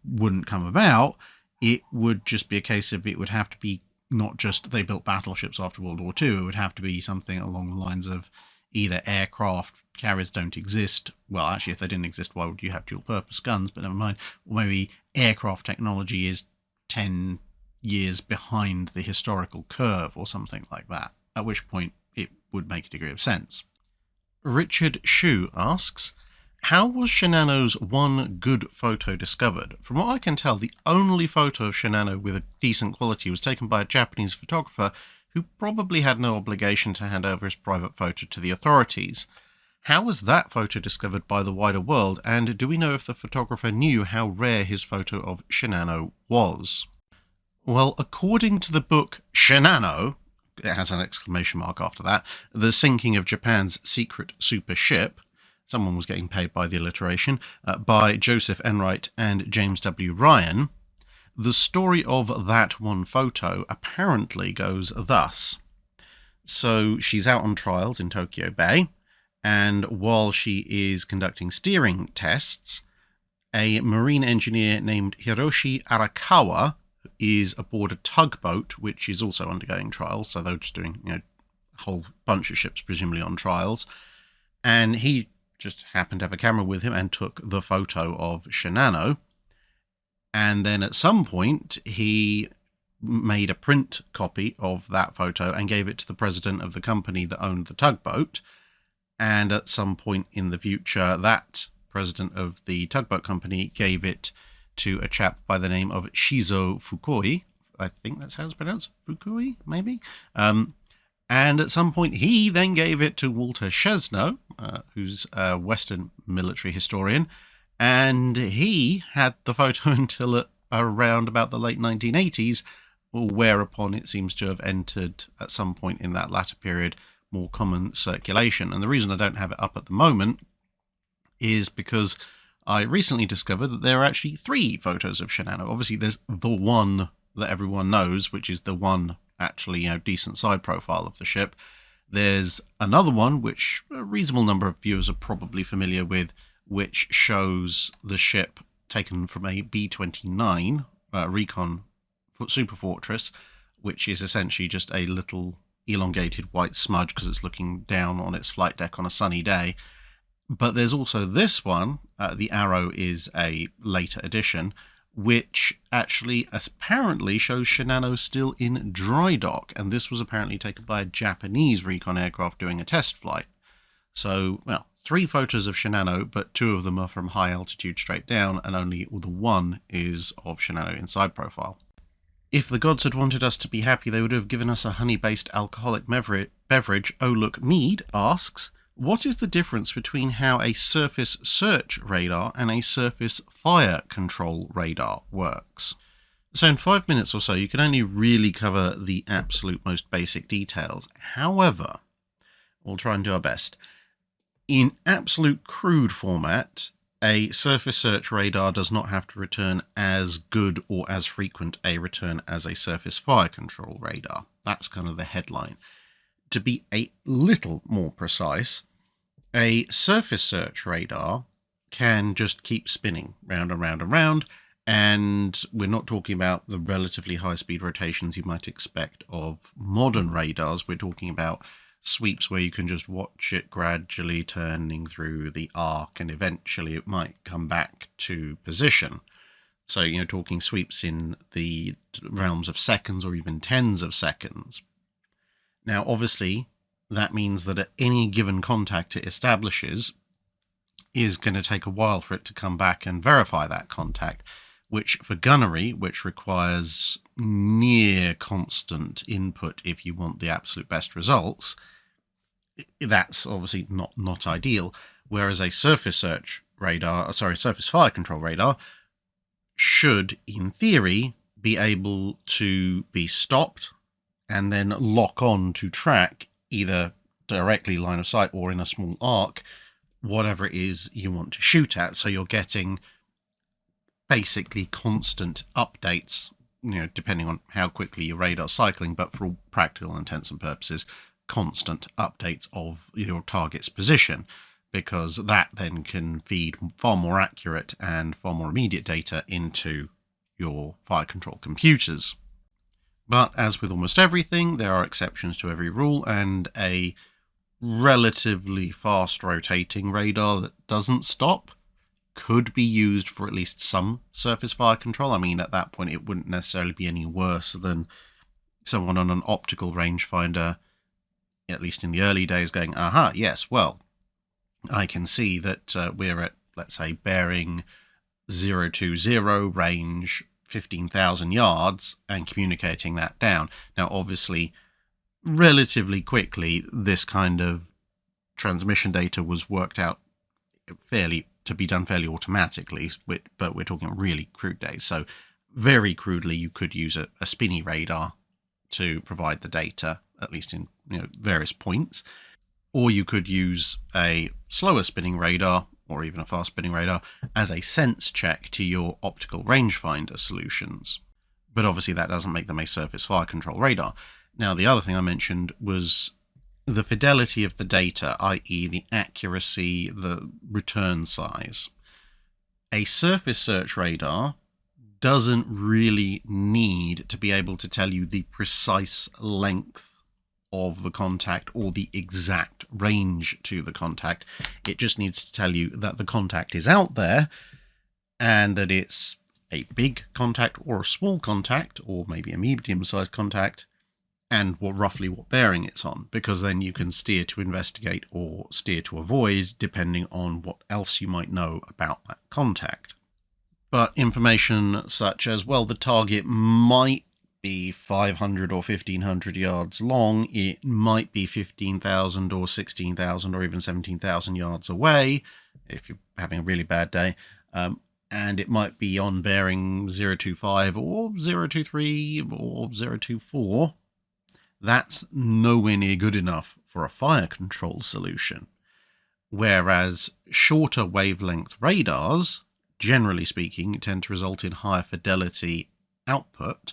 wouldn't come about. It would just be a case of it would have to be not just they built battleships after World War II. It would have to be something along the lines of either aircraft carriers don't exist. Well, actually, if they didn't exist, why would you have dual-purpose guns? But never mind. Or maybe aircraft technology is 10 years behind the historical curve or something like that, at which point it would make a degree of sense. Richard Shu asks, how was Shinano's one good photo discovered? From what I can tell, the only photo of Shinano with a decent quality was taken by a Japanese photographer who probably had no obligation to hand over his private photo to the authorities. How was that photo discovered by the wider world, and do we know if the photographer knew how rare his photo of Shinano was? Well, according to the book Shinano, it has an exclamation mark after that, The Sinking of Japan's Secret Super Ship, someone was getting paid by the alliteration, by Joseph Enright and James W. Ryan, the story of that one photo apparently goes thus. So she's out on trials in Tokyo Bay, and while she is conducting steering tests, a marine engineer named Hiroshi Arakawa is aboard a tugboat, which is also undergoing trials, so they're just doing a whole bunch of ships presumably on trials, and he just happened to have a camera with him and took the photo of Shinano. And then at some point, he made a print copy of that photo and gave it to the president of the company that owned the tugboat. And at some point in the future, that president of the tugboat company gave it to a chap by the name of Shizo Fukui. I think that's how it's pronounced. Fukui, maybe? And at some point, he then gave it to Walter Chesno, who's a Western military historian, and he had the photo until around about the late 1980s, whereupon it seems to have entered at some point in that latter period more common circulation. And the reason I don't have it up at the moment is because I recently discovered that there are actually 3 photos of Shinano. Obviously, there's the one that everyone knows, which is the one actually decent side profile of the ship. There's another one, which a reasonable number of viewers are probably familiar with, which shows the ship taken from a B-29 recon super fortress, which is essentially just a little elongated white smudge because it's looking down on its flight deck on a sunny day. But there's also this one, the Arrow is a later edition, which actually apparently shows Shinano still in Drydock, and this was apparently taken by a Japanese recon aircraft doing a test flight. So, well, 3 photos of Shinano, but 2 of them are from high altitude straight down, and only the one is of Shinano in side profile. If the gods had wanted us to be happy, they would have given us a honey-based alcoholic beverage. Oh Look Mead asks, what is the difference between how a surface search radar and a surface fire control radar works? So in 5 minutes or so, you can only really cover the absolute most basic details. However, we'll try and do our best. In absolute crude format, a surface search radar does not have to return as good or as frequent a return as a surface fire control radar. That's kind of the headline. To be a little more precise, a surface search radar can just keep spinning round and round and round, and we're not talking about the relatively high-speed rotations you might expect of modern radars. We're talking about sweeps where you can just watch it gradually turning through the arc, and eventually it might come back to position. So, talking sweeps in the realms of seconds or even tens of seconds. Now, obviously, that means that at any given contact it establishes is going to take a while for it to come back and verify that contact, which for gunnery, which requires near constant input if you want the absolute best results, that's obviously not ideal. Whereas a surface fire control radar should, in theory, be able to be stopped and then lock on to track, either directly line of sight or in a small arc, whatever it is you want to shoot at. So you're getting basically constant updates, depending on how quickly your radar's cycling, but for all practical intents and purposes, constant updates of your target's position, because that then can feed far more accurate and far more immediate data into your fire control computers. But as with almost everything, there are exceptions to every rule, and a relatively fast rotating radar that doesn't stop could be used for at least some surface fire control. I mean, at that point, it wouldn't necessarily be any worse than someone on an optical rangefinder, at least in the early days, going, aha, yes, well, I can see that we're at, let's say, bearing 020 range, 15,000 yards, and communicating that down. Now, obviously, relatively quickly, this kind of transmission data was worked out to be done fairly automatically, but we're talking really crude days. So very crudely, you could use a spinny radar to provide the data, at least in various points, or you could use a slower spinning radar or even a fast spinning radar as a sense check to your optical rangefinder solutions. But obviously that doesn't make them a surface fire control radar. Now, the other thing I mentioned was the fidelity of the data, i.e. the accuracy, the return size. A surface search radar doesn't really need to be able to tell you the precise length of the contact or the exact range to the contact. It just needs to tell you that the contact is out there and that it's a big contact or a small contact or maybe a medium-sized contact, and roughly what bearing it's on, because then you can steer to investigate or steer to avoid, depending on what else you might know about that contact. But information such as, well, the target might be 500 or 1,500 yards long, it might be 15,000 or 16,000 or even 17,000 yards away, if you're having a really bad day, and it might be on bearing 025 or 023 or 024, that's nowhere near good enough for a fire control solution. Whereas shorter wavelength radars, generally speaking, tend to result in higher fidelity output,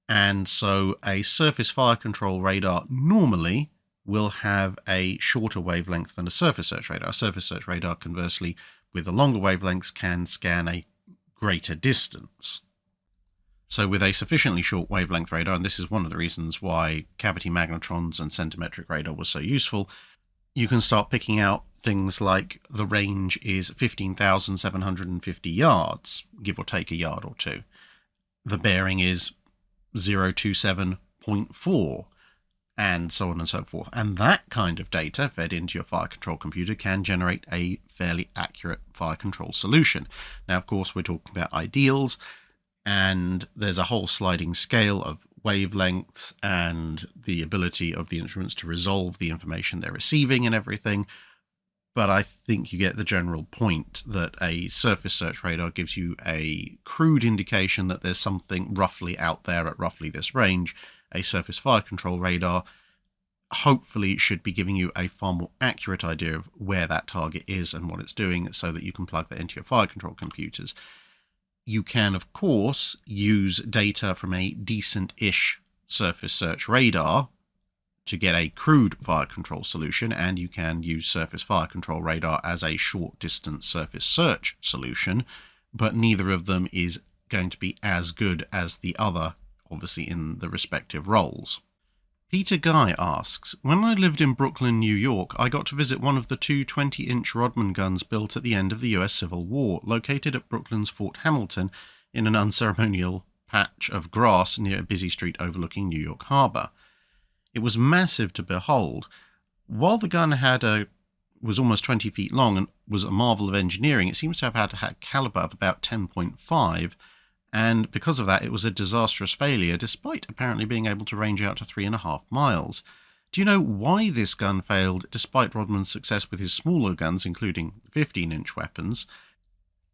and so a surface fire control radar normally will have a shorter wavelength than a surface search radar. A surface search radar, conversely, with the longer wavelengths, can scan a greater distance. So with a sufficiently short wavelength radar, and this is one of the reasons why cavity magnetrons and centimetric radar was so useful, you can start picking out things like the range is 15,750 yards, give or take a yard or two. The bearing is 027.4, and so on and so forth. And that kind of data fed into your fire control computer can generate a fairly accurate fire control solution. Now, of course, we're talking about ideals, and there's a whole sliding scale of wavelengths and the ability of the instruments to resolve the information they're receiving and everything. But I think you get the general point that a surface search radar gives you a crude indication that there's something roughly out there at roughly this range. A surface fire control radar hopefully should be giving you a far more accurate idea of where that target is and what it's doing, so that you can plug that into your fire control computers. You can, of course, use data from a decent-ish surface search radar to get a crude fire control solution, and you can use surface fire control radar as a short-distance surface search solution, but neither of them is going to be as good as the other, obviously in the respective roles. Peter Guy asks, when I lived in Brooklyn, New York, I got to visit one of the two 20-inch Rodman guns built at the end of the US Civil War, located at Brooklyn's Fort Hamilton in an unceremonial patch of grass near a busy street overlooking New York Harbor. It was massive to behold. While the gun was almost 20 feet long and was a marvel of engineering, it seems to have had a caliber of about 10.5, and because of that it was a disastrous failure, despite apparently being able to range out to 3.5 miles. Do you know why this gun failed, despite Rodman's success with his smaller guns, including 15-inch weapons?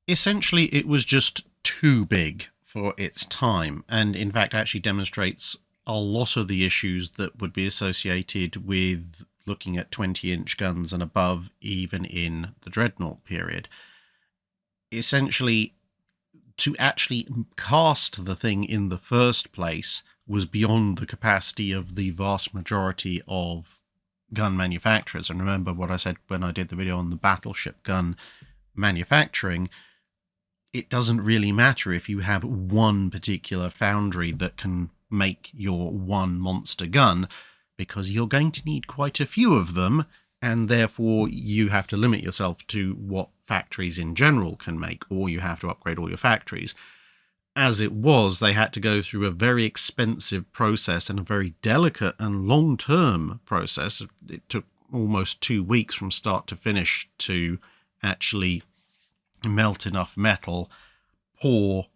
Essentially, it was just too big for its time, and in fact actually demonstrates a lot of the issues that would be associated with looking at 20-inch guns and above, even in the Dreadnought period. Essentially, to actually cast the thing in the first place was beyond the capacity of the vast majority of gun manufacturers. And remember what I said when I did the video on the battleship gun manufacturing. It doesn't really matter if you have one particular foundry that can make your one monster gun, because you're going to need quite a few of them, and therefore you have to limit yourself to what factories in general can make, or you have to upgrade all your factories. As it was, they had to go through a very expensive process and a very delicate and long-term process. It took almost 2 weeks from start to finish to actually melt enough metal, pour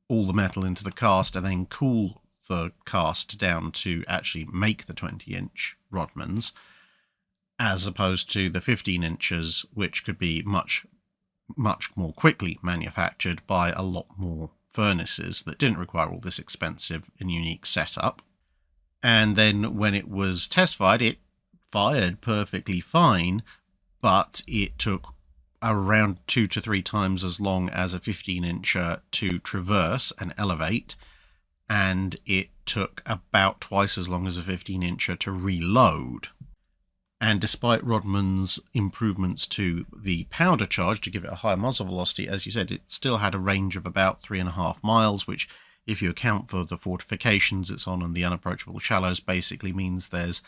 all the metal into the cast, and then cool the cast down to actually make the 20-inch Rodmans, as opposed to the 15 inches, which could be much, much more quickly manufactured by a lot more furnaces that didn't require all this expensive and unique setup. And then when it was test fired, it fired perfectly fine, but it took around 2 to 3 times as long as a 15-incher to traverse and elevate, and it took about twice as long as a 15-incher to reload. And despite Rodman's improvements to the powder charge to give it a higher muzzle velocity, as you said, it still had a range of about 3.5 miles, which, if you account for the fortifications it's on and the unapproachable shallows, basically means there's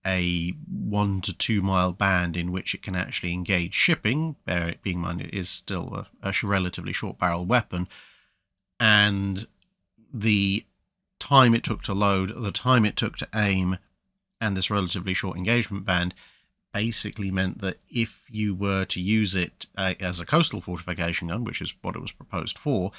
a 1 to 2 mile band in which it can actually engage shipping, bear it being in mind it is still a relatively short barrel weapon. And the time it took to load, the time it took to aim, and this relatively short engagement band basically meant that if you were to use it as a coastal fortification gun, which is what it was proposed for,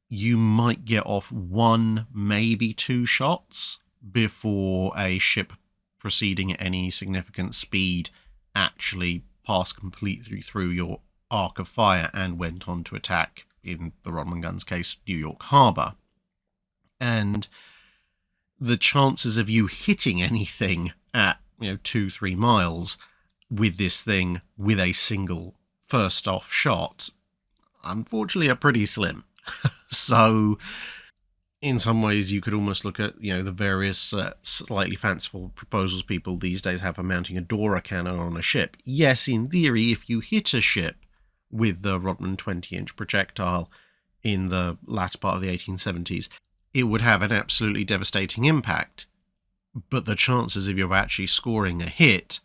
you might get off 1, maybe 2 shots before a ship proceeding at any significant speed actually passed completely through your arc of fire and went on to attack, in the Rodman gun's case, New York Harbor. And the chances of you hitting anything at 2-3 miles with this thing with a single first off shot, unfortunately, are pretty slim. So in some ways you could almost look at the various slightly fanciful proposals people these days have for mounting a Dora cannon on a ship. Yes, in theory, if you hit a ship with the Rodman 20-inch projectile in the latter part of the 1870s, it would have an absolutely devastating impact, but the chances of you actually scoring a hit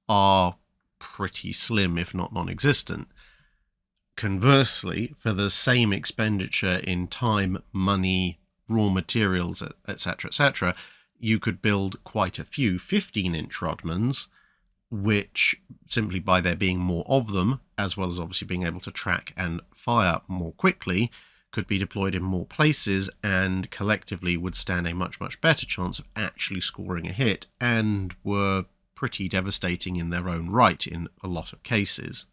are pretty slim, if not non-existent. Conversely, for the same expenditure in time, money, raw materials, etc., etc., you could build quite a few 15-inch Rodmans, which, simply by there being more of them, as well as obviously being able to track and fire more quickly, could be deployed in more places and collectively would stand a much, much better chance of actually scoring a hit, and were pretty devastating in their own right in a lot of cases.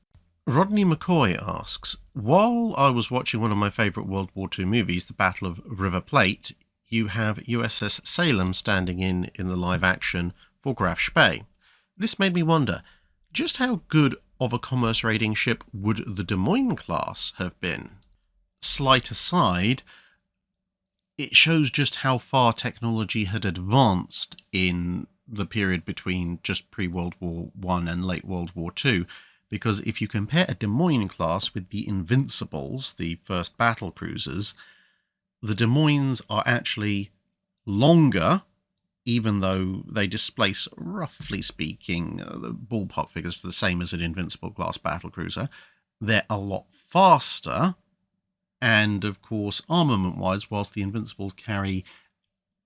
Rodney McCoy asks, while I was watching one of my favourite World War II movies, The Battle of River Plate, you have USS Salem standing in the live action for Graf Spee. This made me wonder, just how good of a commerce raiding ship would the Des Moines class have been? Slight aside, it shows just how far technology had advanced in the period between just pre-World War I and late World War II, because if you compare a Des Moines class with the Invincibles, the first battlecruisers, the Des Moines are actually longer, even though they displace, roughly speaking, the ballpark figures for the same as an Invincible class battlecruiser. They're a lot faster, and of course, armament-wise, whilst the Invincibles carry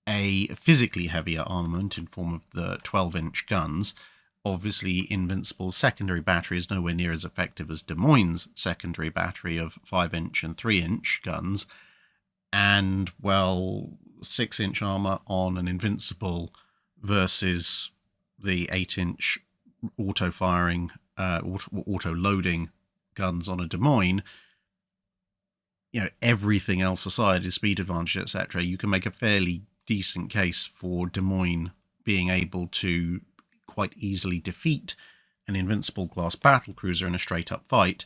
a physically heavier armament in form of the 12-inch guns, obviously Invincible's secondary battery is nowhere near as effective as Des Moines' secondary battery of 5-inch and 3-inch guns, and, well, 6-inch armor on an Invincible versus the 8-inch auto-firing, auto-loading guns on a Des Moines, everything else aside is speed advantage, etc. You can make a fairly decent case for Des Moines being able to quite easily defeat an Invincible class battlecruiser in a straight-up fight,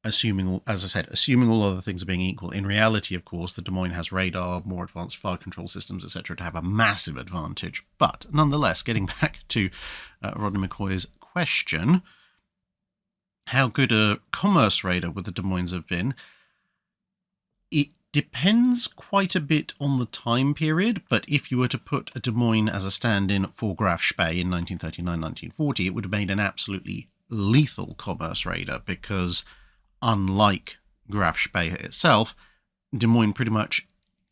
assuming all other things are being equal. In reality, of course, the Des Moines has radar, more advanced fire control systems, etc., to have a massive advantage. But nonetheless, getting back to Rodney McCoy's question, how good a commerce raider would the Des Moines have been? It depends quite a bit on the time period, but if you were to put a Des Moines as a stand-in for Graf Spee in 1939-1940, it would have made an absolutely lethal commerce raider, because unlike Graf Spee itself, Des Moines pretty much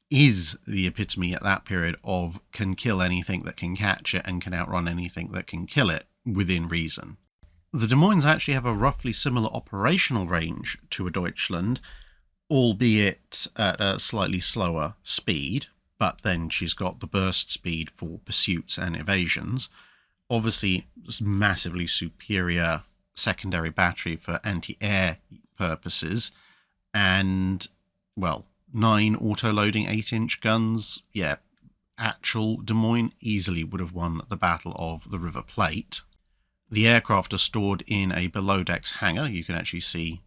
is the epitome at that period of can kill anything that can catch it and can outrun anything that can kill it within reason. The Des Moines actually have a roughly similar operational range to a Deutschland, albeit at a slightly slower speed, but then she's got the burst speed for pursuits and evasions. Obviously, massively superior secondary battery for anti-air purposes, and, well, 9 auto-loading 8-inch guns. Yeah, actual Des Moines easily would have won the Battle of the River Plate. The aircraft are stored in a below-decks hangar. You can actually see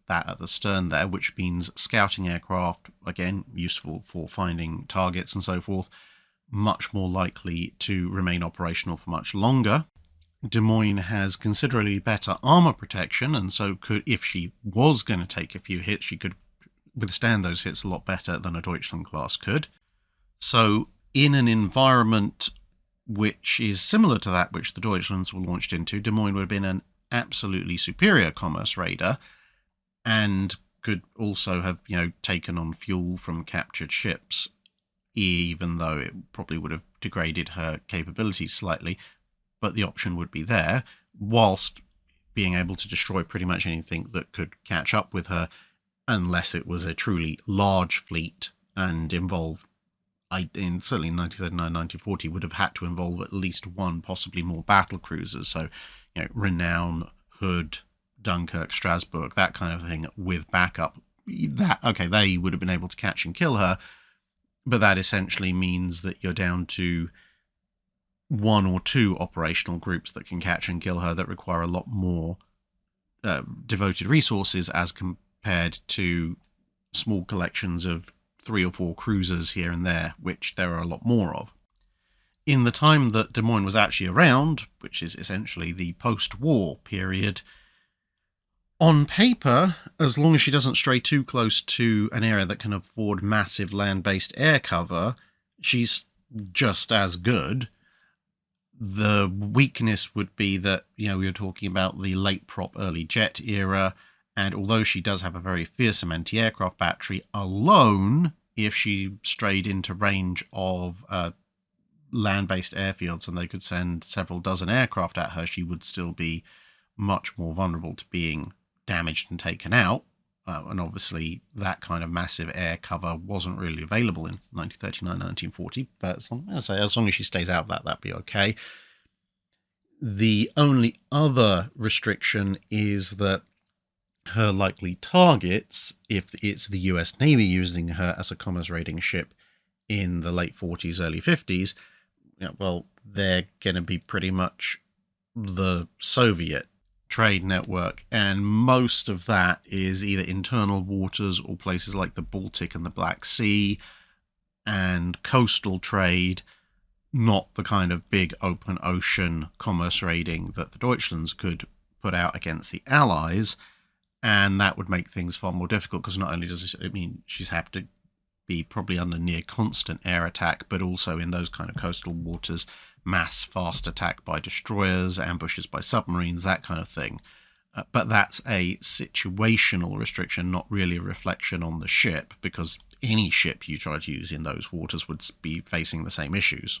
that at the stern there, which means scouting aircraft, again, useful for finding targets and so forth, much more likely to remain operational for much longer. Des Moines has considerably better armor protection, and so could, if she was going to take a few hits, she could withstand those hits a lot better than a Deutschland class could. So in an environment which is similar to that which the Deutschlands were launched into, Des Moines would have been an absolutely superior commerce raider, and could also have, taken on fuel from captured ships, even though it probably would have degraded her capabilities slightly, but the option would be there, whilst being able to destroy pretty much anything that could catch up with her, unless it was a truly large fleet and involved, certainly in 1939-1940, would have had to involve at least one, possibly more battlecruisers, so, Renown, Hood, Dunkirk, Strasbourg, that kind of thing, with backup. They would have been able to catch and kill her, but that essentially means that you're down to 1 or 2 operational groups that can catch and kill her that require a lot more devoted resources as compared to small collections of 3 or 4 cruisers here and there, which there are a lot more of. In the time that Des Moines was actually around, which is essentially the post-war period, on paper, as long as she doesn't stray too close to an area that can afford massive land-based air cover, she's just as good. The weakness would be that, we were talking about the late prop, early jet era, and although she does have a very fearsome anti-aircraft battery, alone, if she strayed into range of land-based airfields and they could send several dozen aircraft at her, she would still be much more vulnerable to being damaged and taken out. And obviously that kind of massive air cover wasn't really available in 1939, 1940, but as long as she stays out of that, that'd be okay. The only other restriction is that her likely targets, if it's the US Navy using her as a commerce raiding ship in the late 40s, early 50s, well, they're going to be pretty much the Soviet trade network, and most of that is either internal waters or places like the Baltic and the Black Sea and coastal trade, not the kind of big open ocean commerce raiding that the Deutschlands could put out against the Allies. And that would make things far more difficult, because not only does it mean she's have to be probably under near constant air attack, but also in those kind of coastal waters, mass fast attack by destroyers, ambushes by submarines, that kind of thing. But that's a situational restriction, not really a reflection on the ship, because any ship you try to use in those waters would be facing the same issues.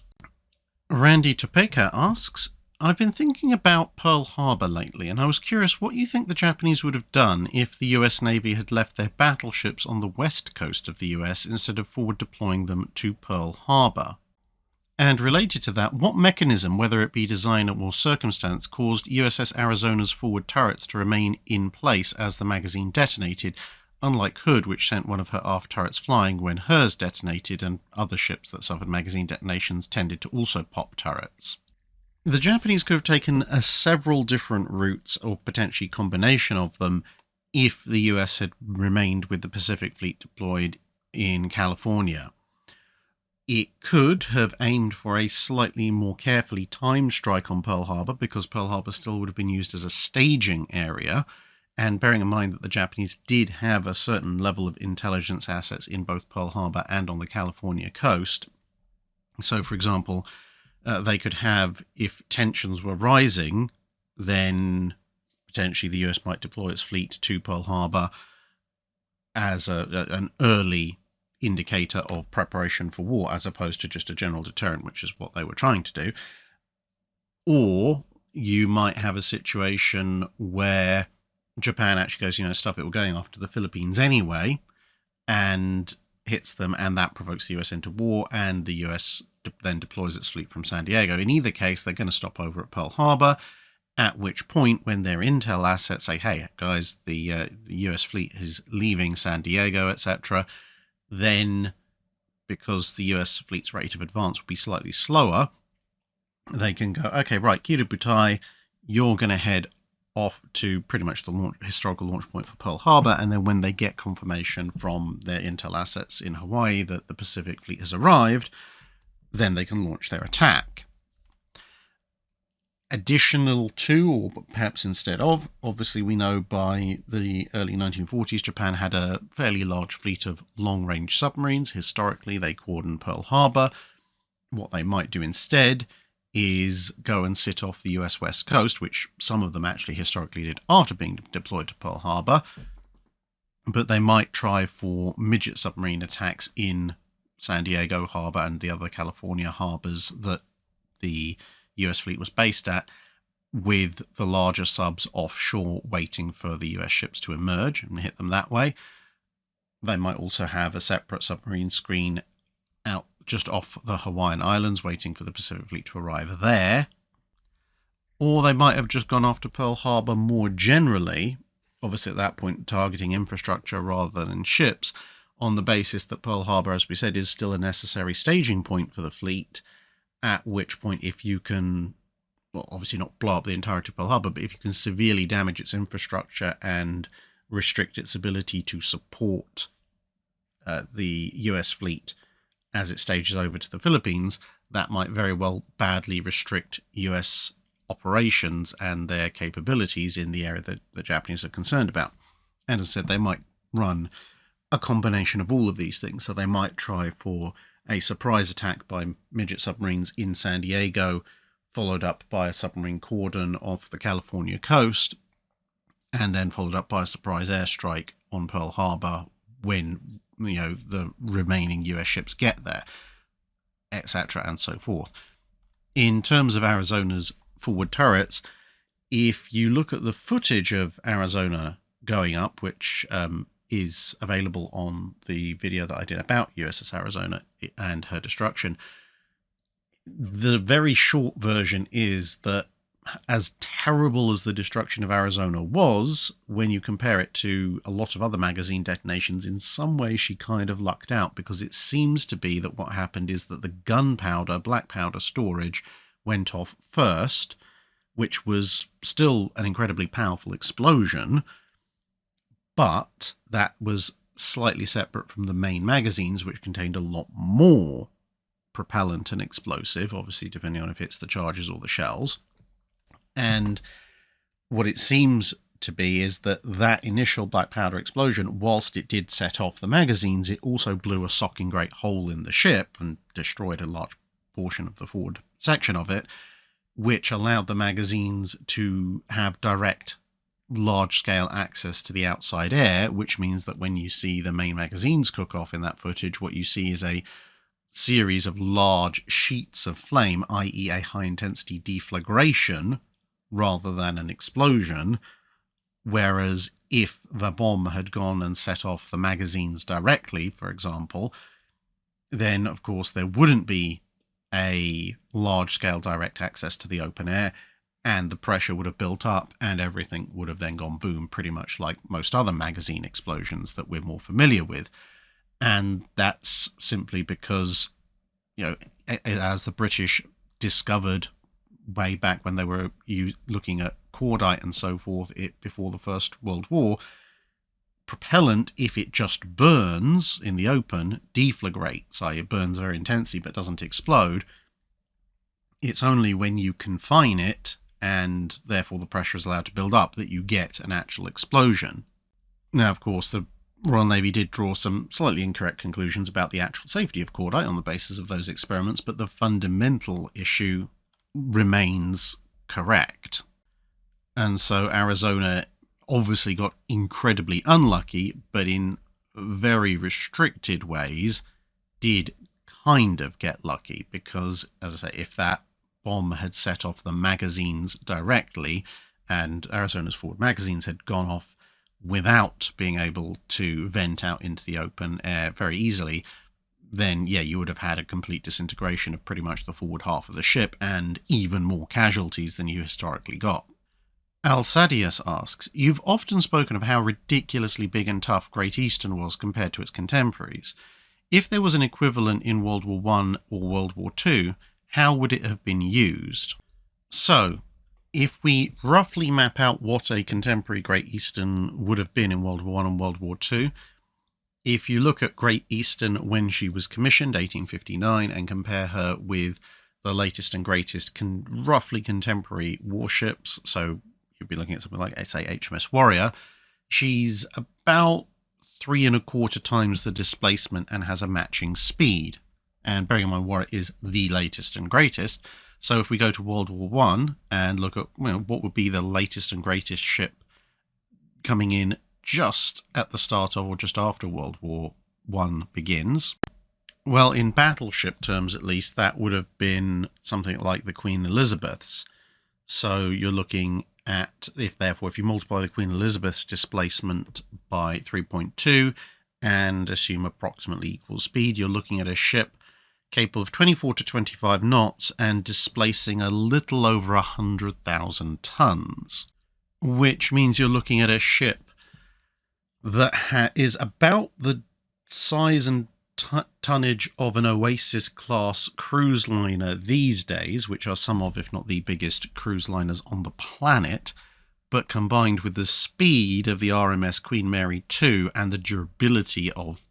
Randy Topeka asks, I've been thinking about Pearl Harbor lately, and I was curious what you think the Japanese would have done if the US Navy had left their battleships on the west coast of the US instead of forward deploying them to Pearl Harbor. And related to that, what mechanism, whether it be design or circumstance, caused USS Arizona's forward turrets to remain in place as the magazine detonated, unlike Hood, which sent one of her aft turrets flying when hers detonated, and other ships that suffered magazine detonations tended to also pop turrets? The Japanese could have taken several different routes, or potentially combination of them, if the US had remained with the Pacific Fleet deployed in California. It could have aimed for a slightly more carefully timed strike on Pearl Harbor, because Pearl Harbor still would have been used as a staging area, and bearing in mind that the Japanese did have a certain level of intelligence assets in both Pearl Harbor and on the California coast. So, for example, they could have, if tensions were rising, then potentially the US might deploy its fleet to Pearl Harbor as an early indicator of preparation for war, as opposed to just a general deterrent, which is what they were trying to do. Or you might have a situation where Japan actually goes, stuff it, we're going after the Philippines anyway, and hits them, and that provokes the US into war, and the US then deploys its fleet from San Diego. In either case, they're going to stop over at Pearl Harbor, at which point, when their intel assets say, hey, guys, the US fleet is leaving San Diego, etc., then, because the US fleet's rate of advance will be slightly slower, they can go, okay, right, Kido Butai, you're going to head off to pretty much the historical launch point for Pearl Harbor, and then when they get confirmation from their intel assets in Hawaii that the Pacific Fleet has arrived, then they can launch their attack. Additional to, or perhaps instead of, obviously we know by the early 1940s Japan had a fairly large fleet of long-range submarines. Historically, they cordoned Pearl Harbor. What they might do instead is go and sit off the US West Coast, which some of them actually historically did after being deployed to Pearl Harbor, but they might try for midget submarine attacks in San Diego Harbor and the other California harbors that the US fleet was based at, with the larger subs offshore waiting for the US ships to emerge and hit them that way. They might also have a separate submarine screen out just off the Hawaiian Islands waiting for the Pacific Fleet to arrive there. Or they might have just gone after Pearl Harbor more generally, obviously at that point targeting infrastructure rather than ships, on the basis that Pearl Harbor, as we said, is still a necessary staging point for the fleet, at which point if you can, well, obviously not blow up the entirety of Pearl Harbor, but if you can severely damage its infrastructure and restrict its ability to support the US fleet as it stages over to the Philippines, that might very well badly restrict US operations and their capabilities in the area that the Japanese are concerned about. And as I said, they might run a combination of all of these things. So they might try for a surprise attack by midget submarines in San Diego, followed up by a submarine cordon off the California coast, and then followed up by a surprise airstrike on Pearl Harbor when, the remaining US ships get there, etc., and so forth. In terms of Arizona's forward turrets, if you look at the footage of Arizona going up, which is available on the video that I did about USS Arizona and her destruction, the very short version is that, as terrible as the destruction of Arizona was, when you compare it to a lot of other magazine detonations, in some way she kind of lucked out, because it seems to be that what happened is that the gunpowder, black powder storage went off first, which was still an incredibly powerful explosion, but that was slightly separate from the main magazines, which contained a lot more propellant and explosive, obviously depending on if it's the charges or the shells. And what it seems to be is that that initial black powder explosion, whilst it did set off the magazines, it also blew a socking great hole in the ship and destroyed a large portion of the forward section of it, which allowed the magazines to have direct large-scale access to the outside air, which means that when you see the main magazines cook off in that footage, what you see is a series of large sheets of flame, i.e. a high-intensity deflagration, rather than an explosion, whereas if the bomb had gone and set off the magazines directly, for example, then, of course, there wouldn't be a large-scale direct access to the open air, and the pressure would have built up, and everything would have then gone boom, pretty much like most other magazine explosions that we're more familiar with. And that's simply because, as the British discovered way back when they were looking at cordite and so forth before the First World War, propellant, if it just burns in the open, deflagrates, i.e. it burns very intensely but doesn't explode. It's only when you confine it, and therefore the pressure is allowed to build up, that you get an actual explosion. Now, of course, the Royal Navy did draw some slightly incorrect conclusions about the actual safety of cordite on the basis of those experiments, but the fundamental issue remains correct. And so Arizona obviously got incredibly unlucky, but in very restricted ways did kind of get lucky, because, as I say, if that bomb had set off the magazines directly and Arizona's forward magazines had gone off without being able to vent out into the open air very easily, then you would have had a complete disintegration of pretty much the forward half of the ship, and even more casualties than you historically got. Alsadius asks, you've often spoken of how ridiculously big and tough Great Eastern was compared to its contemporaries. If there was an equivalent in World War I or World War II, how would it have been used? So, if we roughly map out what a contemporary Great Eastern would have been in World War I and World War II, if you look at Great Eastern when she was commissioned, 1859, and compare her with the latest and greatest roughly contemporary warships, so you'd be looking at something like, say, HMS Warrior, she's about 3.25 times the displacement and has a matching speed. And bearing in mind, Warrior is the latest and greatest. So if we go to World War I and look at what would be the latest and greatest ship coming in just at the start of or just after World War I begins, well, in battleship terms at least, that would have been something like the Queen Elizabeth's. So you're looking at, if you multiply the Queen Elizabeth's displacement by 3.2 and assume approximately equal speed, you're looking at a ship capable of 24 to 25 knots and displacing a little over 100,000 tons, which means you're looking at a ship that is about the size and tonnage of an Oasis-class cruise liner these days, which are some of, if not the biggest cruise liners on the planet, but combined with the speed of the RMS Queen Mary II and the durability of,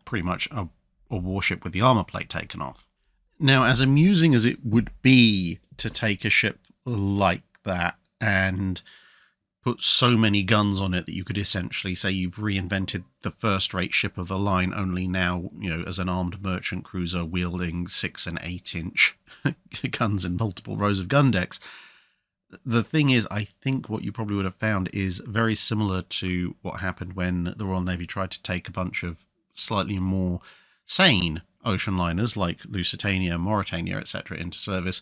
pretty much a warship with the armor plate taken off. Now, as amusing as it would be to take a ship like that and put so many guns on it that you could essentially say you've reinvented the first-rate ship of the line, only now, as an armed merchant cruiser wielding 6 and 8-inch guns in multiple rows of gun decks. The thing is, I think what you probably would have found is very similar to what happened when the Royal Navy tried to take a bunch of slightly more sane ocean liners like Lusitania, Mauretania, etc. into service,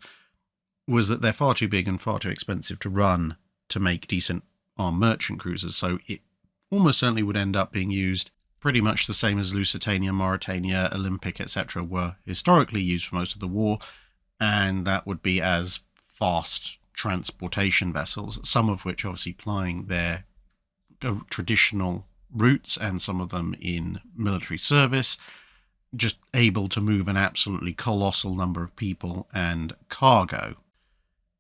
was that they're far too big and far too expensive to run to make decent armed merchant cruisers. So it almost certainly would end up being used pretty much the same as Lusitania, Mauretania, Olympic, etc. were historically used for most of the war, and that would be as fast transportation vessels, some of which obviously plying their traditional routes and some of them in military service, just able to move an absolutely colossal number of people and cargo.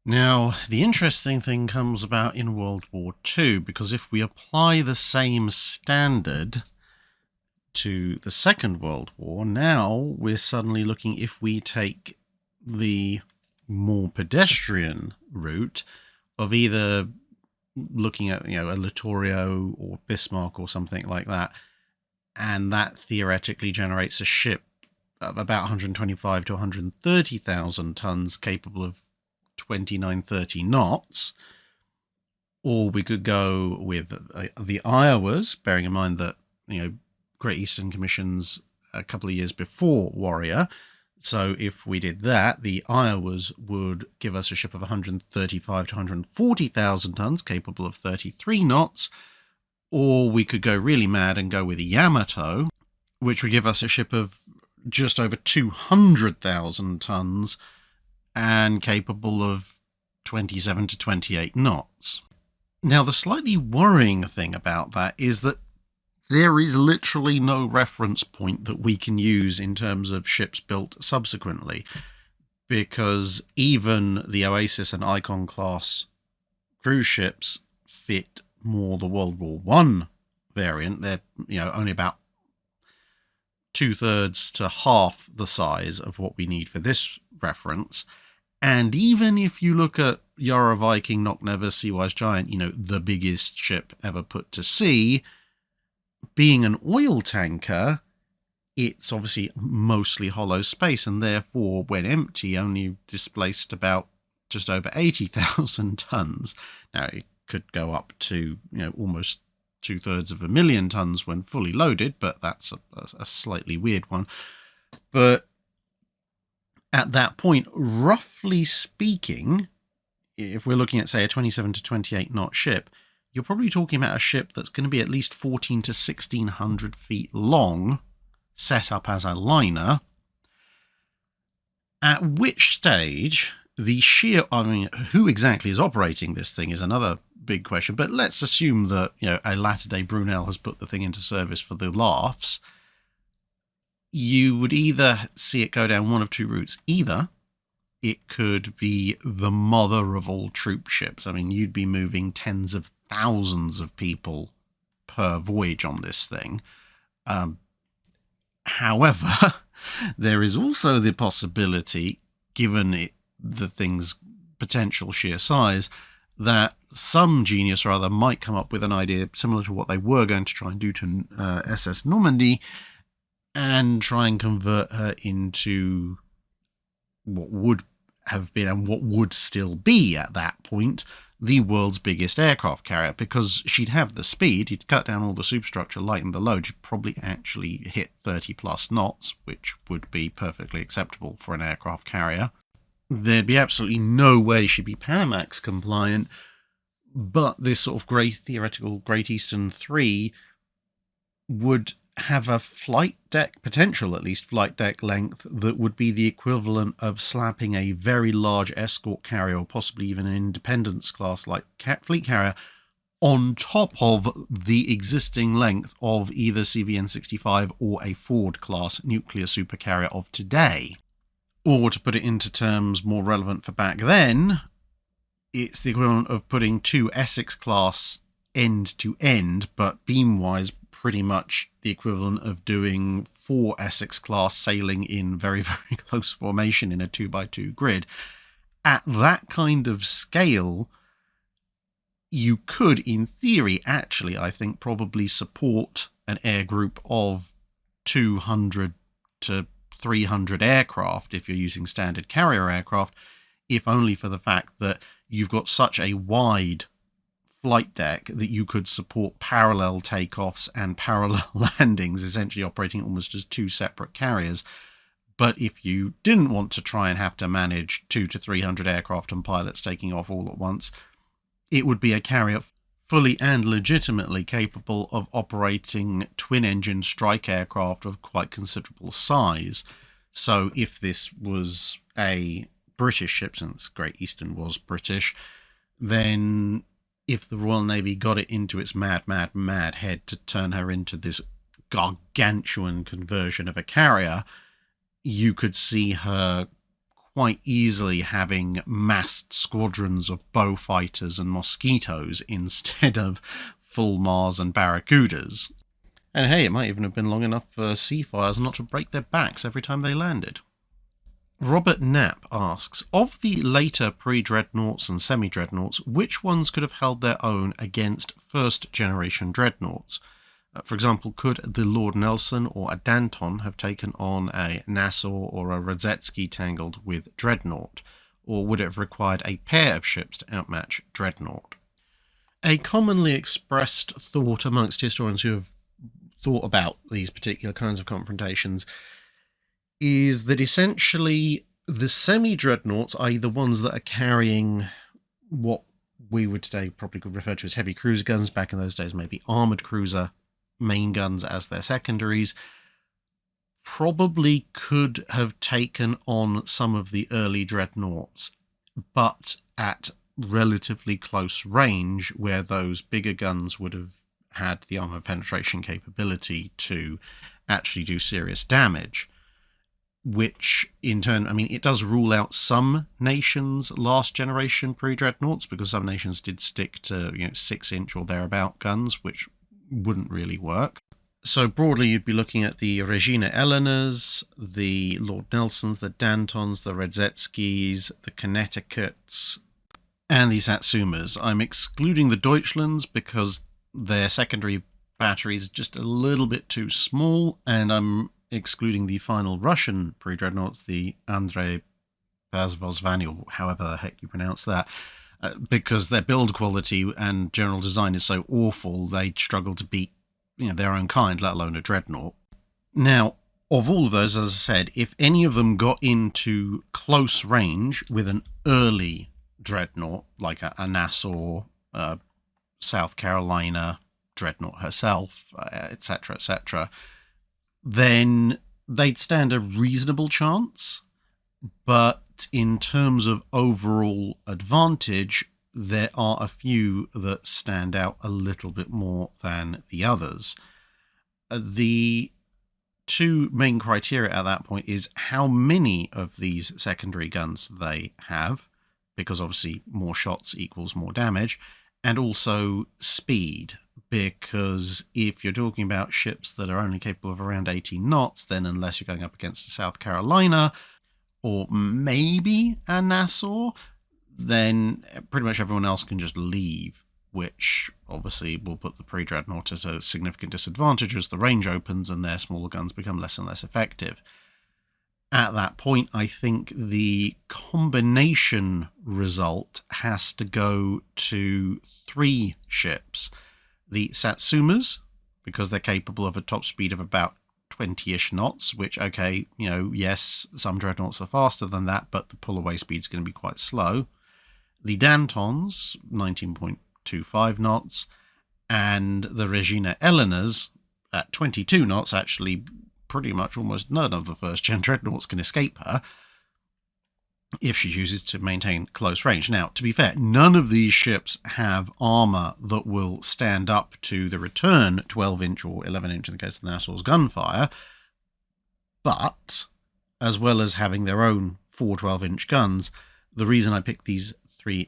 Now, the interesting thing comes about in World War II, because if we apply the same standard to the Second World War, now we're suddenly looking, if we take the more pedestrian route of either looking at, a Littorio or Bismarck or something like that, and that theoretically generates a ship of about 125 to 130,000 tons capable of 29-30 knots. Or we could go with the Iowas, bearing in mind that, Great Eastern Commission's a couple of years before Warrior. So if we did that, the Iowas would give us a ship of 135 to 140,000 tons, capable of 33 knots. Or we could go really mad and go with the Yamato, which would give us a ship of just over 200,000 tons and capable of 27 to 28 knots. Now, the slightly worrying thing about that is that there is literally no reference point that we can use in terms of ships built subsequently, because even the Oasis and Icon class cruise ships fit more the World War I variant. They're only about 2/3 to half the size of what we need for this reference. And even if you look at Yarra Viking, Knock Never, Seawise Giant, the biggest ship ever put to sea, being an oil tanker, it's obviously mostly hollow space, and therefore, when empty, only displaced about just over 80,000 tons. Now, it could go up to, almost 2/3 tons when fully loaded, but that's a slightly weird one. But at that point, roughly speaking, if we're looking at, say, a 27 to 28 knot ship, you're probably talking about a ship that's going to be at least 1,400 to 1,600 feet long, set up as a liner, at which stage the sheer, who exactly is operating this thing is another big question, but let's assume that, a latter-day Brunel has put the thing into service for the laughs. You would either see it go down one of two routes. Either it could be the mother of all troop ships. You'd be moving tens of thousands of people per voyage on this thing. However, there is also the possibility, given the thing's potential sheer size, that some genius or other might come up with an idea similar to what they were going to try and do to SS Normandy, and try and convert her into what would have been, and what would still be at that point, the world's biggest aircraft carrier, because she'd have the speed, you'd cut down all the superstructure, lighten the load, you'd probably actually hit 30 plus knots, which would be perfectly acceptable for an aircraft carrier. There'd be absolutely no way she'd be Panamax compliant, but this sort of theoretical Great Eastern 3 would have a flight deck, potential at least flight deck length, that would be the equivalent of slapping a very large escort carrier, or possibly even an Independence class like fleet carrier, on top of the existing length of either CVN-65 or a Ford class nuclear supercarrier of today. Or to put it into terms more relevant for back then, it's the equivalent of putting two Essex class end to end, but beam-wise pretty much the equivalent of doing 4 Essex class sailing in very, very close formation in a 2x2 grid. At that kind of scale, you could, in theory, actually, I think, probably support an air group of 200 to 300 aircraft if you're using standard carrier aircraft, if only for the fact that you've got such a wide flight deck that you could support parallel takeoffs and parallel landings, essentially operating almost as two separate carriers. But if you didn't want to try and have to manage 200 to 300 aircraft and pilots taking off all at once, it would be a carrier fully and legitimately capable of operating twin-engine strike aircraft of quite considerable size. So if this was a British ship, since Great Eastern was British, then if the Royal Navy got it into its mad head to turn her into this gargantuan conversion of a carrier, you could see her quite easily having massed squadrons of bow fighters and mosquitoes instead of full Mars and Barracudas. And hey, it might even have been long enough for Seafires not to break their backs every time they landed. Robert Knapp asks, of the later pre-dreadnoughts and semi-dreadnoughts, which ones could have held their own against first-generation dreadnoughts? For example, could the Lord Nelson or a Danton have taken on a Nassau or a Radzetsky tangled with Dreadnought, or would it have required a pair of ships to outmatch Dreadnought? A commonly expressed thought amongst historians who have thought about these particular kinds of confrontations is that essentially the semi-dreadnoughts, i.e. the ones that are carrying what we would today probably could refer to as heavy cruiser guns, back in those days maybe armoured cruiser main guns as their secondaries, probably could have taken on some of the early dreadnoughts, but at relatively close range, where those bigger guns would have had the armor penetration capability to actually do serious damage. Which in turn, I mean, it does rule out some nations' last generation pre-dreadnoughts, because some nations did stick to 6-inch or thereabout guns, which wouldn't really work. So broadly, you'd be looking at the Regina Eleanors, the Lord Nelsons, the Dantons, the Radzetskis, the Connecticuts, and the Satsumas. I'm excluding the Deutschlands because their secondary batteries are just a little bit too small, and I'm excluding the final Russian pre-dreadnoughts, the Andrei Pazvozvany, or however the heck you pronounce that, because their build quality and general design is so awful, they'd struggle to beat their own kind, let alone a dreadnought. Now, of all of those, as I said, if any of them got into close range with an early dreadnought, like a Nassau, South Carolina dreadnought herself, etc., then they'd stand a reasonable chance. But in terms of overall advantage, there are a few that stand out a little bit more than the others. The two main criteria at that point is how many of these secondary guns they have, because obviously more shots equals more damage, and also speed, because if you're talking about ships that are only capable of around 18 knots, then unless you're going up against a South Carolina or maybe a Nassau, then pretty much everyone else can just leave, which obviously will put the pre-dreadnought at a significant disadvantage as the range opens and their smaller guns become less and less effective. At that point, I think the combination result has to go to 3 ships. The Satsumas, because they're capable of a top speed of about 20-ish knots, which, okay, yes, some dreadnoughts are faster than that, but the pull-away speed is going to be quite slow. The Dantons, 19.25 knots, and the Regina Eleanors at 22 knots, actually pretty much almost none of the first-gen dreadnoughts can escape her if she chooses to maintain close range. Now, to be fair, none of these ships have armour that will stand up to the return 12-inch or 11-inch in the case of the Nassau's gunfire, but as well as having their own 4 12-inch guns, the reason I picked these three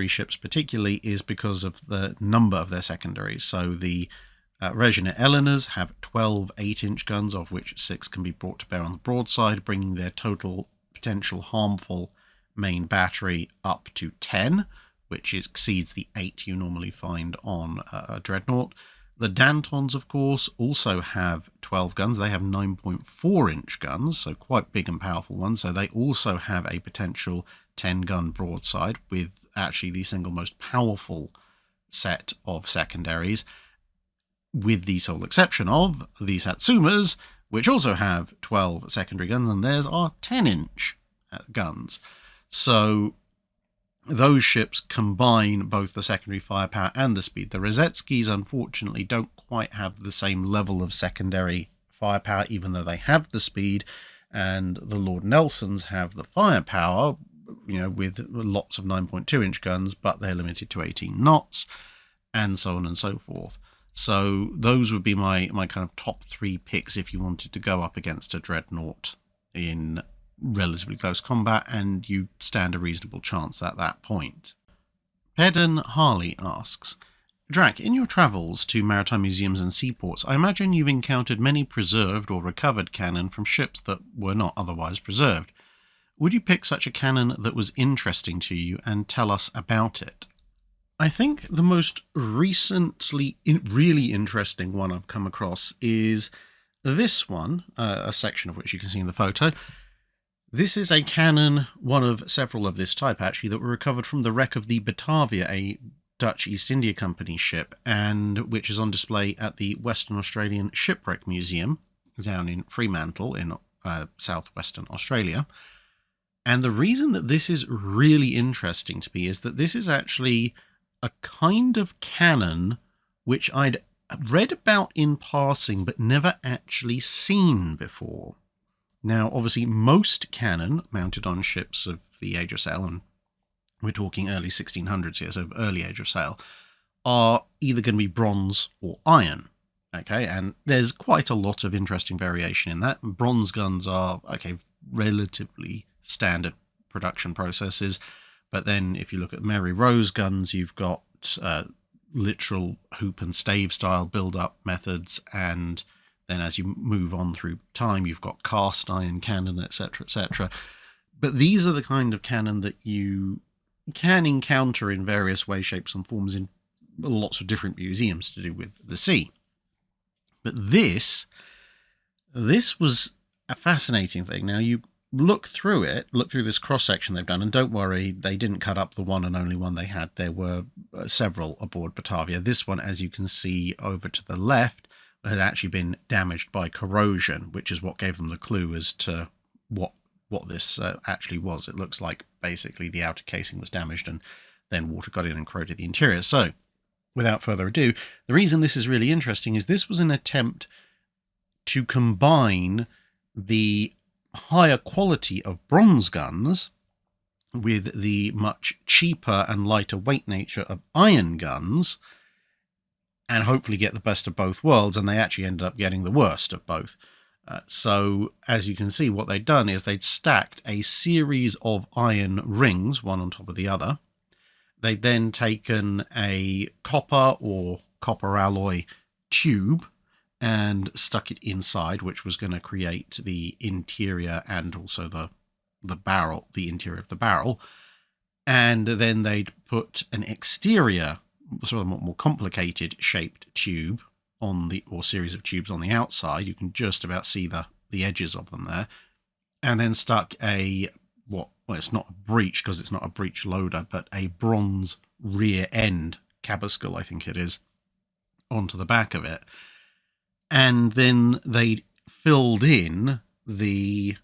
ships particularly is because of the number of their secondaries. So the Regina Eleanors have 12 8-inch guns, of which 6 can be brought to bear on the broadside, bringing their total potential harmful main battery up to 10, which exceeds the 8 you normally find on a dreadnought. The Dantons, of course, also have 12 guns. They have 9.4-inch guns, so quite big and powerful ones. So they also have a potential 10-gun broadside with actually the single most powerful set of secondaries, with the sole exception of the Satsumas, which also have 12 secondary guns, and theirs are 10-inch guns. So those ships combine both the secondary firepower and the speed. The Rosetskis, unfortunately, don't quite have the same level of secondary firepower, even though they have the speed, and the Lord Nelsons have the firepower, with lots of 9.2-inch guns, but they're limited to 18 knots, and so on and so forth. So those would be my kind of top 3 picks if you wanted to go up against a dreadnought in relatively close combat, and you stand a reasonable chance at that point. Pedden Harley asks, Drac, in your travels to maritime museums and seaports, I imagine you've encountered many preserved or recovered cannon from ships that were not otherwise preserved. Would you pick such a cannon that was interesting to you and tell us about it? I think the most recently really interesting one I've come across is this one, a section of which you can see in the photo. This is a cannon, one of several of this type actually, that were recovered from the wreck of the Batavia, a Dutch East India Company ship, and which is on display at the Western Australian Shipwreck Museum down in Fremantle in southwestern Australia. And the reason that this is really interesting to me is that this is actually a kind of cannon which I'd read about in passing but never actually seen before. Now, obviously, most cannon mounted on ships of the Age of Sail, and we're talking early 1600s here, so early Age of Sail, are either going to be bronze or iron. Okay, and there's quite a lot of interesting variation in that. Bronze guns are, relatively standard production processes, but then if you look at Mary Rose guns, you've got literal hoop and stave style build-up methods, and then as you move on through time, you've got cast iron cannon, etc., etc. But these are the kind of cannon that you can encounter in various ways, shapes, and forms in lots of different museums to do with the sea. But this was a fascinating thing. Now, you look through this cross-section they've done, and don't worry, they didn't cut up the one and only one they had. There were several aboard Batavia. This one, as you can see over to the left, had actually been damaged by corrosion, which is what gave them the clue as to what this actually was. It looks like basically the outer casing was damaged and then water got in and corroded the interior. So, without further ado, the reason this is really interesting is this was an attempt to combine the higher quality of bronze guns with the much cheaper and lighter weight nature of iron guns, and hopefully get the best of both worlds, and they actually ended up getting the worst of both. So, as you can see, what they'd done is they'd stacked a series of iron rings, one on top of the other. They'd then taken a copper or copper alloy tube and stuck it inside, which was going to create the interior and also the barrel, the interior of the barrel. And then they'd put an exterior, sort of more complicated shaped tube or series of tubes on the outside. You can just about see the edges of them there, and then stuck it's not a breech because it's not a breech loader, but a bronze rear end cabescle, I think it is, onto the back of it. And then they filled in the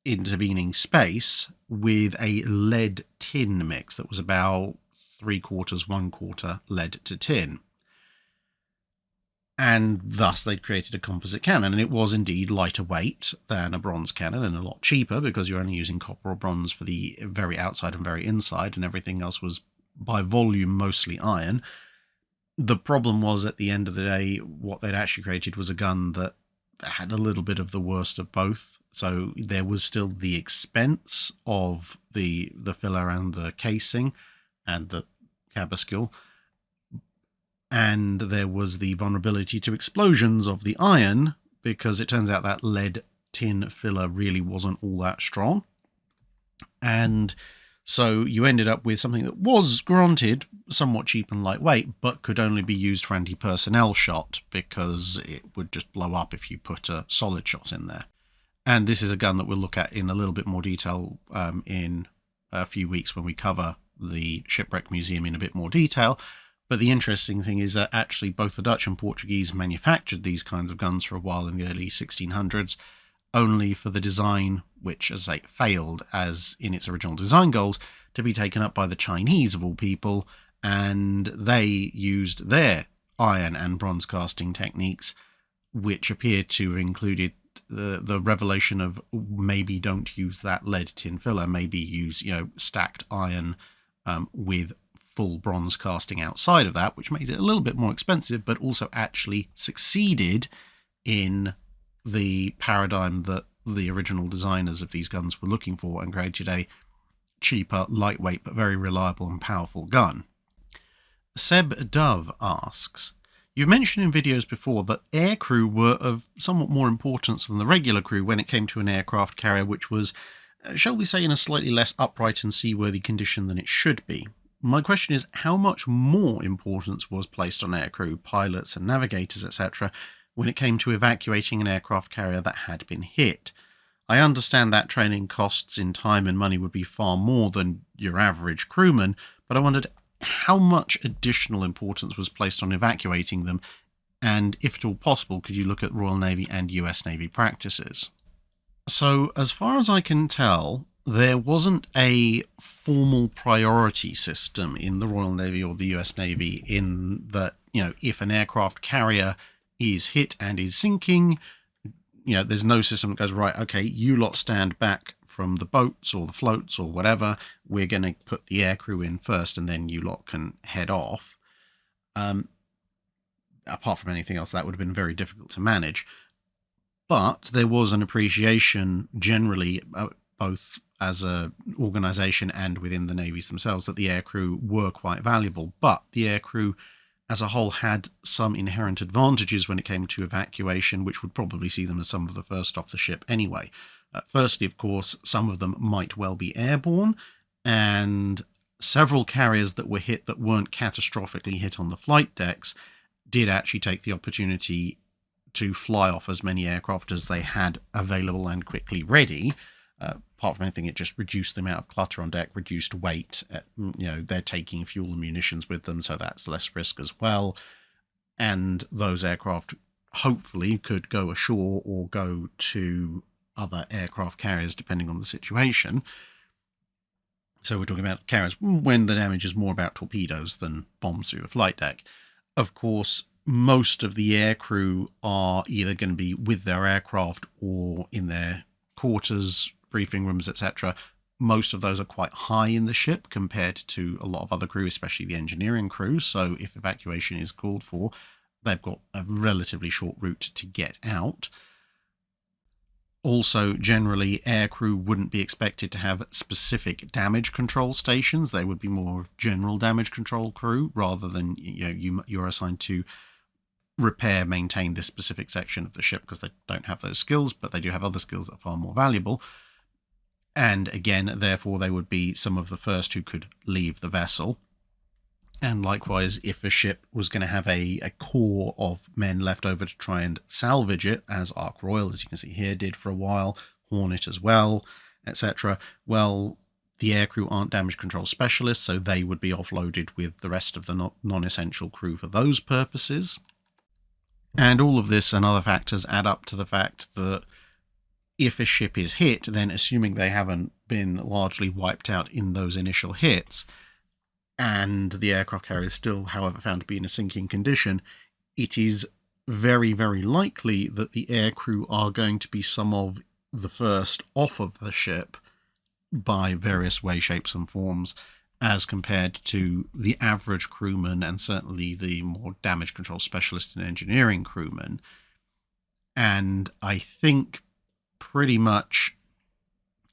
intervening space with a lead tin mix that was about 3/4, 1/4 lead to tin. And thus they'd created a composite cannon, and it was indeed lighter weight than a bronze cannon and a lot cheaper because you're only using copper or bronze for the very outside and very inside, and everything else was by volume mostly iron. The problem was, at the end of the day, what they'd actually created was a gun that had a little bit of the worst of both. So there was still the expense of the filler and the casing and the cabescle, and there was the vulnerability to explosions of the iron, because it turns out that lead tin filler really wasn't all that strong. And So you ended up with something that was, granted, somewhat cheap and lightweight, but could only be used for anti-personnel shot because it would just blow up if you put a solid shot in there. And this is a gun that we'll look at in a little bit more detail in a few weeks when we cover the Shipwreck Museum in a bit more detail. But the interesting thing is that actually both the Dutch and Portuguese manufactured these kinds of guns for a while in the early 1600s, only for the design, which, as I say, failed as in its original design goals, to be taken up by the Chinese of all people, and they used their iron and bronze casting techniques, which appear to have included the revelation of maybe don't use that lead tin filler, maybe use stacked iron with full bronze casting outside of that, which made it a little bit more expensive, but also actually succeeded in the paradigm that the original designers of these guns were looking for and created a cheaper, lightweight, but very reliable and powerful gun. Seb Dove asks, you've mentioned in videos before that aircrew were of somewhat more importance than the regular crew when it came to an aircraft carrier which was, shall we say, in a slightly less upright and seaworthy condition than it should be. My question is, how much more importance was placed on aircrew, pilots and navigators, etc., when it came to evacuating an aircraft carrier that had been hit? I understand that training costs in time and money would be far more than your average crewman, but I wondered how much additional importance was placed on evacuating them, and if at all possible, could you look at Royal Navy and US Navy practices? So, as far as I can tell, there wasn't a formal priority system in the Royal Navy or the US Navy in that, if an aircraft carrier is hit and is sinking, there's no system that goes, right, okay, you lot stand back from the boats or the floats or whatever, we're going to put the aircrew in first and then you lot can head off. Apart from anything else, that would have been very difficult to manage. But there was an appreciation generally, both as an organisation and within the navies themselves, that the aircrew were quite valuable. But the aircrew as a whole had some inherent advantages when it came to evacuation, which would probably see them as some of the first off the ship anyway. Firstly, of course, some of them might well be airborne, and several carriers that were hit that weren't catastrophically hit on the flight decks did actually take the opportunity to fly off as many aircraft as they had available and quickly ready. Apart from anything, it just reduced the amount of clutter on deck, reduced weight. They're taking fuel and munitions with them, so that's less risk as well. And those aircraft hopefully could go ashore or go to other aircraft carriers, depending on the situation. So we're talking about carriers when the damage is more about torpedoes than bombs through the flight deck. Of course, most of the aircrew are either going to be with their aircraft or in their quarters, briefing rooms, etc. Most of those are quite high in the ship compared to a lot of other crew, especially the engineering crew. So if evacuation is called for, they've got a relatively short route to get out. Also, generally, aircrew wouldn't be expected to have specific damage control stations. They would be more of general damage control crew rather than you're assigned to repair, maintain this specific section of the ship, because they don't have those skills, but they do have other skills that are far more valuable. And again, therefore, they would be some of the first who could leave the vessel. And likewise, if a ship was going to have a core of men left over to try and salvage it, as Ark Royal, as you can see here, did for a while, Hornet as well, etc., well, the aircrew aren't damage control specialists, so they would be offloaded with the rest of the non-essential crew for those purposes. And all of this and other factors add up to the fact that if a ship is hit, then assuming they haven't been largely wiped out in those initial hits, and the aircraft carrier is still, however, found to be in a sinking condition, it is very, very likely that the aircrew are going to be some of the first off of the ship by various ways, shapes and forms, as compared to the average crewman and certainly the more damage control specialist and engineering crewman. And I think pretty much,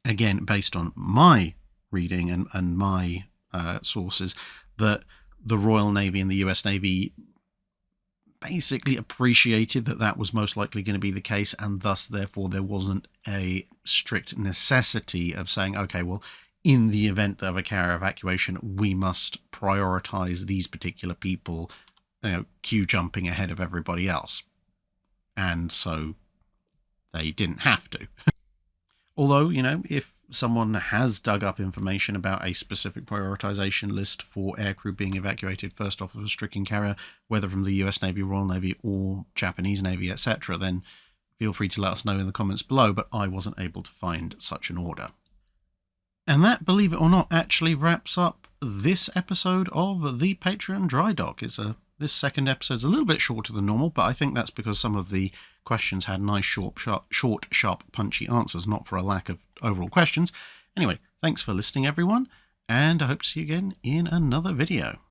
again, based on my reading and my sources, that the Royal Navy and the US Navy basically appreciated that that was most likely going to be the case, and thus, therefore, there wasn't a strict necessity of saying, okay, well, in the event of a carrier evacuation, we must prioritize these particular people, queue jumping ahead of everybody else. And so they didn't have to. Although, if someone has dug up information about a specific prioritization list for aircrew being evacuated first off of a stricken carrier, whether from the US Navy, Royal Navy, or Japanese Navy, etc., then feel free to let us know in the comments below, but I wasn't able to find such an order. And that, believe it or not, actually wraps up this episode of the Patreon Drydock. This second episode is a little bit shorter than normal, but I think that's because some of the questions had nice, short, sharp, punchy answers, not for a lack of overall questions. Anyway, thanks for listening, everyone, and I hope to see you again in another video.